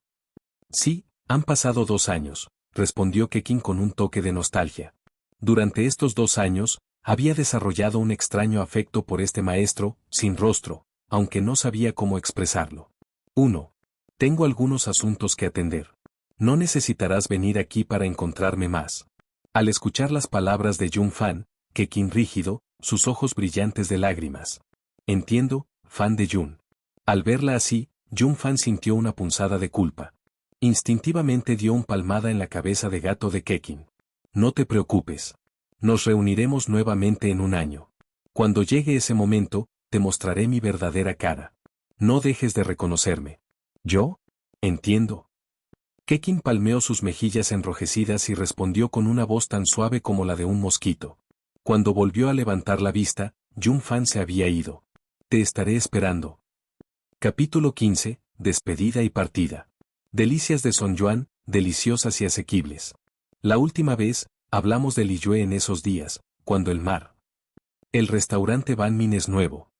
Sí, han pasado 2 años, respondió Kekin con un toque de nostalgia. Durante estos 2 años, había desarrollado un extraño afecto por este maestro, sin rostro, aunque no sabía cómo expresarlo. 1. Tengo algunos asuntos que atender. No necesitarás venir aquí para encontrarme más. Al escuchar las palabras de Jun Fan, Kekin rígido, sus ojos brillantes de lágrimas. Entiendo, Fan de Jun. Al verla así, Jun Fan sintió una punzada de culpa. Instintivamente dio un palmada en la cabeza de gato de Kekin. No te preocupes. Nos reuniremos nuevamente en 1 año. Cuando llegue ese momento, te mostraré mi verdadera cara. No dejes de reconocerme. ¿Yo? Entiendo. Kekin palmeó sus mejillas enrojecidas y respondió con una voz tan suave como la de un mosquito. Cuando volvió a levantar la vista, Jun Fan se había ido. Te estaré esperando. Capítulo 15, Despedida y partida. Delicias de Son Yuan, deliciosas y asequibles. La última vez, hablamos de Liyue en esos días, cuando el mar. El restaurante Banmin es nuevo.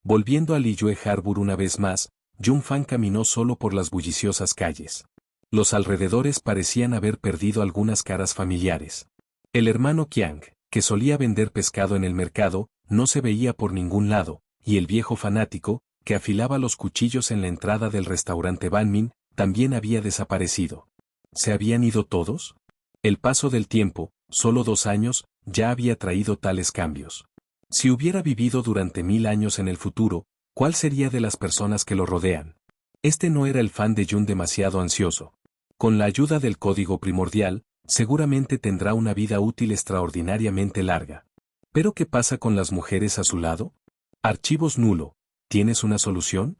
Volviendo a Liyue Harbor una vez más, Jun Fan caminó solo por las bulliciosas calles. Los alrededores parecían haber perdido algunas caras familiares. El hermano Qiang, que solía vender pescado en el mercado, no se veía por ningún lado, y el viejo fanático, que afilaba los cuchillos en la entrada del restaurante Banmin, también había desaparecido. ¿Se habían ido todos? El paso del tiempo, solo 2 años, ya había traído tales cambios. Si hubiera vivido durante 1000 años en el futuro, ¿cuál sería de las personas que lo rodean? Este no era el fan de Jun demasiado ansioso. Con la ayuda del código primordial, seguramente tendrá una vida útil extraordinariamente larga. ¿Pero qué pasa con las mujeres a su lado? Archivos nulo. ¿Tienes una solución?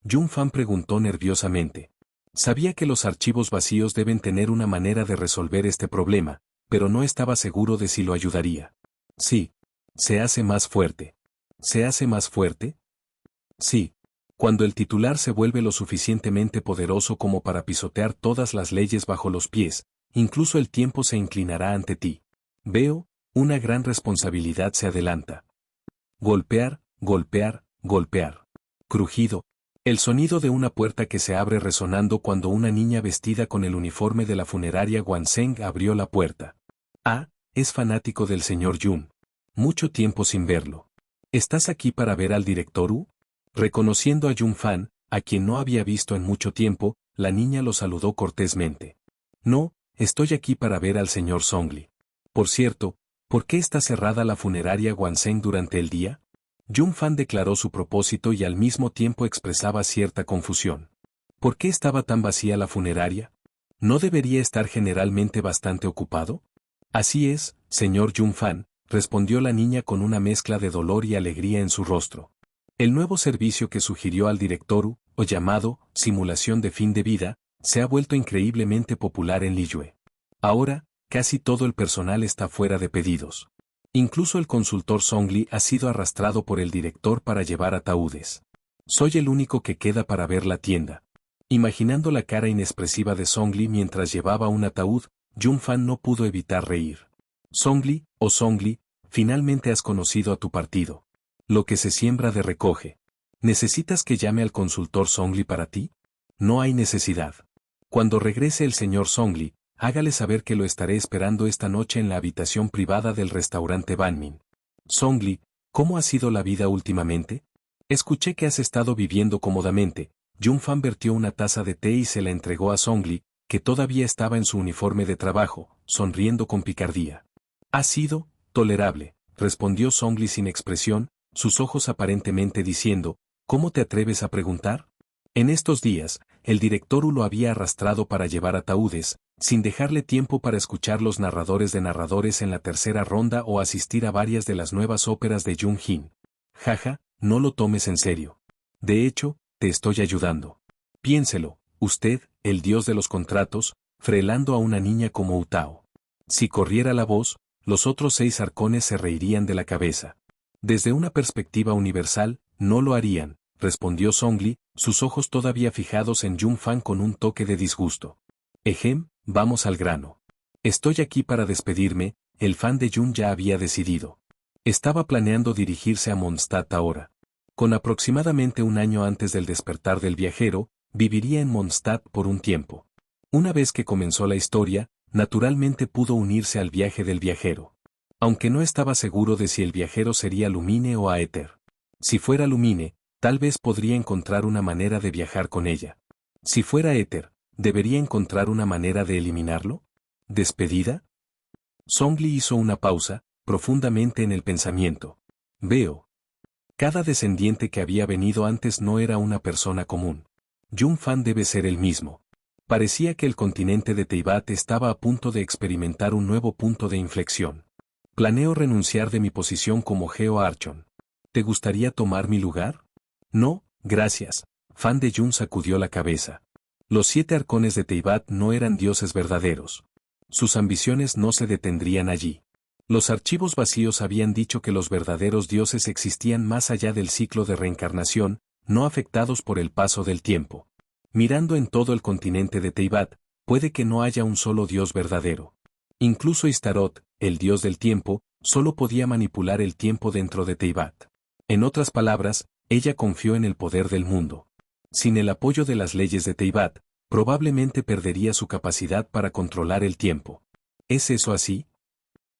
Jun Fan preguntó nerviosamente. Sabía que los archivos vacíos deben tener una manera de resolver este problema, pero no estaba seguro de si lo ayudaría. Sí. ¿Se hace más fuerte? ¿Se hace más fuerte? Sí. Cuando el titular se vuelve lo suficientemente poderoso como para pisotear todas las leyes bajo los pies, incluso el tiempo se inclinará ante ti. Veo, una gran responsabilidad se adelanta. Golpear, golpear, golpear. Crujido. El sonido de una puerta que se abre resonando cuando una niña vestida con el uniforme de la funeraria Guanseng abrió la puerta. Ah, es fanático del señor Jun. Mucho tiempo sin verlo. ¿Estás aquí para ver al director U? Reconociendo a Jun Fan, a quien no había visto en mucho tiempo, la niña lo saludó cortésmente. No, estoy aquí para ver al señor Songli. Por cierto, ¿por qué está cerrada la funeraria Guanseng durante el día? Jun Fan declaró su propósito y al mismo tiempo expresaba cierta confusión. ¿Por qué estaba tan vacía la funeraria? ¿No debería estar generalmente bastante ocupado? Así es, señor Jun Fan, respondió la niña con una mezcla de dolor y alegría en su rostro. El nuevo servicio que sugirió al director, o llamado simulación de fin de vida, se ha vuelto increíblemente popular en Liyue. Ahora, casi todo el personal está fuera de pedidos. Incluso el consultor Songli ha sido arrastrado por el director para llevar ataúdes. Soy el único que queda para ver la tienda. Imaginando la cara inexpresiva de Songli mientras llevaba un ataúd, Jun Fan no pudo evitar reír. Songli, oh Songli, finalmente has conocido a tu partido. Lo que se siembra de recoge. ¿Necesitas que llame al consultor Songli para ti? No hay necesidad. Cuando regrese el señor Songli, hágale saber que lo estaré esperando esta noche en la habitación privada del restaurante Banmin. Songli, ¿cómo ha sido la vida últimamente? Escuché que has estado viviendo cómodamente. Jun Fan vertió una taza de té y se la entregó a Songli, que todavía estaba en su uniforme de trabajo, sonriendo con picardía. Ha sido tolerable, respondió Songli sin expresión, sus ojos aparentemente diciendo, ¿cómo te atreves a preguntar? En estos días, el director lo había arrastrado para llevar ataúdes, sin dejarle tiempo para escuchar los narradores de narradores en la tercera ronda o asistir a varias de las nuevas óperas de Jung Jin. Jaja, no lo tomes en serio. De hecho, te estoy ayudando. Piénselo, usted, el dios de los contratos, frelando a una niña como Utao. Si corriera la voz, los otros 6 arcones se reirían de la cabeza. Desde una perspectiva universal, no lo harían, respondió Songli, sus ojos todavía fijados en Jun Fan con un toque de disgusto. Ejem, vamos al grano. Estoy aquí para despedirme, el fan de Jun ya había decidido. Estaba planeando dirigirse a Mondstadt ahora. Con aproximadamente un año antes del despertar del viajero, viviría en Mondstadt por un tiempo. Una vez que comenzó la historia, naturalmente pudo unirse al viaje del viajero. Aunque no estaba seguro de si el viajero sería Lumine o Aether. Si fuera Lumine, tal vez podría encontrar una manera de viajar con ella. Si fuera Aether, ¿debería encontrar una manera de eliminarlo? ¿Despedida? Songli hizo una pausa, profundamente en el pensamiento. Veo. Cada descendiente que había venido antes no era una persona común. Jun Fan debe ser el mismo. Parecía que el continente de Teyvat estaba a punto de experimentar un nuevo punto de inflexión. Planeo renunciar de mi posición como Geo Archon. ¿Te gustaría tomar mi lugar? No, gracias. Fan de Jun sacudió la cabeza. Los 7 arcones de Teyvat no eran dioses verdaderos. Sus ambiciones no se detendrían allí. Los archivos vacíos habían dicho que los verdaderos dioses existían más allá del ciclo de reencarnación, no afectados por el paso del tiempo. Mirando en todo el continente de Teyvat, puede que no haya un solo dios verdadero. Incluso Istarot, el dios del tiempo, solo podía manipular el tiempo dentro de Teyvat. En otras palabras, ella confió en el poder del mundo. Sin el apoyo de las leyes de Teyvat, probablemente perdería su capacidad para controlar el tiempo. ¿Es eso así?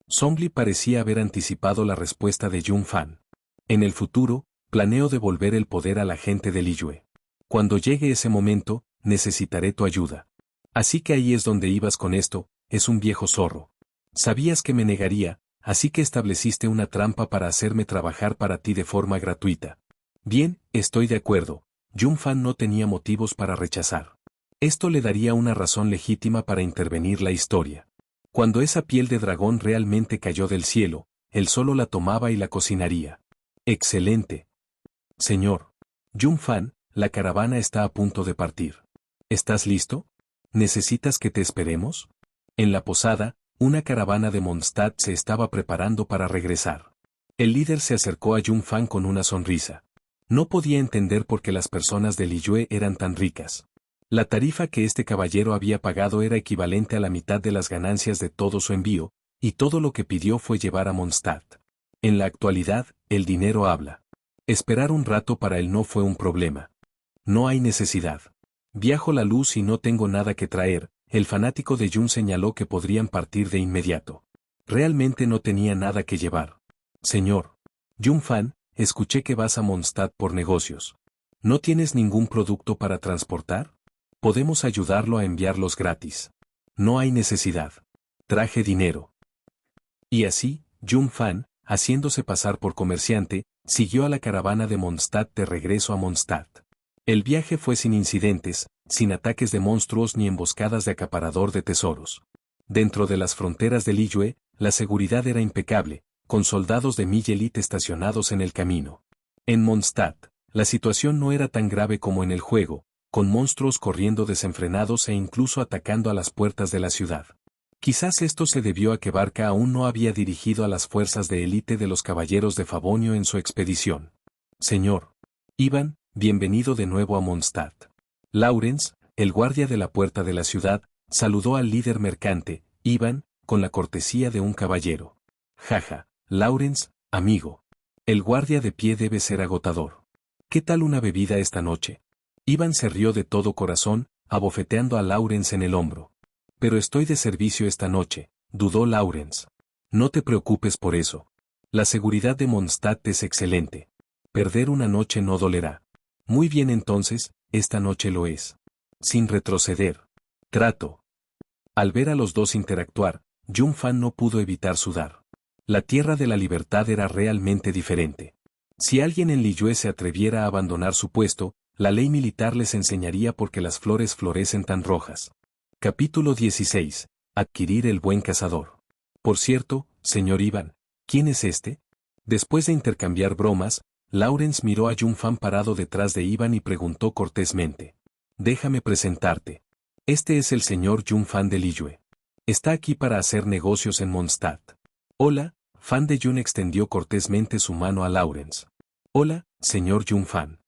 Songli parecía haber anticipado la respuesta de Jun Fan. En el futuro, planeo devolver el poder a la gente de Liyue. Cuando llegue ese momento, necesitaré tu ayuda. Así que ahí es donde ibas con esto, es un viejo zorro. Sabías que me negaría, así que estableciste una trampa para hacerme trabajar para ti de forma gratuita. Bien, estoy de acuerdo. Jun Fan no tenía motivos para rechazar. Esto le daría una razón legítima para intervenir la historia. Cuando esa piel de dragón realmente cayó del cielo, él solo la tomaba y la cocinaría. Excelente. Señor Jun Fan, la caravana está a punto de partir. ¿Estás listo? ¿Necesitas que te esperemos? En la posada, una caravana de Mondstadt se estaba preparando para regresar. El líder se acercó a Jun Fan con una sonrisa. No podía entender por qué las personas de Liyue eran tan ricas. La tarifa que este caballero había pagado era equivalente a la mitad de las ganancias de todo su envío, y todo lo que pidió fue llevar a Mondstadt. En la actualidad, el dinero habla. Esperar un rato para él no fue un problema. No hay necesidad. Viajo la luz y no tengo nada que traer. El fanático de Jun señaló que podrían partir de inmediato. Realmente no tenía nada que llevar. Señor Jun Fan, escuché que vas a Mondstadt por negocios. ¿No tienes ningún producto para transportar? Podemos ayudarlo a enviarlos gratis. No hay necesidad. Traje dinero. Y así, Jun Fan, haciéndose pasar por comerciante, siguió a la caravana de Mondstadt de regreso a Mondstadt. El viaje fue sin incidentes, sin ataques de monstruos ni emboscadas de acaparador de tesoros. Dentro de las fronteras de Liyue, la seguridad era impecable, con soldados de Mille Elite estacionados en el camino. En Mondstadt, la situación no era tan grave como en el juego, con monstruos corriendo desenfrenados e incluso atacando a las puertas de la ciudad. Quizás esto se debió a que Barca aún no había dirigido a las fuerzas de élite de los caballeros de Favonio en su expedición. Señor Ivan, bienvenido de nuevo a Mondstadt. Lawrence, el guardia de la puerta de la ciudad, saludó al líder mercante, Ivan, con la cortesía de un caballero. Jaja, Lawrence, amigo. El guardia de pie debe ser agotador. ¿Qué tal una bebida esta noche? Ivan se rió de todo corazón, abofeteando a Lawrence en el hombro. Pero estoy de servicio esta noche, dudó Lawrence. No te preocupes por eso. La seguridad de Mondstadt es excelente. Perder una noche no dolerá. Muy bien entonces, esta noche lo es. Sin retroceder. Trato. Al ver a los dos interactuar, Jun Fan no pudo evitar sudar. La Tierra de la Libertad era realmente diferente. Si alguien en Liyue se atreviera a abandonar su puesto, la ley militar les enseñaría por qué las flores florecen tan rojas. Capítulo 16. Adquirir el buen cazador. Por cierto, señor Ivan, ¿quién es este? Después de intercambiar bromas, Lawrence miró a Jun Fan parado detrás de Ivan y preguntó cortésmente. Déjame presentarte. Este es el señor Jun Fan de Liyue. Está aquí para hacer negocios en Mondstadt. Hola, Fan de Jun extendió cortésmente su mano a Lawrence. Hola, señor Jun Fan.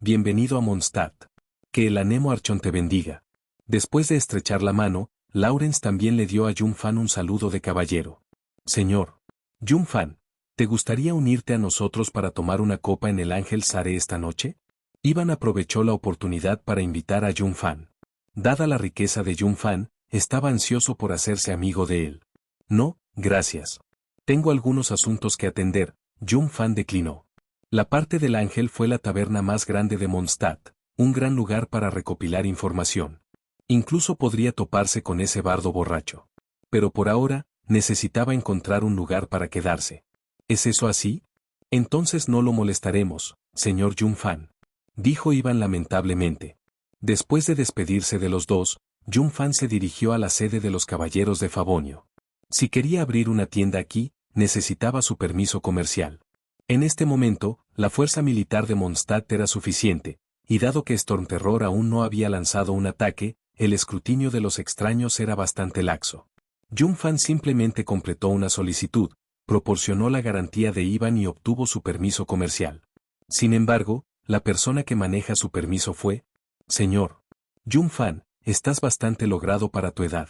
Bienvenido a Mondstadt. Que el Anemo Archon te bendiga. Después de estrechar la mano, Lawrence también le dio a Jun Fan un saludo de caballero. Señor Jun Fan, ¿te gustaría unirte a nosotros para tomar una copa en el Ángel Sare esta noche? Ivan aprovechó la oportunidad para invitar a Jun Fan. Dada la riqueza de Jun Fan, estaba ansioso por hacerse amigo de él. No, gracias. Tengo algunos asuntos que atender, Jun Fan declinó. La parte del Ángel fue la taberna más grande de Mondstadt, un gran lugar para recopilar información. Incluso podría toparse con ese bardo borracho. Pero por ahora, necesitaba encontrar un lugar para quedarse. ¿Es eso así? Entonces no lo molestaremos, señor Jun Fan. Dijo Ivan lamentablemente. Después de despedirse de los dos, Jun Fan se dirigió a la sede de los caballeros de Favonio. Si quería abrir una tienda aquí, necesitaba su permiso comercial. En este momento, la fuerza militar de Mondstadt era suficiente, y dado que Stormterror aún no había lanzado un ataque, el escrutinio de los extraños era bastante laxo. Jun Fan simplemente completó una solicitud, proporcionó la garantía de Ivan y obtuvo su permiso comercial. Sin embargo, la persona que maneja su permiso fue, señor Jun Fan, estás bastante logrado para tu edad.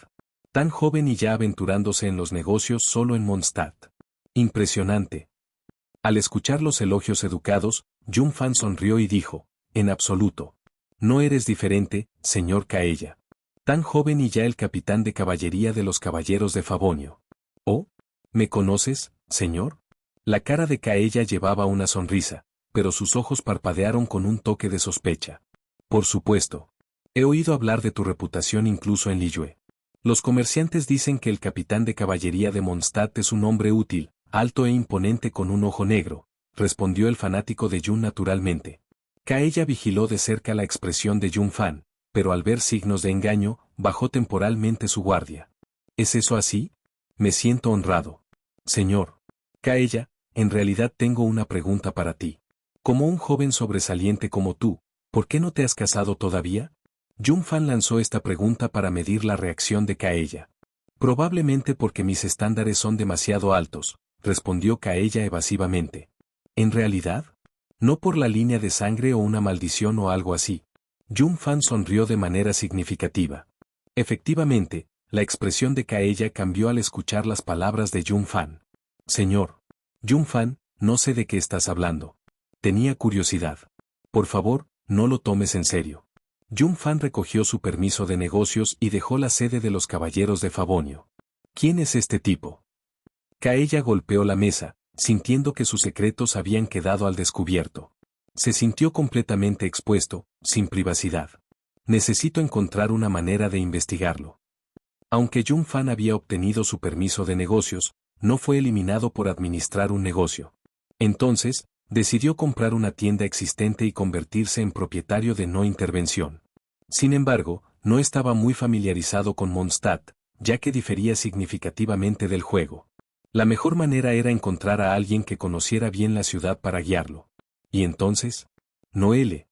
Tan joven y ya aventurándose en los negocios solo en Mondstadt. Impresionante. Al escuchar los elogios educados, Jun Fan sonrió y dijo, en absoluto. No eres diferente, señor Kaella. Tan joven y ya el capitán de caballería de los caballeros de Favonio. ¿Oh? ¿Me conoces, señor? La cara de Kaella llevaba una sonrisa, pero sus ojos parpadearon con un toque de sospecha. Por supuesto. He oído hablar de tu reputación incluso en Liyue. Los comerciantes dicen que el capitán de caballería de Mondstadt es un hombre útil, alto e imponente con un ojo negro, respondió el fanático de Jun naturalmente. Kaella vigiló de cerca la expresión de Jun Fan, pero al ver signos de engaño, bajó temporalmente su guardia. ¿Es eso así? Me siento honrado. Señor. Kaella, en realidad tengo una pregunta para ti. Como un joven sobresaliente como tú, ¿por qué no te has casado todavía? Jun Fan lanzó esta pregunta para medir la reacción de Kaella. Probablemente porque mis estándares son demasiado altos, respondió Kaella evasivamente. ¿En realidad? No por la línea de sangre o una maldición o algo así. Jun Fan sonrió de manera significativa. Efectivamente, la expresión de Kaella cambió al escuchar las palabras de Jun Fan. Señor. Jun Fan, no sé de qué estás hablando. Tenía curiosidad. Por favor, no lo tomes en serio. Jun Fan recogió su permiso de negocios y dejó la sede de los caballeros de Favonio. ¿Quién es este tipo? Kaella golpeó la mesa, sintiendo que sus secretos habían quedado al descubierto. Se sintió completamente expuesto, sin privacidad. Necesito encontrar una manera de investigarlo. Aunque Jun Fan había obtenido su permiso de negocios, no fue eliminado por administrar un negocio. Entonces, decidió comprar una tienda existente y convertirse en propietario de no intervención. Sin embargo, no estaba muy familiarizado con Mondstadt, ya que difería significativamente del juego. La mejor manera era encontrar a alguien que conociera bien la ciudad para guiarlo. ¿Y entonces? Noelle.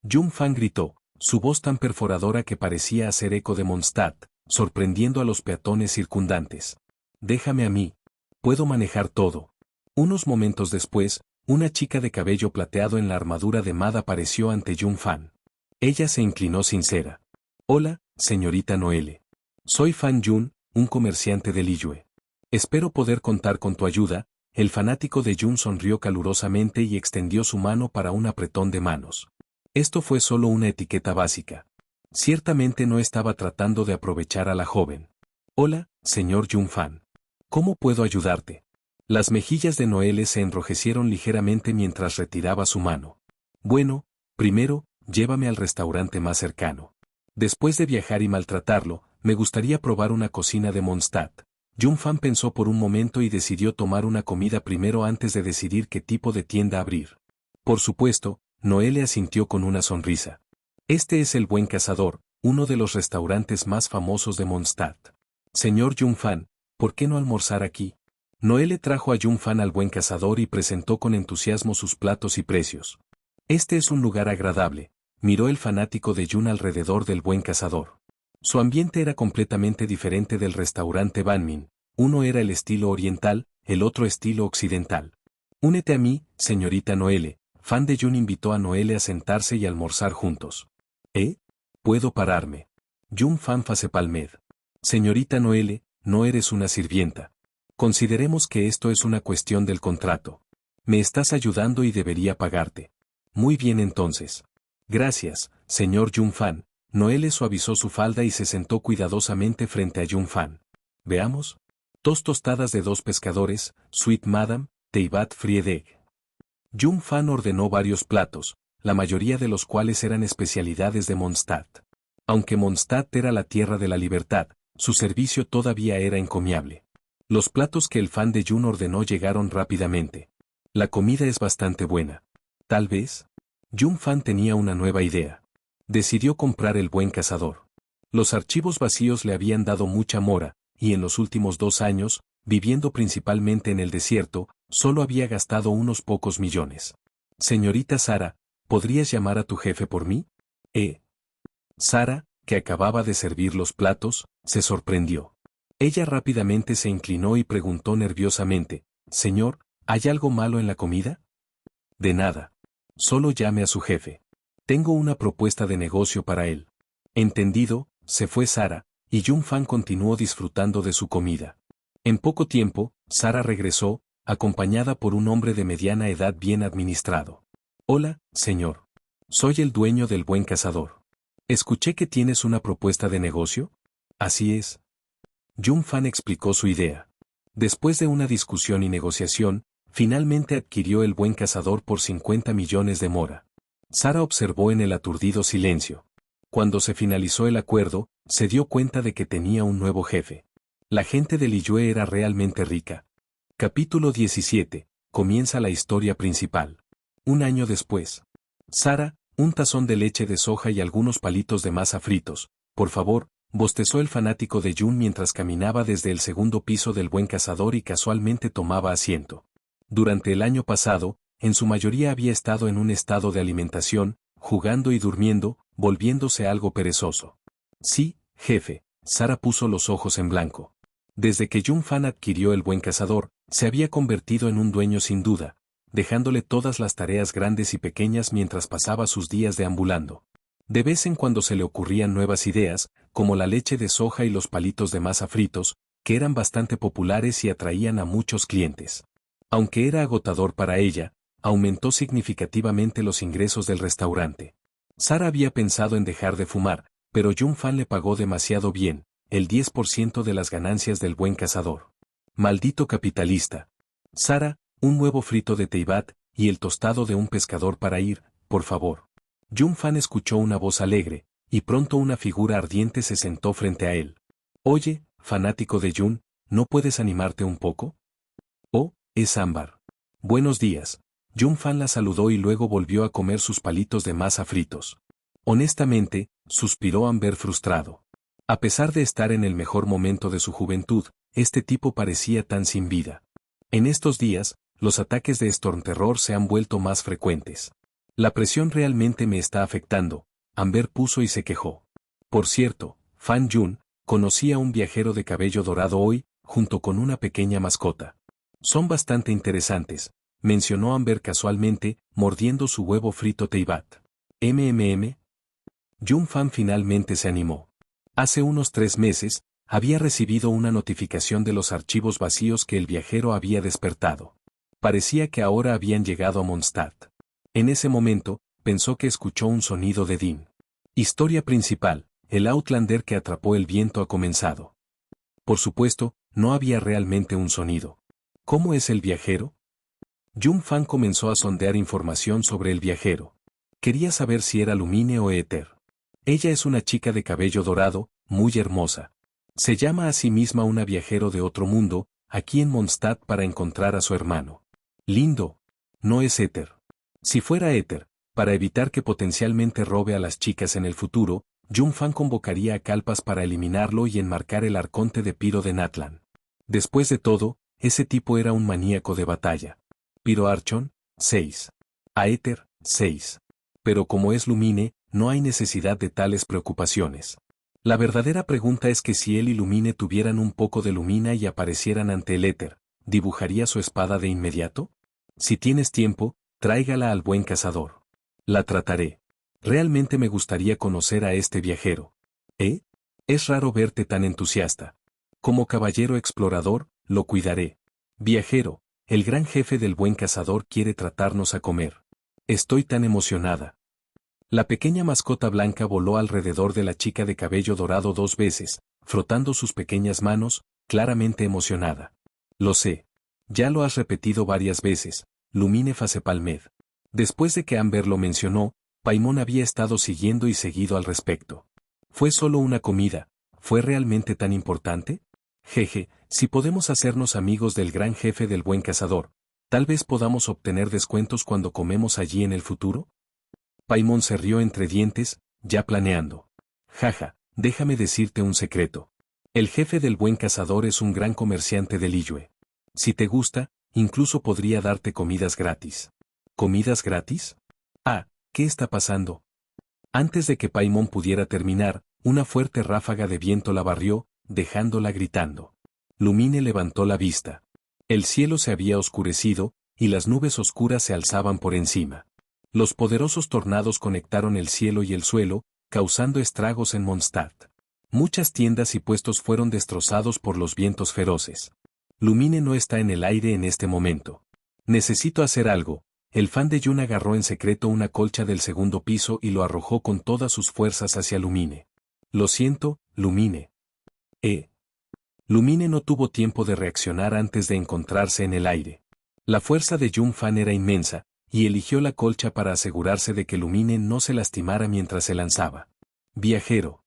Jun Fan gritó, su voz tan perforadora que parecía hacer eco de Mondstadt, sorprendiendo a los peatones circundantes. Déjame a mí. Puedo manejar todo. Unos momentos después, una chica de cabello plateado en la armadura de Mad apareció ante Jun Fan. Ella se inclinó sincera. Hola, señorita Noelle. Soy Fan Jun, un comerciante de Liyue. Espero poder contar con tu ayuda. El fanático de Jun sonrió calurosamente y extendió su mano para un apretón de manos. Esto fue solo una etiqueta básica. Ciertamente no estaba tratando de aprovechar a la joven. Hola, señor Jun Fan. ¿Cómo puedo ayudarte? Las mejillas de Noelle se enrojecieron ligeramente mientras retiraba su mano. Bueno, primero, llévame al restaurante más cercano. Después de viajar y maltratarlo, me gustaría probar una cocina de Mondstadt. Jun Fan pensó por un momento y decidió tomar una comida primero antes de decidir qué tipo de tienda abrir. Por supuesto, Noelle asintió con una sonrisa. Este es el Buen Cazador, uno de los restaurantes más famosos de Mondstadt. Señor Jun Fan, ¿por qué no almorzar aquí? Noelle trajo a Jun Fan al Buen Cazador y presentó con entusiasmo sus platos y precios. Este es un lugar agradable, miró el fanático de Jun alrededor del Buen Cazador. Su ambiente era completamente diferente del restaurante Banmin, uno era el estilo oriental, el otro estilo occidental. Únete a mí, señorita Noelle. Fan de Jun invitó a Noelle a sentarse y almorzar juntos. Puedo pararme. Jun Fan Facepalmed. Señorita Noelle, no eres una sirvienta. Consideremos que esto es una cuestión del contrato. Me estás ayudando y debería pagarte. Muy bien entonces. Gracias, señor Jun Fan. Noelle suavizó su falda y se sentó cuidadosamente frente a Jun Fan. Veamos. 2 tostadas de 2 pescadores, Sweet Madame, Teibat Friedeg. Jun Fan ordenó varios platos, la mayoría de los cuales eran especialidades de Mondstadt. Aunque Mondstadt era la tierra de la libertad, su servicio todavía era encomiable. Los platos que el fan de Jun ordenó llegaron rápidamente. La comida es bastante buena. Tal vez. Jun Fan tenía una nueva idea. Decidió comprar el Buen Cazador. Los archivos vacíos le habían dado mucha mora, y en los últimos 2 años, viviendo principalmente en el desierto, solo había gastado unos pocos millones. Señorita Sara, ¿podrías llamar a tu jefe por mí? Sara, que acababa de servir los platos, se sorprendió. Ella rápidamente se inclinó y preguntó nerviosamente, «Señor, ¿hay algo malo en la comida?» «De nada. Solo llame a su jefe. Tengo una propuesta de negocio para él». Entendido, se fue Sara, y Jun Fan continuó disfrutando de su comida. En poco tiempo, Sara regresó, acompañada por un hombre de mediana edad bien administrado. «Hola, señor. Soy el dueño del Buen Cazador. Escuché que tienes una propuesta de negocio». «Así es». Jun Fan explicó su idea. Después de una discusión y negociación, finalmente adquirió el Buen Cazador por 50 millones de mora. Sara observó en el aturdido silencio. Cuando se finalizó el acuerdo, se dio cuenta de que tenía un nuevo jefe. La gente de Liyue era realmente rica. Capítulo 17. Comienza la historia principal. Un año después. Sara, Un tazón de leche de soja y algunos palitos de masa fritos, por favor, bostezó el fanático de Jun mientras caminaba desde el segundo piso del Buen Cazador y casualmente tomaba asiento. Durante el año pasado, en su mayoría había estado en un estado de alimentación, jugando y durmiendo, volviéndose algo perezoso. Sí, jefe, Sara puso los ojos en blanco. Desde que Jun Fan adquirió el Buen Cazador, se había convertido en un dueño sin duda, dejándole todas las tareas grandes y pequeñas mientras pasaba sus días deambulando. De vez en cuando se le ocurrían nuevas ideas, como la leche de soja y los palitos de masa fritos, que eran bastante populares y atraían a muchos clientes. Aunque era agotador para ella, aumentó significativamente los ingresos del restaurante. Sara había pensado en dejar de fumar, pero Jun Fan le pagó demasiado bien, el 10% de las ganancias del Buen Cazador. Maldito capitalista. Sara, un huevo frito de Teyvat, y el tostado de un pescador para ir, por favor. Jun Fan escuchó una voz alegre, y pronto una figura ardiente se sentó frente a él. Oye, fanático de Jun, ¿no puedes animarte un poco? Oh, es Ámbar. Buenos días. Jun Fan la saludó y luego volvió a comer sus palitos de masa fritos. Honestamente, suspiró Amber frustrado. A pesar de estar en el mejor momento de su juventud, este tipo parecía tan sin vida. En estos días, los ataques de Stormterror se han vuelto más frecuentes. La presión realmente me está afectando, Amber puso y se quejó. Por cierto, Fan Jun, conocí a un viajero de cabello dorado hoy, junto con una pequeña mascota. Son bastante interesantes, mencionó Amber casualmente, mordiendo su huevo frito Teyvat. Jun Fan finalmente se animó. Hace unos 3 meses, había recibido una notificación de los archivos vacíos que el viajero había despertado. Parecía que ahora habían llegado a Mondstadt. En ese momento, pensó que escuchó un sonido de Dean. Historia principal, el Outlander que atrapó el viento ha comenzado. Por supuesto, no había realmente un sonido. ¿Cómo es el viajero? Jun Fan comenzó a sondear información sobre el viajero. Quería saber si era Lumine o Éter. Ella es una chica de cabello dorado, muy hermosa. Se llama a sí misma una viajero de otro mundo, aquí en Mondstadt para encontrar a su hermano. Lindo. No es Éter. Si fuera Éter, para evitar que potencialmente robe a las chicas en el futuro, Jun Fan convocaría a Kalpas para eliminarlo y enmarcar el arconte de Piro de Natlan. Después de todo, ese tipo era un maníaco de batalla. Piro Archon, 6. A Éter, 6. Pero como es Lumine, no hay necesidad de tales preocupaciones. La verdadera pregunta es que si él y Lumine tuvieran un poco de lumina y aparecieran ante el Éter, ¿dibujaría su espada de inmediato? Si tienes tiempo, tráigala al Buen Cazador. La trataré. Realmente me gustaría conocer a este viajero. ¿Eh? Es raro verte tan entusiasta. Como caballero explorador, lo cuidaré. Viajero, el gran jefe del Buen Cazador quiere tratarnos a comer. Estoy tan emocionada. La pequeña mascota blanca voló alrededor de la chica de cabello dorado 2 veces, frotando sus pequeñas manos, claramente emocionada. Lo sé. Ya lo has repetido varias veces, Lumine Facepalmed. Después de que Amber lo mencionó, Paimon había estado siguiendo y seguido al respecto. ¿Fue solo una comida? ¿Fue realmente tan importante? Jeje, si podemos hacernos amigos del gran jefe del Buen Cazador, tal vez podamos obtener descuentos cuando comemos allí en el futuro. Paimon se rió entre dientes, ya planeando. Jaja, déjame decirte un secreto. El jefe del Buen Cazador es un gran comerciante de Liyue. Si te gusta, incluso podría darte comidas gratis. ¿Comidas gratis? Ah, ¿qué está pasando? Antes de que Paimon pudiera terminar, una fuerte ráfaga de viento la barrió, dejándola gritando. Lumine levantó la vista. El cielo se había oscurecido, y las nubes oscuras se alzaban por encima. Los poderosos tornados conectaron el cielo y el suelo, causando estragos en Mondstadt. Muchas tiendas y puestos fueron destrozados por los vientos feroces. Lumine no está en el aire en este momento. Necesito hacer algo. El fan de Jun agarró en secreto una colcha del segundo piso y lo arrojó con todas sus fuerzas hacia Lumine. Lo siento, Lumine. Lumine no tuvo tiempo de reaccionar antes de encontrarse en el aire. La fuerza de Jun Fan era inmensa, y eligió la colcha para asegurarse de que Lumine no se lastimara mientras se lanzaba. Viajero.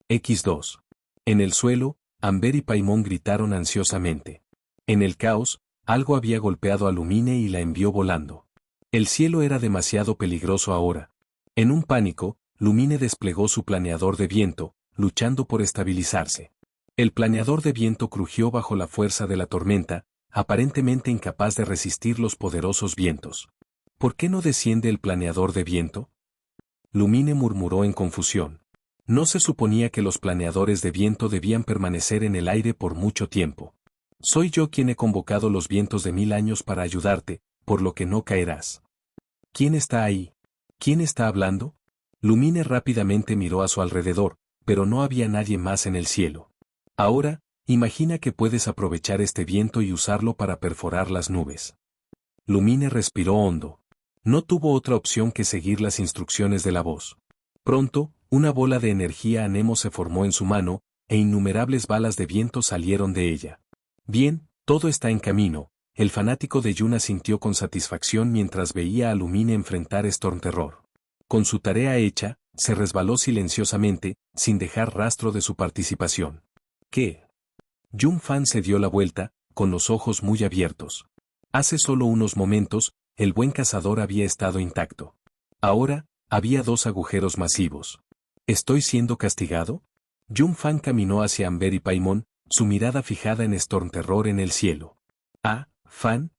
X2. En el suelo, Amber y Paimon gritaron ansiosamente. En el caos, algo había golpeado a Lumine y la envió volando. El cielo era demasiado peligroso ahora. En un pánico, Lumine desplegó su planeador de viento, luchando por estabilizarse. El planeador de viento crujió bajo la fuerza de la tormenta, aparentemente incapaz de resistir los poderosos vientos. ¿Por qué no desciende el planeador de viento? Lumine murmuró en confusión. No se suponía que los planeadores de viento debían permanecer en el aire por mucho tiempo. Soy yo quien he convocado los vientos de 1000 años para ayudarte, por lo que no caerás. ¿Quién está ahí? ¿Quién está hablando? Lumine rápidamente miró a su alrededor, pero no había nadie más en el cielo. Ahora, imagina que puedes aprovechar este viento y usarlo para perforar las nubes. Lumine respiró hondo. No tuvo otra opción que seguir las instrucciones de la voz. Pronto, una bola de energía anemo se formó en su mano, e innumerables balas de viento salieron de ella. Bien, todo está en camino. El fanático de Yuna sintió con satisfacción mientras veía a Lumine enfrentar Stormterror. Con su tarea hecha, se resbaló silenciosamente, sin dejar rastro de su participación. ¿Qué? Yun Fan se dio la vuelta, con los ojos muy abiertos. Hace solo unos momentos, el buen cazador había estado intacto. Ahora, había 2 agujeros masivos. ¿Estoy siendo castigado? Yun Fan caminó hacia Amber y Paimon, su mirada fijada en Stormterror en el cielo. Ah, Fan,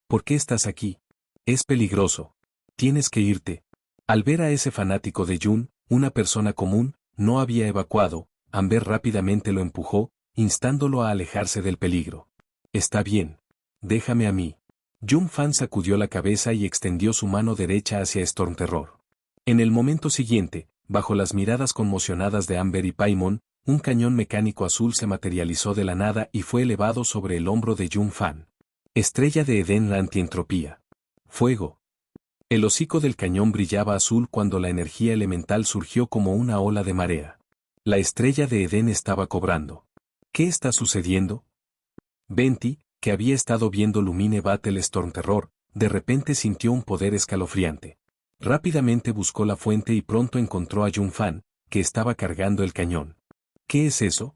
¿por qué estás aquí? Es peligroso. Tienes que irte. Al ver a ese fanático de Yun, una persona común, no había evacuado, Amber rápidamente lo empujó, instándolo a alejarse del peligro. Está bien. Déjame a mí. Yun Fan sacudió la cabeza y extendió su mano derecha hacia Stormterror. En el momento siguiente, bajo las miradas conmocionadas de Amber y Paimon, un cañón mecánico azul se materializó de la nada y fue elevado sobre el hombro de Yun Fan. Estrella de Edén, la antientropía. Fuego. El hocico del cañón brillaba azul cuando la energía elemental surgió como una ola de marea. La estrella de Edén estaba cobrando. ¿Qué está sucediendo? Venti, que había estado viendo Lumine Battle Stormterror, de repente sintió un poder escalofriante. Rápidamente buscó la fuente y pronto encontró a Yun Fan, que estaba cargando el cañón. ¿Qué es eso?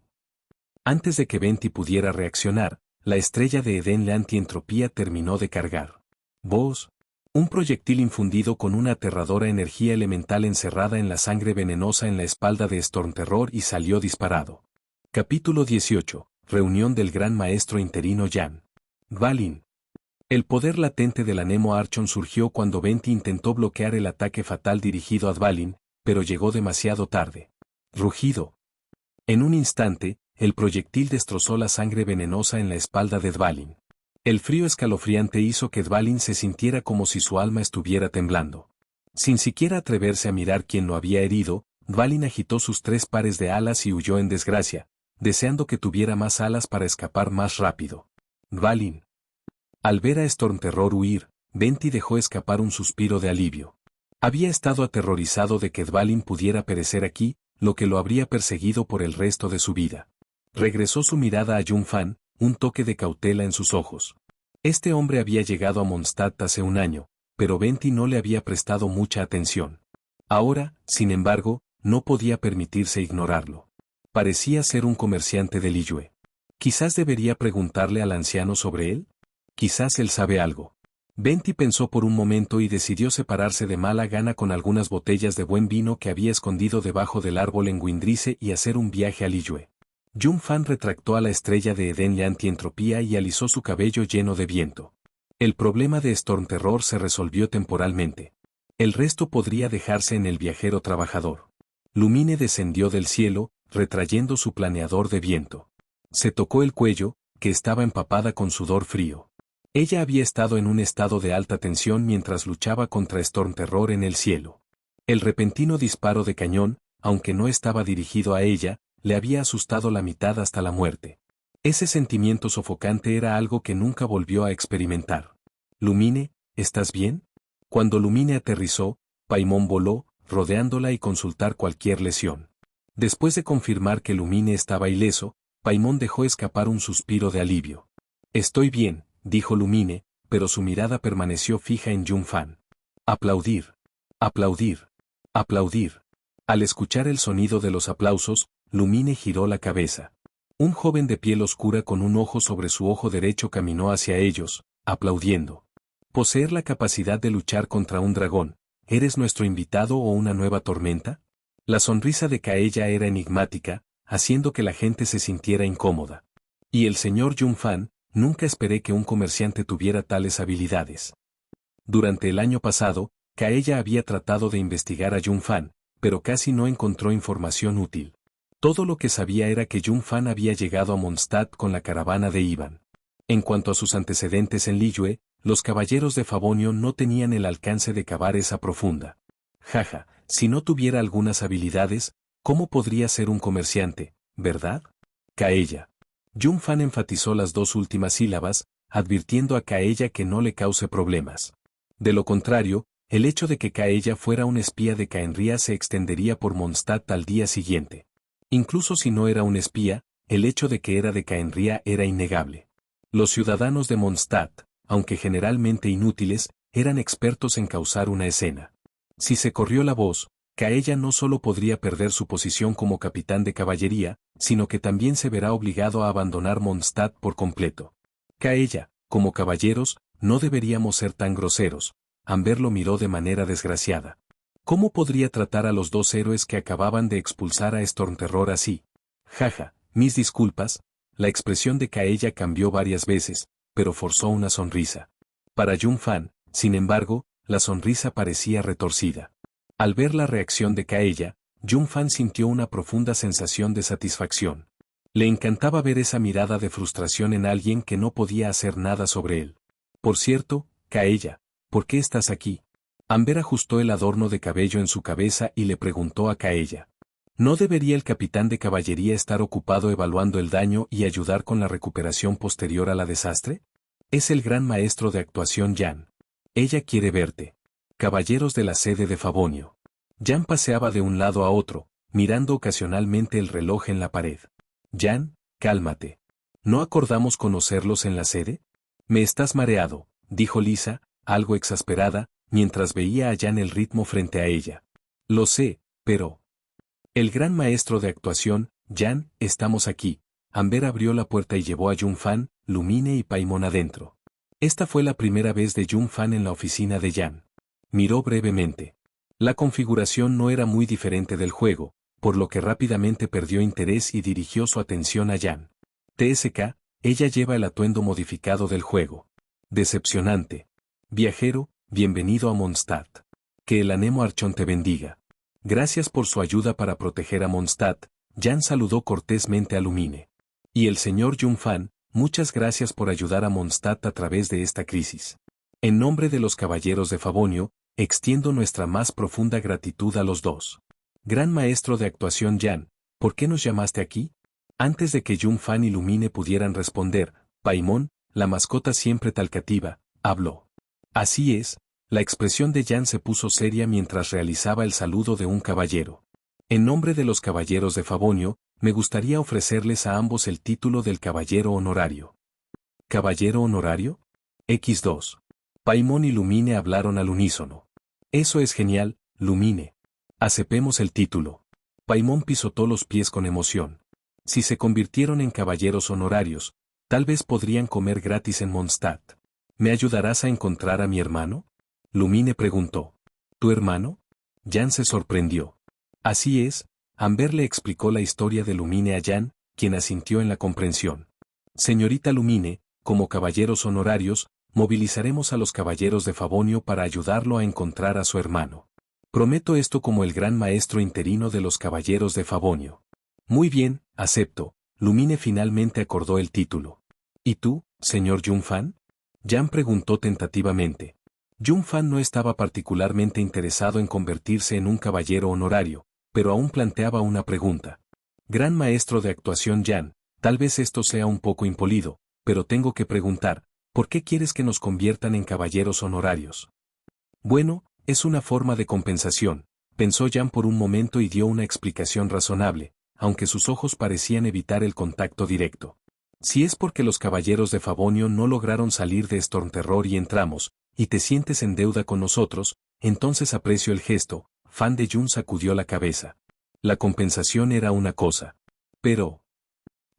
Antes de que Venti pudiera reaccionar, la estrella de Edén, la antientropía, terminó de cargar. Vos. Un proyectil infundido con una aterradora energía elemental encerrada en la sangre venenosa en la espalda de Stormterror y salió disparado. Capítulo 18. Reunión del Gran Maestro Interino Yan. Dvalin. El poder latente del Anemo Archon surgió cuando Venti intentó bloquear el ataque fatal dirigido a Dvalin, pero llegó demasiado tarde. Rugido. En un instante, el proyectil destrozó la sangre venenosa en la espalda de Dvalin. El frío escalofriante hizo que Dvalin se sintiera como si su alma estuviera temblando. Sin siquiera atreverse a mirar quién lo había herido, Dvalin agitó sus 3 pares de alas y huyó en desgracia, deseando que tuviera más alas para escapar más rápido. Dvalin. Al ver a Stormterror huir, Venti dejó escapar un suspiro de alivio. Había estado aterrorizado de que Dvalin pudiera perecer aquí, lo que lo habría perseguido por el resto de su vida. Regresó su mirada a Yun Fan, un toque de cautela en sus ojos. Este hombre había llegado a Mondstadt hace un año, pero Venti no le había prestado mucha atención. Ahora, sin embargo, no podía permitirse ignorarlo. Parecía ser un comerciante de Liyue. Quizás debería preguntarle al anciano sobre él. Quizás él sabe algo. Venti pensó por un momento y decidió separarse de mala gana con algunas botellas de buen vino que había escondido debajo del árbol en Windrice y hacer un viaje a Liyue. Yun Fan retractó a la estrella de Edén la antientropía y alisó su cabello lleno de viento. El problema de Stormterror se resolvió temporalmente. El resto podría dejarse en el viajero trabajador. Lumine descendió del cielo, retrayendo su planeador de viento. Se tocó el cuello, que estaba empapada con sudor frío. Ella había estado en un estado de alta tensión mientras luchaba contra Stormterror en el cielo. El repentino disparo de cañón, aunque no estaba dirigido a ella, le había asustado la mitad hasta la muerte. Ese sentimiento sofocante era algo que nunca volvió a experimentar. Lumine, ¿estás bien? Cuando Lumine aterrizó, Paimon voló, rodeándola y consultar cualquier lesión. Después de confirmar que Lumine estaba ileso, Paimon dejó escapar un suspiro de alivio. Estoy bien, dijo Lumine, pero su mirada permaneció fija en Yun Fan. Aplaudir. Aplaudir. Aplaudir. Al escuchar el sonido de los aplausos, Lumine giró la cabeza. Un joven de piel oscura con un ojo sobre su ojo derecho caminó hacia ellos, aplaudiendo. Poseer la capacidad de luchar contra un dragón, ¿eres nuestro invitado o una nueva tormenta? La sonrisa de Kaella era enigmática, haciendo que la gente se sintiera incómoda. Y el señor Yun-fan, nunca esperé que un comerciante tuviera tales habilidades. Durante el año pasado, Kaella había tratado de investigar a Yun-fan, pero casi no encontró información útil. Todo lo que sabía era que Yun-fan había llegado a Mondstadt con la caravana de Ivan. En cuanto a sus antecedentes en Liyue, los caballeros de Favonio no tenían el alcance de cavar esa profunda. Jaja, si no tuviera algunas habilidades, ¿cómo podría ser un comerciante, verdad? Kaella. Yun-fan enfatizó las dos últimas sílabas, advirtiendo a Kaella que no le cause problemas. De lo contrario, el hecho de que Kaella fuera un espía de Caenría se extendería por Mondstadt al día siguiente. Incluso si no era un espía, el hecho de que era de Caenría era innegable. Los ciudadanos de Mondstadt, aunque generalmente inútiles, eran expertos en causar una escena. Si se corrió la voz, Kaella no solo podría perder su posición como capitán de caballería, sino que también se verá obligado a abandonar Mondstadt por completo. Kaella, como caballeros, no deberíamos ser tan groseros. Amber lo miró de manera desgraciada. ¿Cómo podría tratar a los dos héroes que acababan de expulsar a Stormterror así? Jaja, mis disculpas. La expresión de Kaella cambió varias veces, pero forzó una sonrisa. Para Yun-fan, sin embargo, la sonrisa parecía retorcida. Al ver la reacción de Kaella, Yun-fan sintió una profunda sensación de satisfacción. Le encantaba ver esa mirada de frustración en alguien que no podía hacer nada sobre él. Por cierto, Kaella, ¿por qué estás aquí? Amber ajustó el adorno de cabello en su cabeza y le preguntó a Kaella. ¿No debería el capitán de caballería estar ocupado evaluando el daño y ayudar con la recuperación posterior a la desastre? Es el gran maestro de actuación Jan. Ella quiere verte. Caballeros de la sede de Favonio. Jan paseaba de un lado a otro, mirando ocasionalmente el reloj en la pared. Jan, cálmate. ¿No acordamos conocerlos en la sede? Me estás mareado, dijo Lisa, algo exasperada, mientras veía a Jan el ritmo frente a ella. Lo sé, pero... El gran maestro de actuación, Jan, estamos aquí. Amber abrió la puerta y llevó a Yun-fan, Lumine y Paimon adentro. Esta fue la primera vez de Yun-fan en la oficina de Jan. Miró brevemente. La configuración no era muy diferente del juego, por lo que rápidamente perdió interés y dirigió su atención a Jan. TSK, ella lleva el atuendo modificado del juego. Decepcionante. Viajero, bienvenido a Mondstadt. Que el Anemo Archón te bendiga. Gracias por su ayuda para proteger a Mondstadt. Jan saludó cortésmente a Lumine. Y el señor Yun-fan, muchas gracias por ayudar a Mondstadt a través de esta crisis. En nombre de los caballeros de Favonio, extiendo nuestra más profunda gratitud a los dos. Gran maestro de actuación Jan, ¿por qué nos llamaste aquí? Antes de que Yun-fan y Lumine pudieran responder, Paimon, la mascota siempre talcativa, habló. Así es, la expresión de Jan se puso seria mientras realizaba el saludo de un caballero. En nombre de los caballeros de Favonio, me gustaría ofrecerles a ambos el título del caballero honorario. ¿Caballero honorario? X2. Paimon y Lumine hablaron al unísono. Eso es genial, Lumine. Aceptemos el título. Paimon pisotó los pies con emoción. Si se convirtieron en caballeros honorarios, tal vez podrían comer gratis en Mondstadt. ¿Me ayudarás a encontrar a mi hermano? Lumine preguntó. ¿Tu hermano? Jan se sorprendió. Así es, Amber le explicó la historia de Lumine a Jan, quien asintió en la comprensión. Señorita Lumine, como caballeros honorarios, movilizaremos a los caballeros de Favonio para ayudarlo a encontrar a su hermano. Prometo esto como el gran maestro interino de los caballeros de Favonio. Muy bien, acepto. Lumine finalmente acordó el título. ¿Y tú, señor Yun-fan? Jan preguntó tentativamente. Yun-fan no estaba particularmente interesado en convertirse en un caballero honorario, pero aún planteaba una pregunta. Gran maestro de actuación Jan, tal vez esto sea un poco impolido, pero tengo que preguntar, ¿por qué quieres que nos conviertan en caballeros honorarios? Bueno, es una forma de compensación, pensó Jan por un momento y dio una explicación razonable, aunque sus ojos parecían evitar el contacto directo. Si es porque los caballeros de Favonio no lograron salir de Stormterror y entramos, y te sientes en deuda con nosotros, entonces aprecio el gesto. Fan de Jun sacudió la cabeza. La compensación era una cosa. Pero...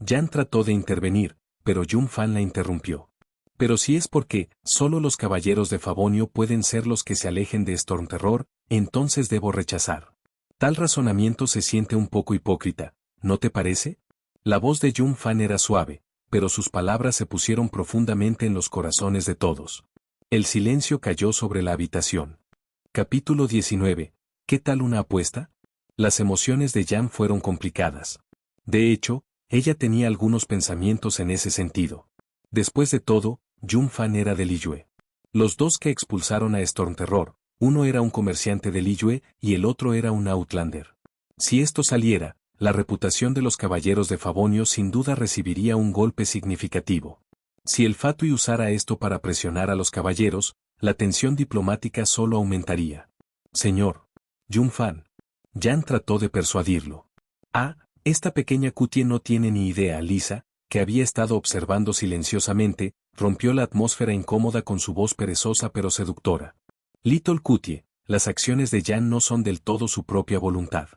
Jan trató de intervenir, pero Yun-fan la interrumpió. Pero si es porque, solo los caballeros de Favonio pueden ser los que se alejen de Stormterror, entonces debo rechazar. Tal razonamiento se siente un poco hipócrita, ¿no te parece? La voz de Jun Fan era suave, pero sus palabras se pusieron profundamente en los corazones de todos. El silencio cayó sobre la habitación. Capítulo 19. ¿Qué tal una apuesta? Las emociones de Jan fueron complicadas. De hecho, ella tenía algunos pensamientos en ese sentido. Después de todo, Jun Fan era de Liyue. Los dos que expulsaron a Stormterror, uno era un comerciante de Liyue y el otro era un Outlander. Si esto saliera, la reputación de los caballeros de Favonio sin duda recibiría un golpe significativo. Si el Fatui usara esto para presionar a los caballeros, la tensión diplomática solo aumentaría. Señor Jun Fan. Jan trató de persuadirlo. Ah, esta pequeña cutie no tiene ni idea. Lisa, que había estado observando silenciosamente, rompió la atmósfera incómoda con su voz perezosa pero seductora. Little Cutie, las acciones de Jan no son del todo su propia voluntad.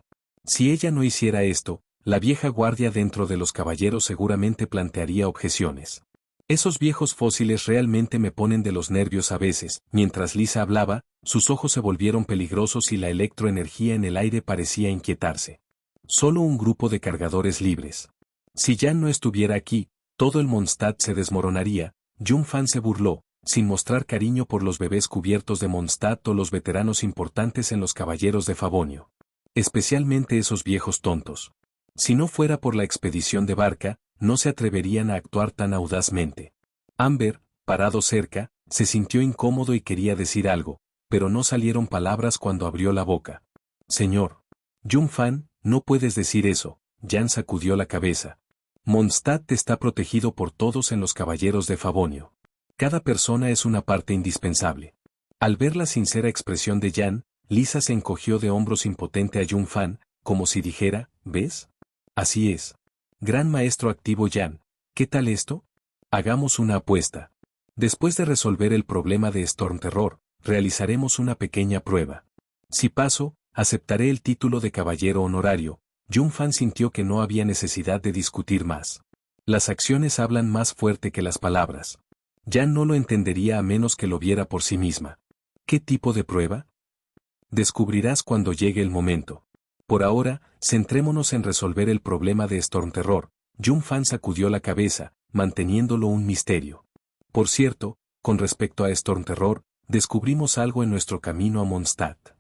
Si ella no hiciera esto, la vieja guardia dentro de los caballeros seguramente plantearía objeciones. Esos viejos fósiles realmente me ponen de los nervios a veces. Mientras Lisa hablaba, sus ojos se volvieron peligrosos y la electroenergía en el aire parecía inquietarse. Solo un grupo de cargadores libres. Si Jan no estuviera aquí, todo el Mondstadt se desmoronaría. Jun Fan se burló, sin mostrar cariño por los bebés cubiertos de Mondstadt o los veteranos importantes en los caballeros de Favonio. Especialmente esos viejos tontos. Si no fuera por la expedición de barca, no se atreverían a actuar tan audazmente. Amber, parado cerca, se sintió incómodo y quería decir algo, pero no salieron palabras cuando abrió la boca. Señor Jun Fan, no puedes decir eso. Jan sacudió la cabeza. Mondstadt está protegido por todos en los caballeros de Favonio. Cada persona es una parte indispensable. Al ver la sincera expresión de Jan, Lisa se encogió de hombros impotente a Jun Fan, como si dijera, ¿ves? Así es. Gran maestro activo Jan, ¿qué tal esto? Hagamos una apuesta. Después de resolver el problema de Stormterror, realizaremos una pequeña prueba. Si paso, aceptaré el título de caballero honorario. Jun Fan sintió que no había necesidad de discutir más. Las acciones hablan más fuerte que las palabras. Jan no lo entendería a menos que lo viera por sí misma. ¿Qué tipo de prueba? Descubrirás cuando llegue el momento. Por ahora, centrémonos en resolver el problema de Stormterror. Jun Fan sacudió la cabeza, manteniéndolo un misterio. Por cierto, con respecto a Stormterror, descubrimos algo en nuestro camino a Mondstadt.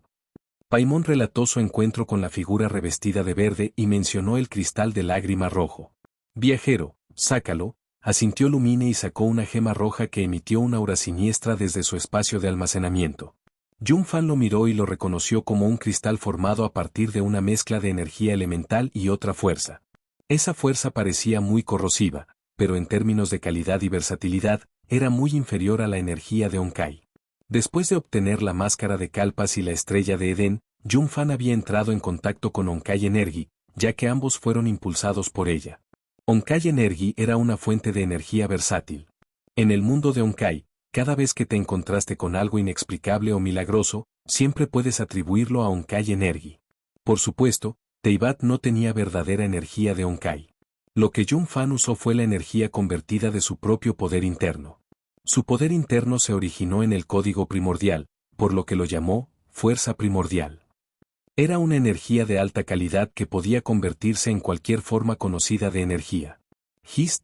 Paimon relató su encuentro con la figura revestida de verde y mencionó el cristal de lágrima rojo. Viajero, sácalo, asintió Lumine y sacó una gema roja que emitió una aura siniestra desde su espacio de almacenamiento. Jun Fan lo miró y lo reconoció como un cristal formado a partir de una mezcla de energía elemental y otra fuerza. Esa fuerza parecía muy corrosiva, pero en términos de calidad y versatilidad, era muy inferior a la energía de Honkai. Después de obtener la máscara de Kalpas y la estrella de Edén, Jun Fan había entrado en contacto con Honkai Energy, ya que ambos fueron impulsados por ella. Honkai Energy era una fuente de energía versátil. En el mundo de Honkai, cada vez que te encontraste con algo inexplicable o milagroso, siempre puedes atribuirlo a Honkai Energy. Por supuesto, Teyvat no tenía verdadera energía de Honkai. Lo que Jun Fan usó fue la energía convertida de su propio poder interno. Su poder interno se originó en el código primordial, por lo que lo llamó fuerza primordial. Era una energía de alta calidad que podía convertirse en cualquier forma conocida de energía.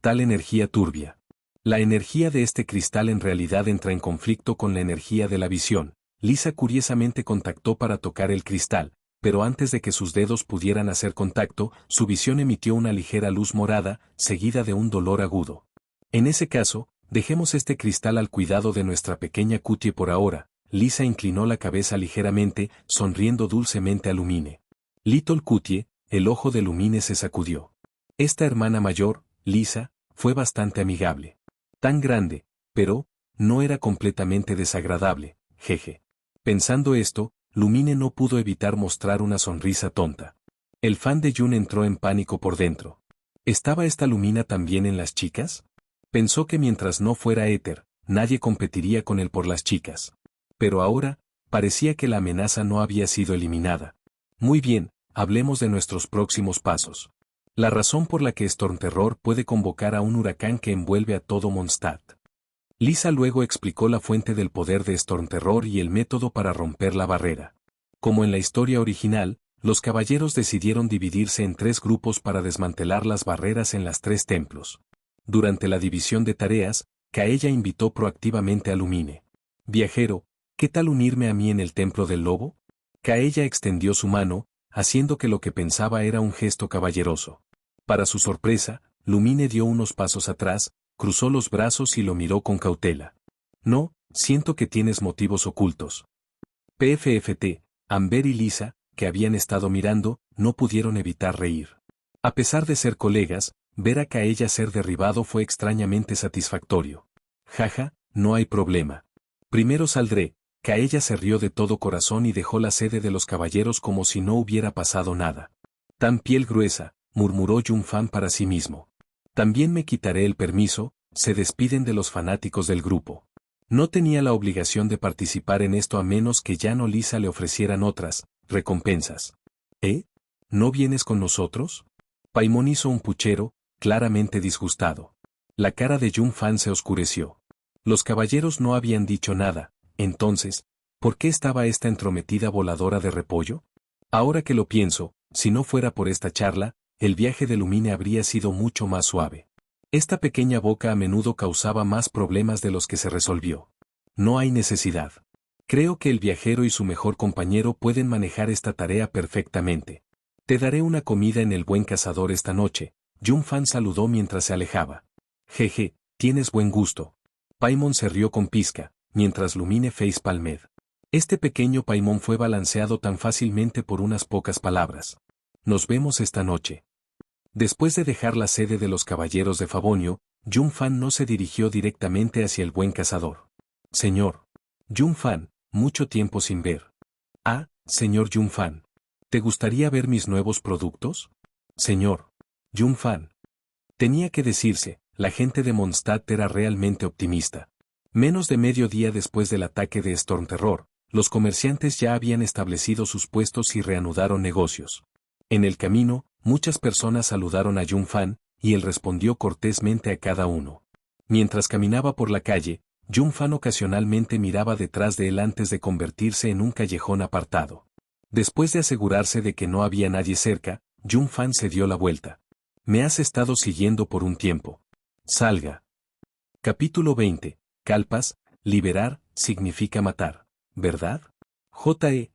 Tal energía turbia. La energía de este cristal en realidad entra en conflicto con la energía de la visión. Lisa curiosamente contactó para tocar el cristal, pero antes de que sus dedos pudieran hacer contacto, su visión emitió una ligera luz morada, seguida de un dolor agudo. En ese caso, dejemos este cristal al cuidado de nuestra pequeña Cutie por ahora. Lisa inclinó la cabeza ligeramente, sonriendo dulcemente a Lumine. Little Cutie, el ojo de Lumine se sacudió. Esta hermana mayor, Lisa, fue bastante amigable. Tan grande, pero, no era completamente desagradable, jeje. Pensando esto, Lumine no pudo evitar mostrar una sonrisa tonta. El fan de Jun entró en pánico por dentro. ¿Estaba esta Lumina también en las chicas? Pensó que mientras no fuera éter, nadie competiría con él por las chicas. Pero ahora, parecía que la amenaza no había sido eliminada. Muy bien, hablemos de nuestros próximos pasos. La razón por la que Stormterror puede convocar a un huracán que envuelve a todo Mondstadt. Lisa luego explicó la fuente del poder de Stormterror y el método para romper la barrera. Como en la historia original, los caballeros decidieron dividirse en 3 grupos para desmantelar las barreras en las 3 templos. Durante la división de tareas, Kaella invitó proactivamente a Lumine. Viajero, ¿qué tal unirme a mí en el templo del lobo? Kaella extendió su mano, haciendo que lo que pensaba era un gesto caballeroso. Para su sorpresa, Lumine dio unos pasos atrás, cruzó los brazos y lo miró con cautela. No, siento que tienes motivos ocultos. PFFT, Amber y Lisa, que habían estado mirando, no pudieron evitar reír. A pesar de ser colegas, ver a Kaella ser derribado fue extrañamente satisfactorio. Jaja, no hay problema. Primero saldré. Kaella se rió de todo corazón y dejó la sede de los caballeros como si no hubiera pasado nada. Tan piel gruesa, murmuró Junfan para sí mismo. También me quitaré el permiso, se despiden de los fanáticos del grupo. No tenía la obligación de participar en esto a menos que Jan o Lisa le ofrecieran otras recompensas. ¿Eh? ¿No vienes con nosotros? Paimon hizo un puchero, claramente disgustado. La cara de Junfan se oscureció. Los caballeros no habían dicho nada, entonces, ¿por qué estaba esta entrometida voladora de repollo? Ahora que lo pienso, si no fuera por esta charla, el viaje de Lumine habría sido mucho más suave. Esta pequeña boca a menudo causaba más problemas de los que se resolvió. No hay necesidad. Creo que el viajero y su mejor compañero pueden manejar esta tarea perfectamente. Te daré una comida en el Buen Cazador esta noche. Junfan saludó mientras se alejaba. Jeje, tienes buen gusto. Paimon se rió con pizca, mientras Lumine face palmed. Este pequeño Paimon fue balanceado tan fácilmente por unas pocas palabras. Nos vemos esta noche. Después de dejar la sede de los caballeros de Favonio, Junfan no se dirigió directamente hacia el Buen Cazador. Señor. Junfan, mucho tiempo sin ver. Ah, señor Junfan. ¿Te gustaría ver mis nuevos productos? Señor. Junfan. Tenía que decirse, la gente de Mondstadt era realmente optimista. Menos de medio día después del ataque de Stormterror, los comerciantes ya habían establecido sus puestos y reanudaron negocios. En el camino, muchas personas saludaron a Junfan, y él respondió cortésmente a cada uno. Mientras caminaba por la calle, Junfan ocasionalmente miraba detrás de él antes de convertirse en un callejón apartado. Después de asegurarse de que no había nadie cerca, Junfan se dio la vuelta. Me has estado siguiendo por un tiempo. Salga. Capítulo 20. Kalpas, liberar, significa matar, ¿verdad? J.E.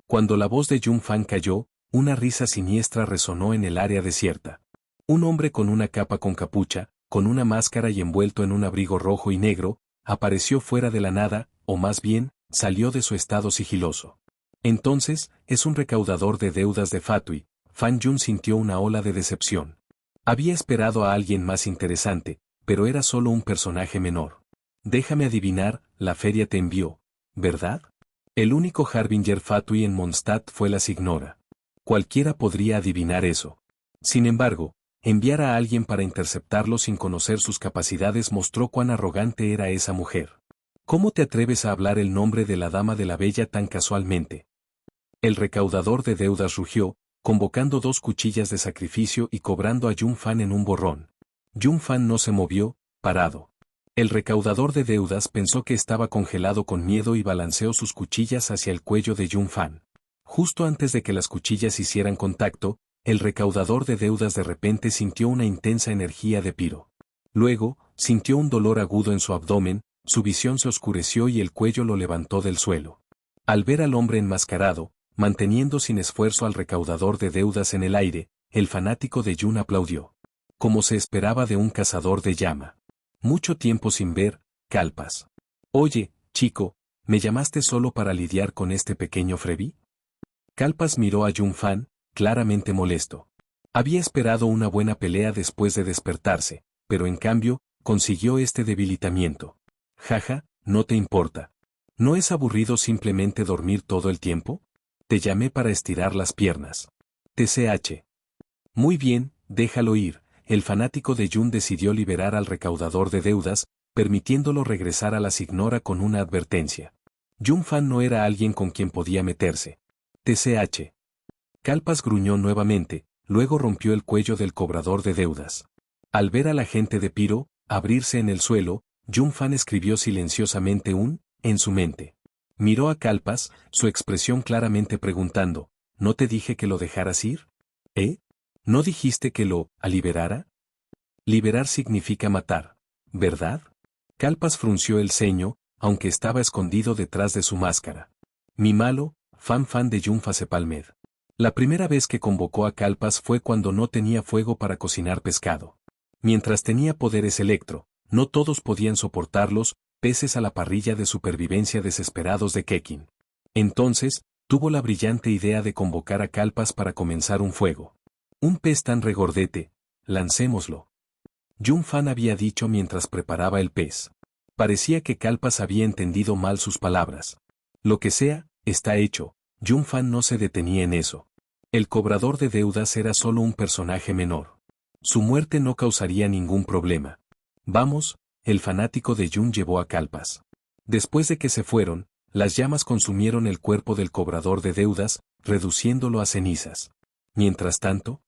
Cuando la voz de Junfan cayó, una risa siniestra resonó en el área desierta. Un hombre con una capa con capucha, con una máscara y envuelto en un abrigo rojo y negro, apareció fuera de la nada, o más bien, salió de su estado sigiloso. Entonces, es un recaudador de deudas de Fatui. Fan Jun sintió una ola de decepción. Había esperado a alguien más interesante, pero era solo un personaje menor. Déjame adivinar, la feria te envió, ¿verdad? El único Harbinger Fatui en Mondstadt fue la Signora. Cualquiera podría adivinar eso. Sin embargo, enviar a alguien para interceptarlo sin conocer sus capacidades mostró cuán arrogante era esa mujer. ¿Cómo te atreves a hablar el nombre de la Dama de la Bella tan casualmente? El recaudador de deudas rugió, convocando 2 cuchillas de sacrificio y cobrando a Junfan en un borrón. Junfan no se movió, parado. El recaudador de deudas pensó que estaba congelado con miedo y balanceó sus cuchillas hacia el cuello de Junfan. Justo antes de que las cuchillas hicieran contacto, el recaudador de deudas de repente sintió una intensa energía de piro. Luego, sintió un dolor agudo en su abdomen, su visión se oscureció y el cuello lo levantó del suelo. Al ver al hombre enmascarado, manteniendo sin esfuerzo al recaudador de deudas en el aire, el fanático de Jun aplaudió. Como se esperaba de un cazador de llama. Mucho tiempo sin ver, Kalpas. Oye, chico, ¿me llamaste solo para lidiar con este pequeño Frebi? Kalpas miró a Junfan, claramente molesto. Había esperado una buena pelea después de despertarse, pero en cambio, consiguió este debilitamiento. Jaja, no te importa. ¿No es aburrido simplemente dormir todo el tiempo? Te llamé para estirar las piernas. TCH. Muy bien, déjalo ir. El fanático de Jun decidió liberar al recaudador de deudas, permitiéndolo regresar a la Signora con una advertencia. Junfan no era alguien con quien podía meterse. TCH. Kalpas gruñó nuevamente, luego rompió el cuello del cobrador de deudas. Al ver a la gente de Piro abrirse en el suelo, Junfan escribió silenciosamente un en su mente. Miró a Kalpas, su expresión claramente preguntando, ¿no te dije que lo dejaras ir? ¿Eh? ¿No dijiste que lo liberara? Liberar significa matar, ¿verdad? Kalpas frunció el ceño, aunque estaba escondido detrás de su máscara. Mi malo, fan de Yunfa Sepalmed. La primera vez que convocó a Kalpas fue cuando no tenía fuego para cocinar pescado. Mientras tenía poderes electro, no todos podían soportarlos, peces a la parrilla de supervivencia desesperados de Kekin. Entonces, tuvo la brillante idea de convocar a Kalpas para comenzar un fuego. Un pez tan regordete, lancémoslo. Yunfan había dicho mientras preparaba el pez. Parecía que Kalpas había entendido mal sus palabras. Lo que sea, está hecho. Yunfan no se detenía en eso. El cobrador de deudas era solo un personaje menor. Su muerte no causaría ningún problema. Vamos, el fanático de Yun llevó a Kalpas. Después de que se fueron, las llamas consumieron el cuerpo del cobrador de deudas, reduciéndolo a cenizas. Mientras tanto,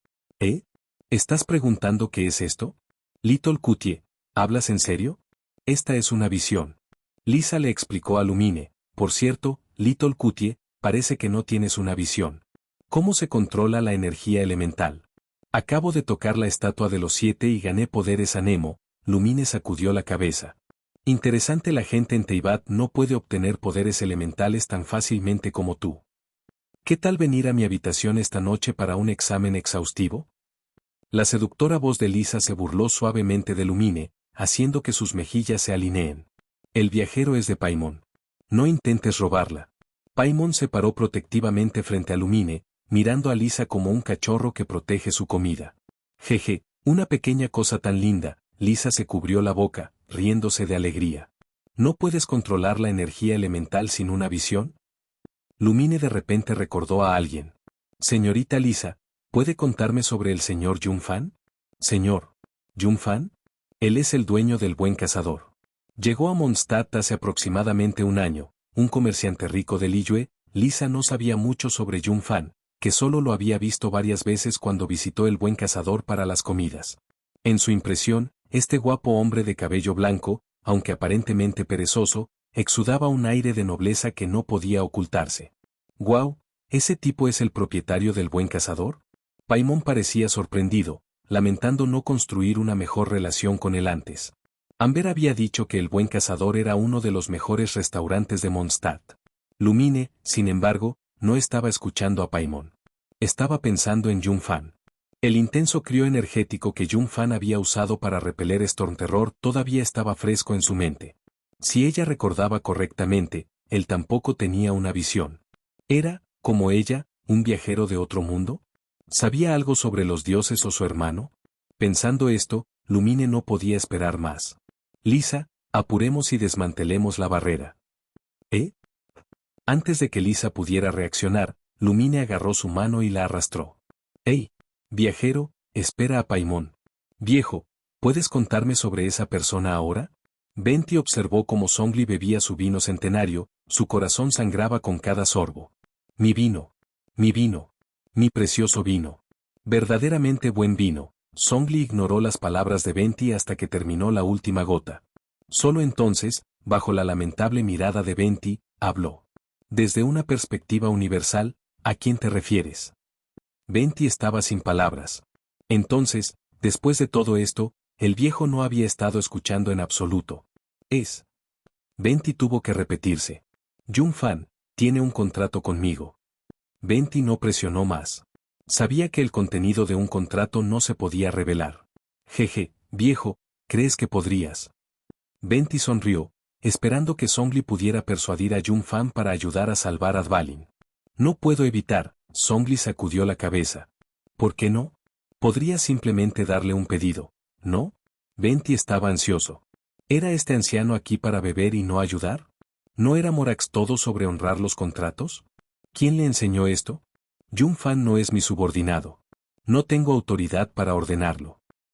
¿estás preguntando qué es esto? Little Cutie, ¿hablas en serio? Esta es una visión. Lisa le explicó a Lumine, por cierto, Little Cutie, parece que no tienes una visión. ¿Cómo se controla la energía elemental? Acabo de tocar la estatua de los 7 y gané poderes a Nemo. Lumine sacudió la cabeza. Interesante, la gente en Teyvat no puede obtener poderes elementales tan fácilmente como tú. ¿Qué tal venir a mi habitación esta noche para un examen exhaustivo? La seductora voz de Lisa se burló suavemente de Lumine, haciendo que sus mejillas se alineen. El viajero es de Paimon. No intentes robarla. Paimon se paró protectivamente frente a Lumine, mirando a Lisa como un cachorro que protege su comida. Jeje, una pequeña cosa tan linda. Lisa se cubrió la boca, riéndose de alegría. ¿No puedes controlar la energía elemental sin una visión? Lumine de repente recordó a alguien. Señorita Lisa, ¿puede contarme sobre el señor Yunfan? Señor. ¿Yunfan? Él es el dueño del Buen Cazador. Llegó a Mondstadt hace aproximadamente un año, un comerciante rico de Liyue. Lisa no sabía mucho sobre Yunfan, que solo lo había visto varias veces cuando visitó el Buen Cazador para las comidas. En su impresión, este guapo hombre de cabello blanco, aunque aparentemente perezoso, exudaba un aire de nobleza que no podía ocultarse. «¡Guau! ¿Ese tipo es el propietario del Buen Cazador?» Paimon parecía sorprendido, lamentando no construir una mejor relación con él antes. Amber había dicho que el Buen Cazador era uno de los mejores restaurantes de Mondstadt. Lumine, sin embargo, no estaba escuchando a Paimon. Estaba pensando en Yunfan. El intenso crío energético que Yunfan había usado para repeler Stormterror todavía estaba fresco en su mente. Si ella recordaba correctamente, él tampoco tenía una visión. ¿Era, como ella, un viajero de otro mundo? ¿Sabía algo sobre los dioses o su hermano? Pensando esto, Lumine no podía esperar más. Lisa, apuremos y desmantelemos la barrera. Antes de que Lisa pudiera reaccionar, Lumine agarró su mano y la arrastró. ¡Ey! Viajero, espera a Paimon. Viejo, ¿puedes contarme sobre esa persona ahora? Venti observó cómo Zhongli bebía su vino centenario, su corazón sangraba con cada sorbo. Mi vino. Mi vino. Mi precioso vino. Verdaderamente buen vino. Zhongli ignoró las palabras de Venti hasta que terminó la última gota. Solo entonces, bajo la lamentable mirada de Venti, habló. Desde una perspectiva universal, ¿a quién te refieres? Venti estaba sin palabras. Entonces, después de todo esto, el viejo no había estado escuchando en absoluto. Venti tuvo que repetirse. Yunfan, tiene un contrato conmigo. Venti no presionó más. Sabía que el contenido de un contrato no se podía revelar. Jeje, viejo, ¿crees que podrías? Venti sonrió, esperando que Zhongli pudiera persuadir a Yunfan para ayudar a salvar a Dvalin. No puedo evitar, Zhongli sacudió la cabeza. ¿Por qué no? Podría simplemente darle un pedido, ¿no? Venti estaba ansioso. ¿Era este anciano aquí para beber y no ayudar? ¿No era Morax todo sobre honrar los contratos? ¿Quién le enseñó esto? Yunfan no es mi subordinado. No tengo autoridad para ordenarlo.